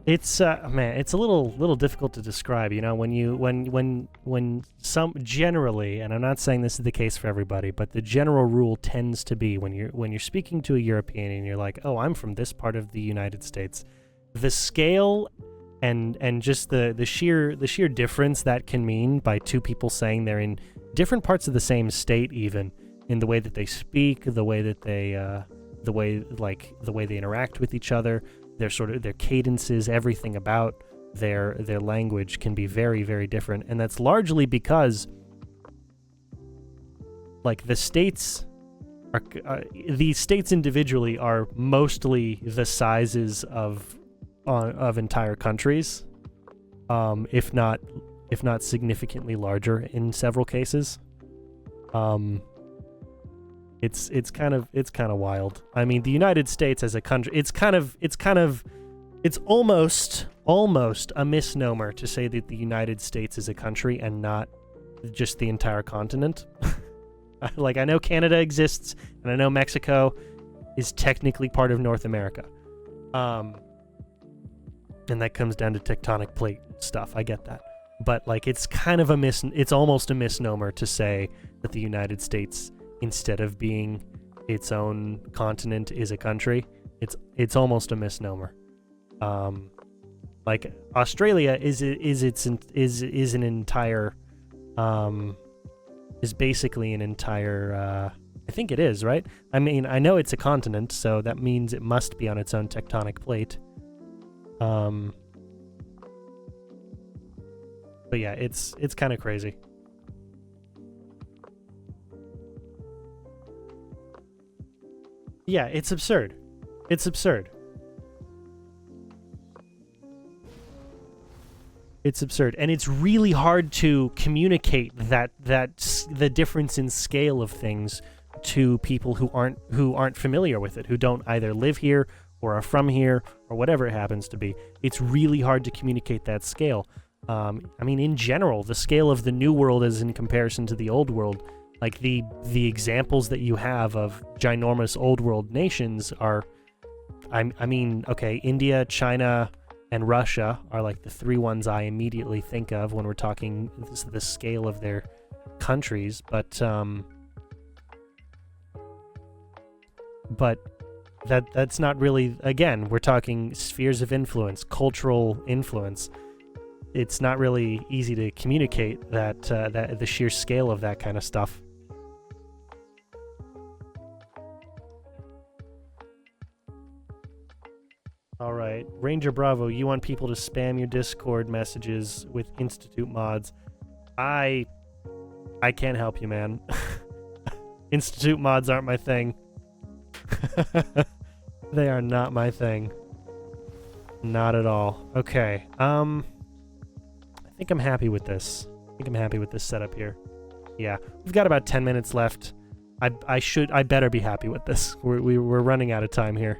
it's a little difficult to describe, you know, when some generally, and I'm not saying this is the case for everybody, but the general rule tends to be when you're speaking to a European and you're like, "Oh, I'm from this part of the United States." The scale and just the sheer difference that can mean by two people saying they're in different parts of the same state, even in the way that they speak, the way that they the way they interact with each other, their cadences, everything about their language can be very, very different. And that's largely because like the states individually are mostly the sizes of entire countries, if not significantly larger in several cases. It's kind of wild. I mean, the United States as a country, it's almost a misnomer to say that the United States is a country and not just the entire continent. Like, I know Canada exists, and I know Mexico is technically part of North America. And that comes down to tectonic plate stuff. I get that. But like, it's almost a misnomer to say that the United States, instead of being its own continent, is a country. It's almost a misnomer. Like Australia is basically an entire. I think it is, right? I mean, I know it's a continent, so that means it must be on its own tectonic plate. But yeah, it's kind of crazy. Yeah, it's absurd. It's absurd. It's absurd, and it's really hard to communicate that the difference in scale of things to people who aren't familiar with it, who don't either live here or are from here or whatever it happens to be. It's really hard to communicate that scale. I mean, in general, the scale of the New World is in comparison to the Old World. Like the examples that you have of ginormous Old World nations are, I mean, okay, India, China, and Russia are like the three ones I immediately think of when we're talking the scale of their countries. But that's not really, again, we're talking spheres of influence, cultural influence. It's not really easy to communicate that the sheer scale of that kind of stuff. All right, Ranger Bravo, you want people to spam your Discord messages with Institute mods. I I can't help you, man. Institute mods aren't my thing. They are not my thing. Not at all. Okay. I think I'm happy with this. I think I'm happy with this setup here. Yeah, we've got about 10 minutes left. I better be happy with this. We're running out of time here.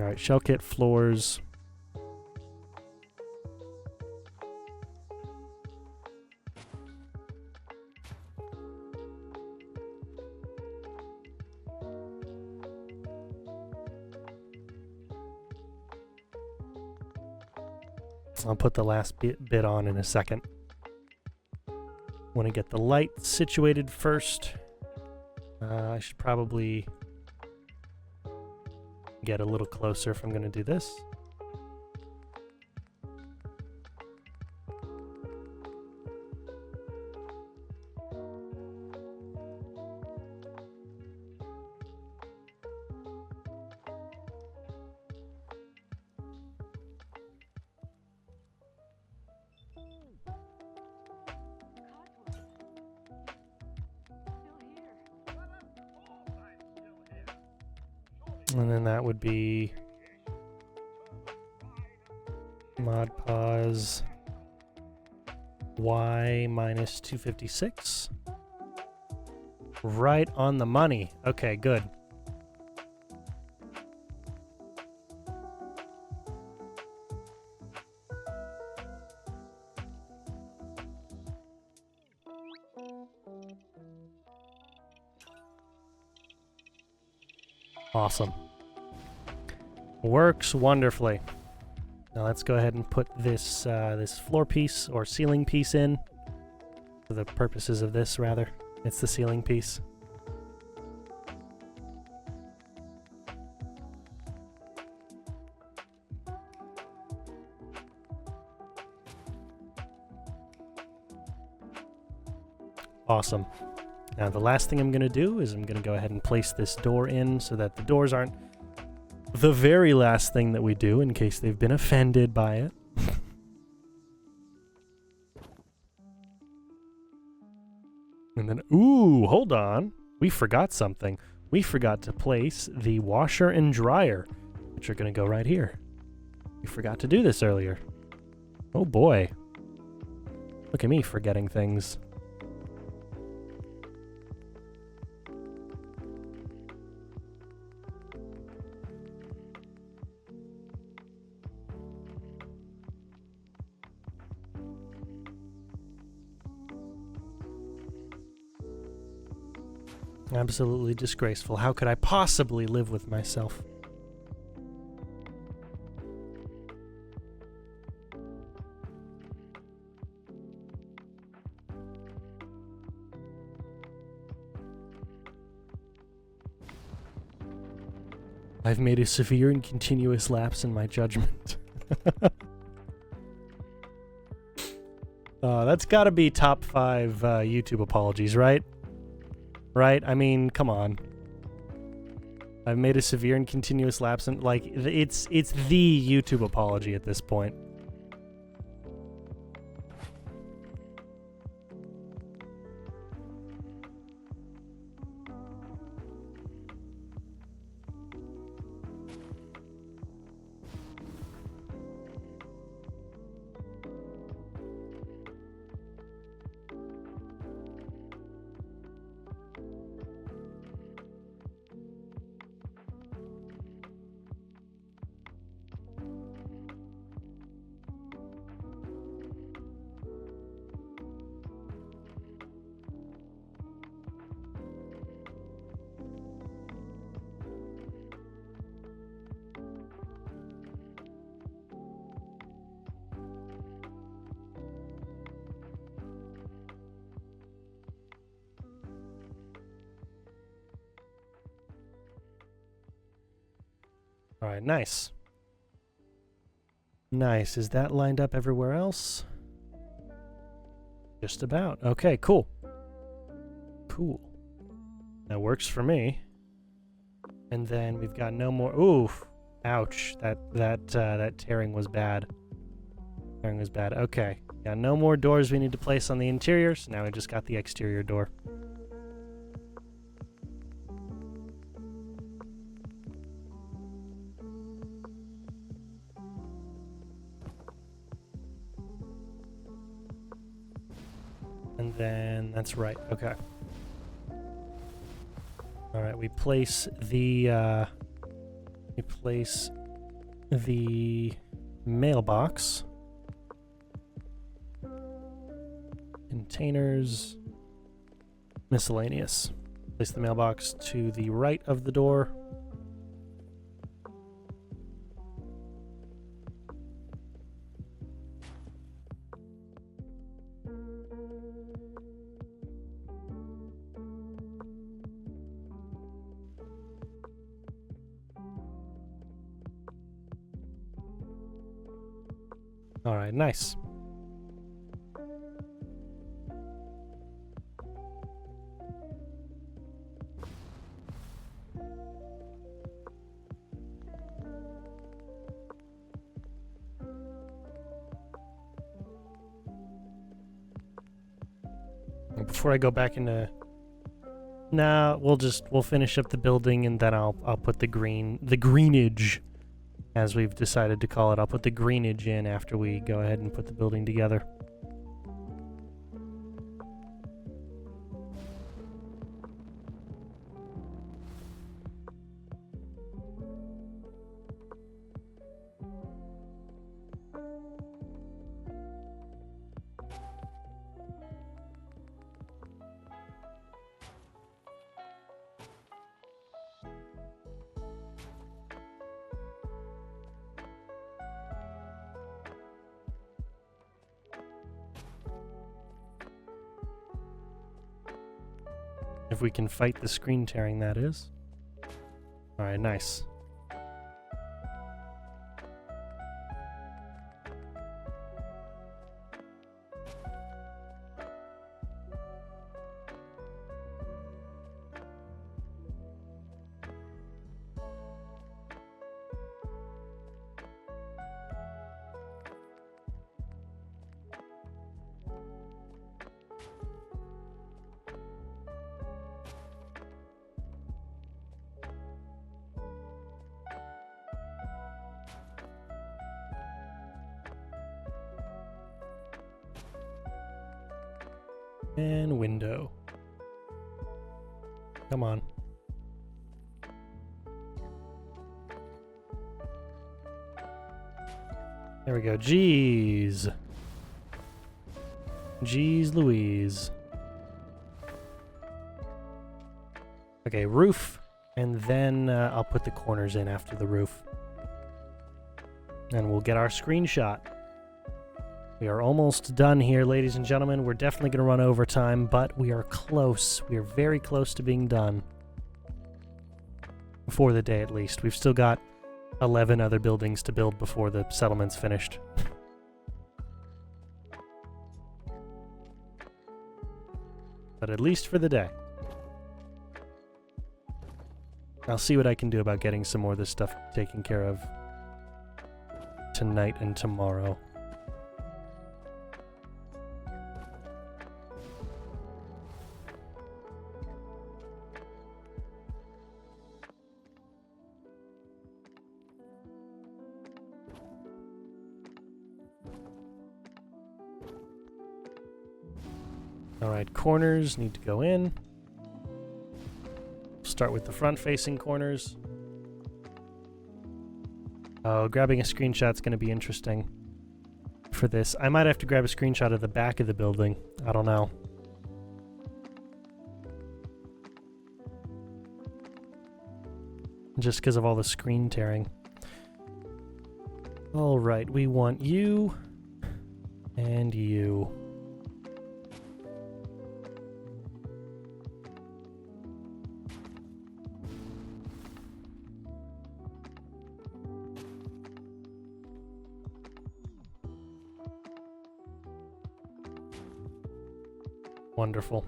All right, shell kit floors. I'll put the last bit on in a second. Want to get the light situated first. I should probably get a little closer if I'm going to do this. And then that would be mod pause y minus 256. Right on the money. Okay, good. Awesome. Works wonderfully. Now let's go ahead and put this this floor piece or ceiling piece in. For the purposes of this, rather. It's the ceiling piece. Awesome. Now the last thing I'm going to do is I'm going to go ahead and place this door in so that the doors aren't the very last thing that we do in case they've been offended by it. And then, ooh, hold on. We forgot something. We forgot to place the washer and dryer, which are going to go right here. We forgot to do this earlier. Oh boy. Look at me forgetting things. Absolutely disgraceful. How could I possibly live with myself? I've made a severe and continuous lapse in my judgment. That's gotta be top 5 YouTube apologies, right? Right? I mean, come on. I've made a severe and continuous lapse in, like, it's the YouTube apology at this point. All right, nice. Nice. Is that lined up everywhere else? Just about. Okay, cool. Cool. That works for me. And then we've got no more. Oof. Ouch. That tearing was bad. Tearing was bad. Okay. Got no more doors we need to place on the interior, so now we just got the exterior door. And then, that's right, okay. Alright, we place the mailbox. Containers. Miscellaneous. Place the mailbox to the right of the door. All right, nice. Before I go back into... Nah, we'll finish up the building and then I'll put the greenage, as we've decided to call it. I'll put the greenage in after we go ahead and put the building together. If we can fight the screen tearing, that is. Alright, nice. And window. Come on. There we go. Jeez. Jeez Louise. Okay, roof. And then I'll put the corners in after the roof. And we'll get our screenshot. We are almost done here, ladies and gentlemen. We're definitely going to run over time, but we are close. We are very close to being done. For the day, at least. We've still got 11 other buildings to build before the settlement's finished. But at least for the day. I'll see what I can do about getting some more of this stuff taken care of tonight and tomorrow. Alright, corners need to go in. Start with the front-facing corners. Oh, grabbing a screenshot's going to be interesting for this. I might have to grab a screenshot of the back of the building. I don't know. Just because of all the screen tearing. Alright, we want you and you. Wonderful.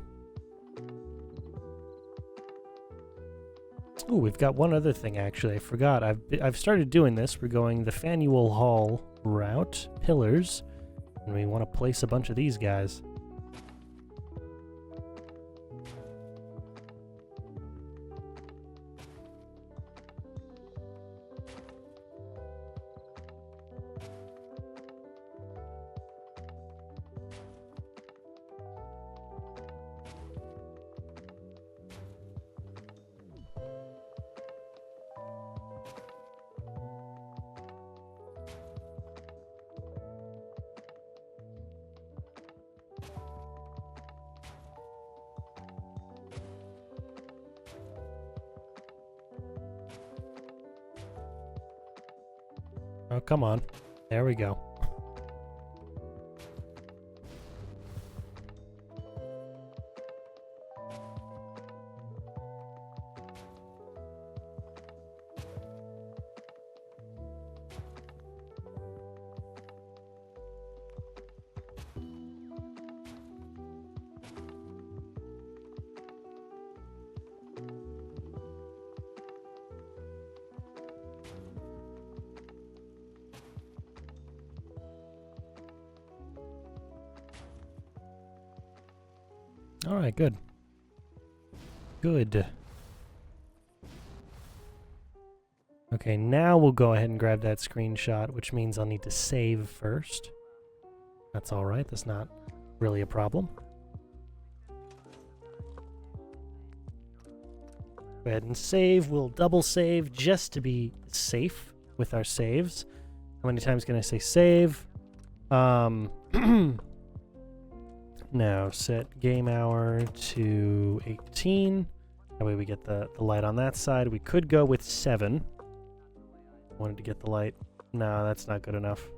Ooh, we've got one other thing actually. I forgot. I've started doing this. We're going the Faneuil Hall route, pillars, And we want to place a bunch of these guys. Oh, come on. There we go. All right, good. Good. Okay, now we'll go ahead and grab that screenshot, which means I'll need to save first. That's all right. That's not really a problem. Go ahead and save. We'll double save just to be safe with our saves. How many times can I say save? Now set game hour to 18. That way we get the light on that side. We could go with 7. Wanted to get the light. No, that's not good enough.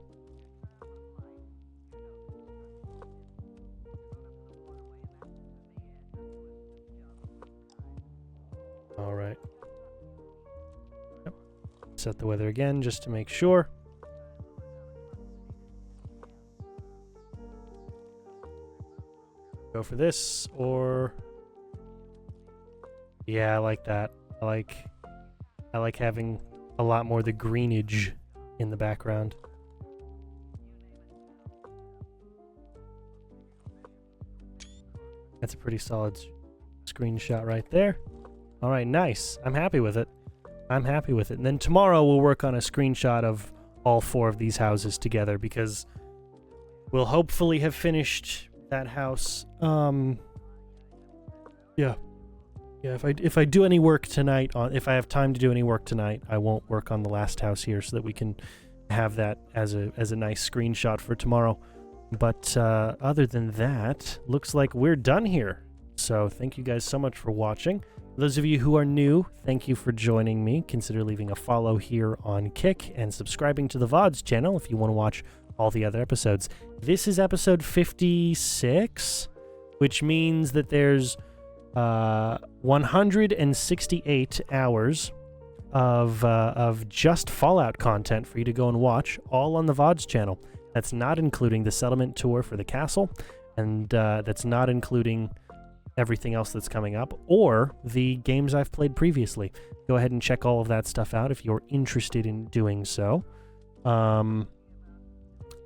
All right. Yep. Set the weather again just to make sure. Go for this, or yeah, I like that. I like having a lot more of the greenage in the background. That's a pretty solid screenshot right there. All right, nice. I'm happy with it. I'm happy with it. And then tomorrow we'll work on a screenshot of all 4 of these houses together, because we'll hopefully have finished that house. Yeah, if I do any work tonight if I have time to do any work tonight, I won't work on the last house here, so that we can have that as a nice screenshot for tomorrow. But other than that, looks like we're done here. So thank you guys so much for watching. Those of you who are new, thank you for joining me. Consider leaving a follow here on Kick and subscribing to the VODs channel if you want to watch all the other episodes. This is episode 56, which means that there's 168 hours of just Fallout content for you to go and watch, all on the VODs channel. That's not including the settlement tour for the castle, and that's not including everything else that's coming up, or the games I've played previously. Go ahead and check all of that stuff out if you're interested in doing so.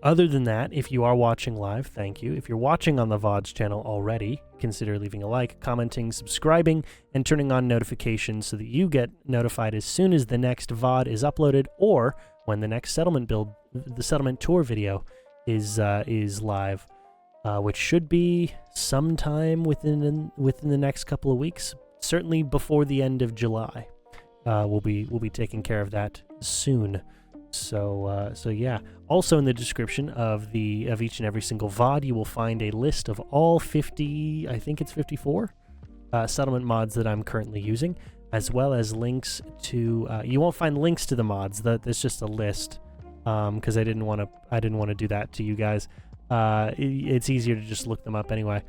Other than that, if you are watching live, thank you. If you're watching on the VODs channel already, consider leaving a like, commenting, subscribing, and turning on notifications so that you get notified as soon as the next VOD is uploaded, or when the next settlement the settlement tour video is live, which should be sometime within the next couple of weeks. Certainly before the end of July. We'll be taking care of that soon. So yeah. Also in the description of each and every single VOD, you will find a list of all 50, I think it's 54, settlement mods that I'm currently using, as well as links to. You won't find links to the mods. That's just a list, because I didn't want to do that to you guys. It's easier to just look them up anyway.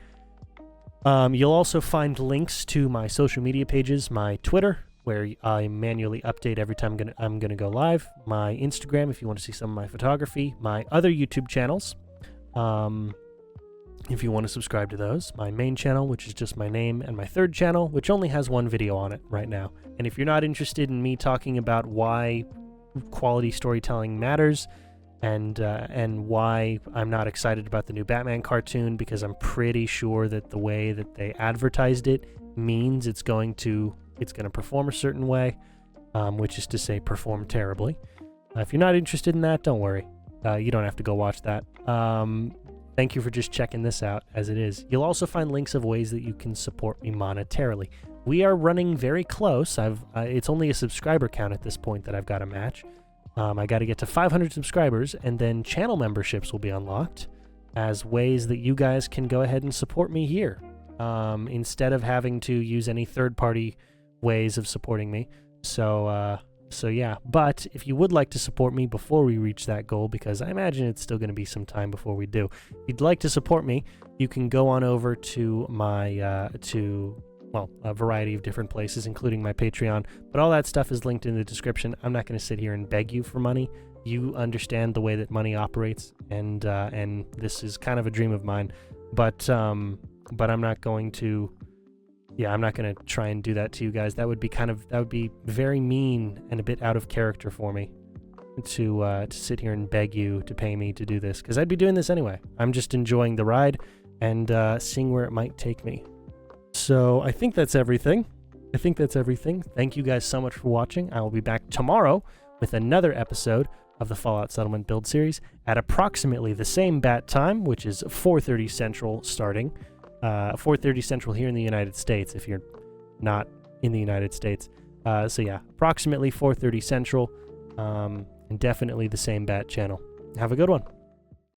You'll also find links to my social media pages, my Twitter, where I manually update every time I'm gonna go live, my Instagram if you want to see some of my photography, my other YouTube channels, if you want to subscribe to those, my main channel, which is just my name, and my third channel, which only has 1 video on it right now. And if you're not interested in me talking about why quality storytelling matters, and why I'm not excited about the new Batman cartoon, because I'm pretty sure that the way that they advertised it means it's going to perform a certain way, which is to say perform terribly. If you're not interested in that, don't worry. You don't have to go watch that. Thank you for just checking this out as it is. You'll also find links of ways that you can support me monetarily. We are running very close. It's only a subscriber count at this point that I've got to match. I got to get to 500 subscribers, and then channel memberships will be unlocked as ways that you guys can go ahead and support me here, instead of having to use any third-party ways of supporting me. So yeah, but if you would like to support me before we reach that goal, because I imagine it's still going to be some time before we do, if you'd like to support me, you can go on over to my, a variety of different places, including my Patreon, but all that stuff is linked in the description. I'm not going to sit here and beg you for money. You understand the way that money operates, and this is kind of a dream of mine, but I'm not going to, I'm not going to try and do that to you guys. That would be very mean and a bit out of character for me to sit here and beg you to pay me to do this, because I'd be doing this anyway. I'm just enjoying the ride and seeing where it might take me. So I think that's everything. Thank you guys so much for watching. I will be back tomorrow with another episode of the Fallout Settlement build series at approximately the same bat time, which is 4:30 Central starting. 4:30 Central here in the United States, if you're not in the United States. So yeah, approximately 4:30 Central, and definitely the same bat channel. Have a good one.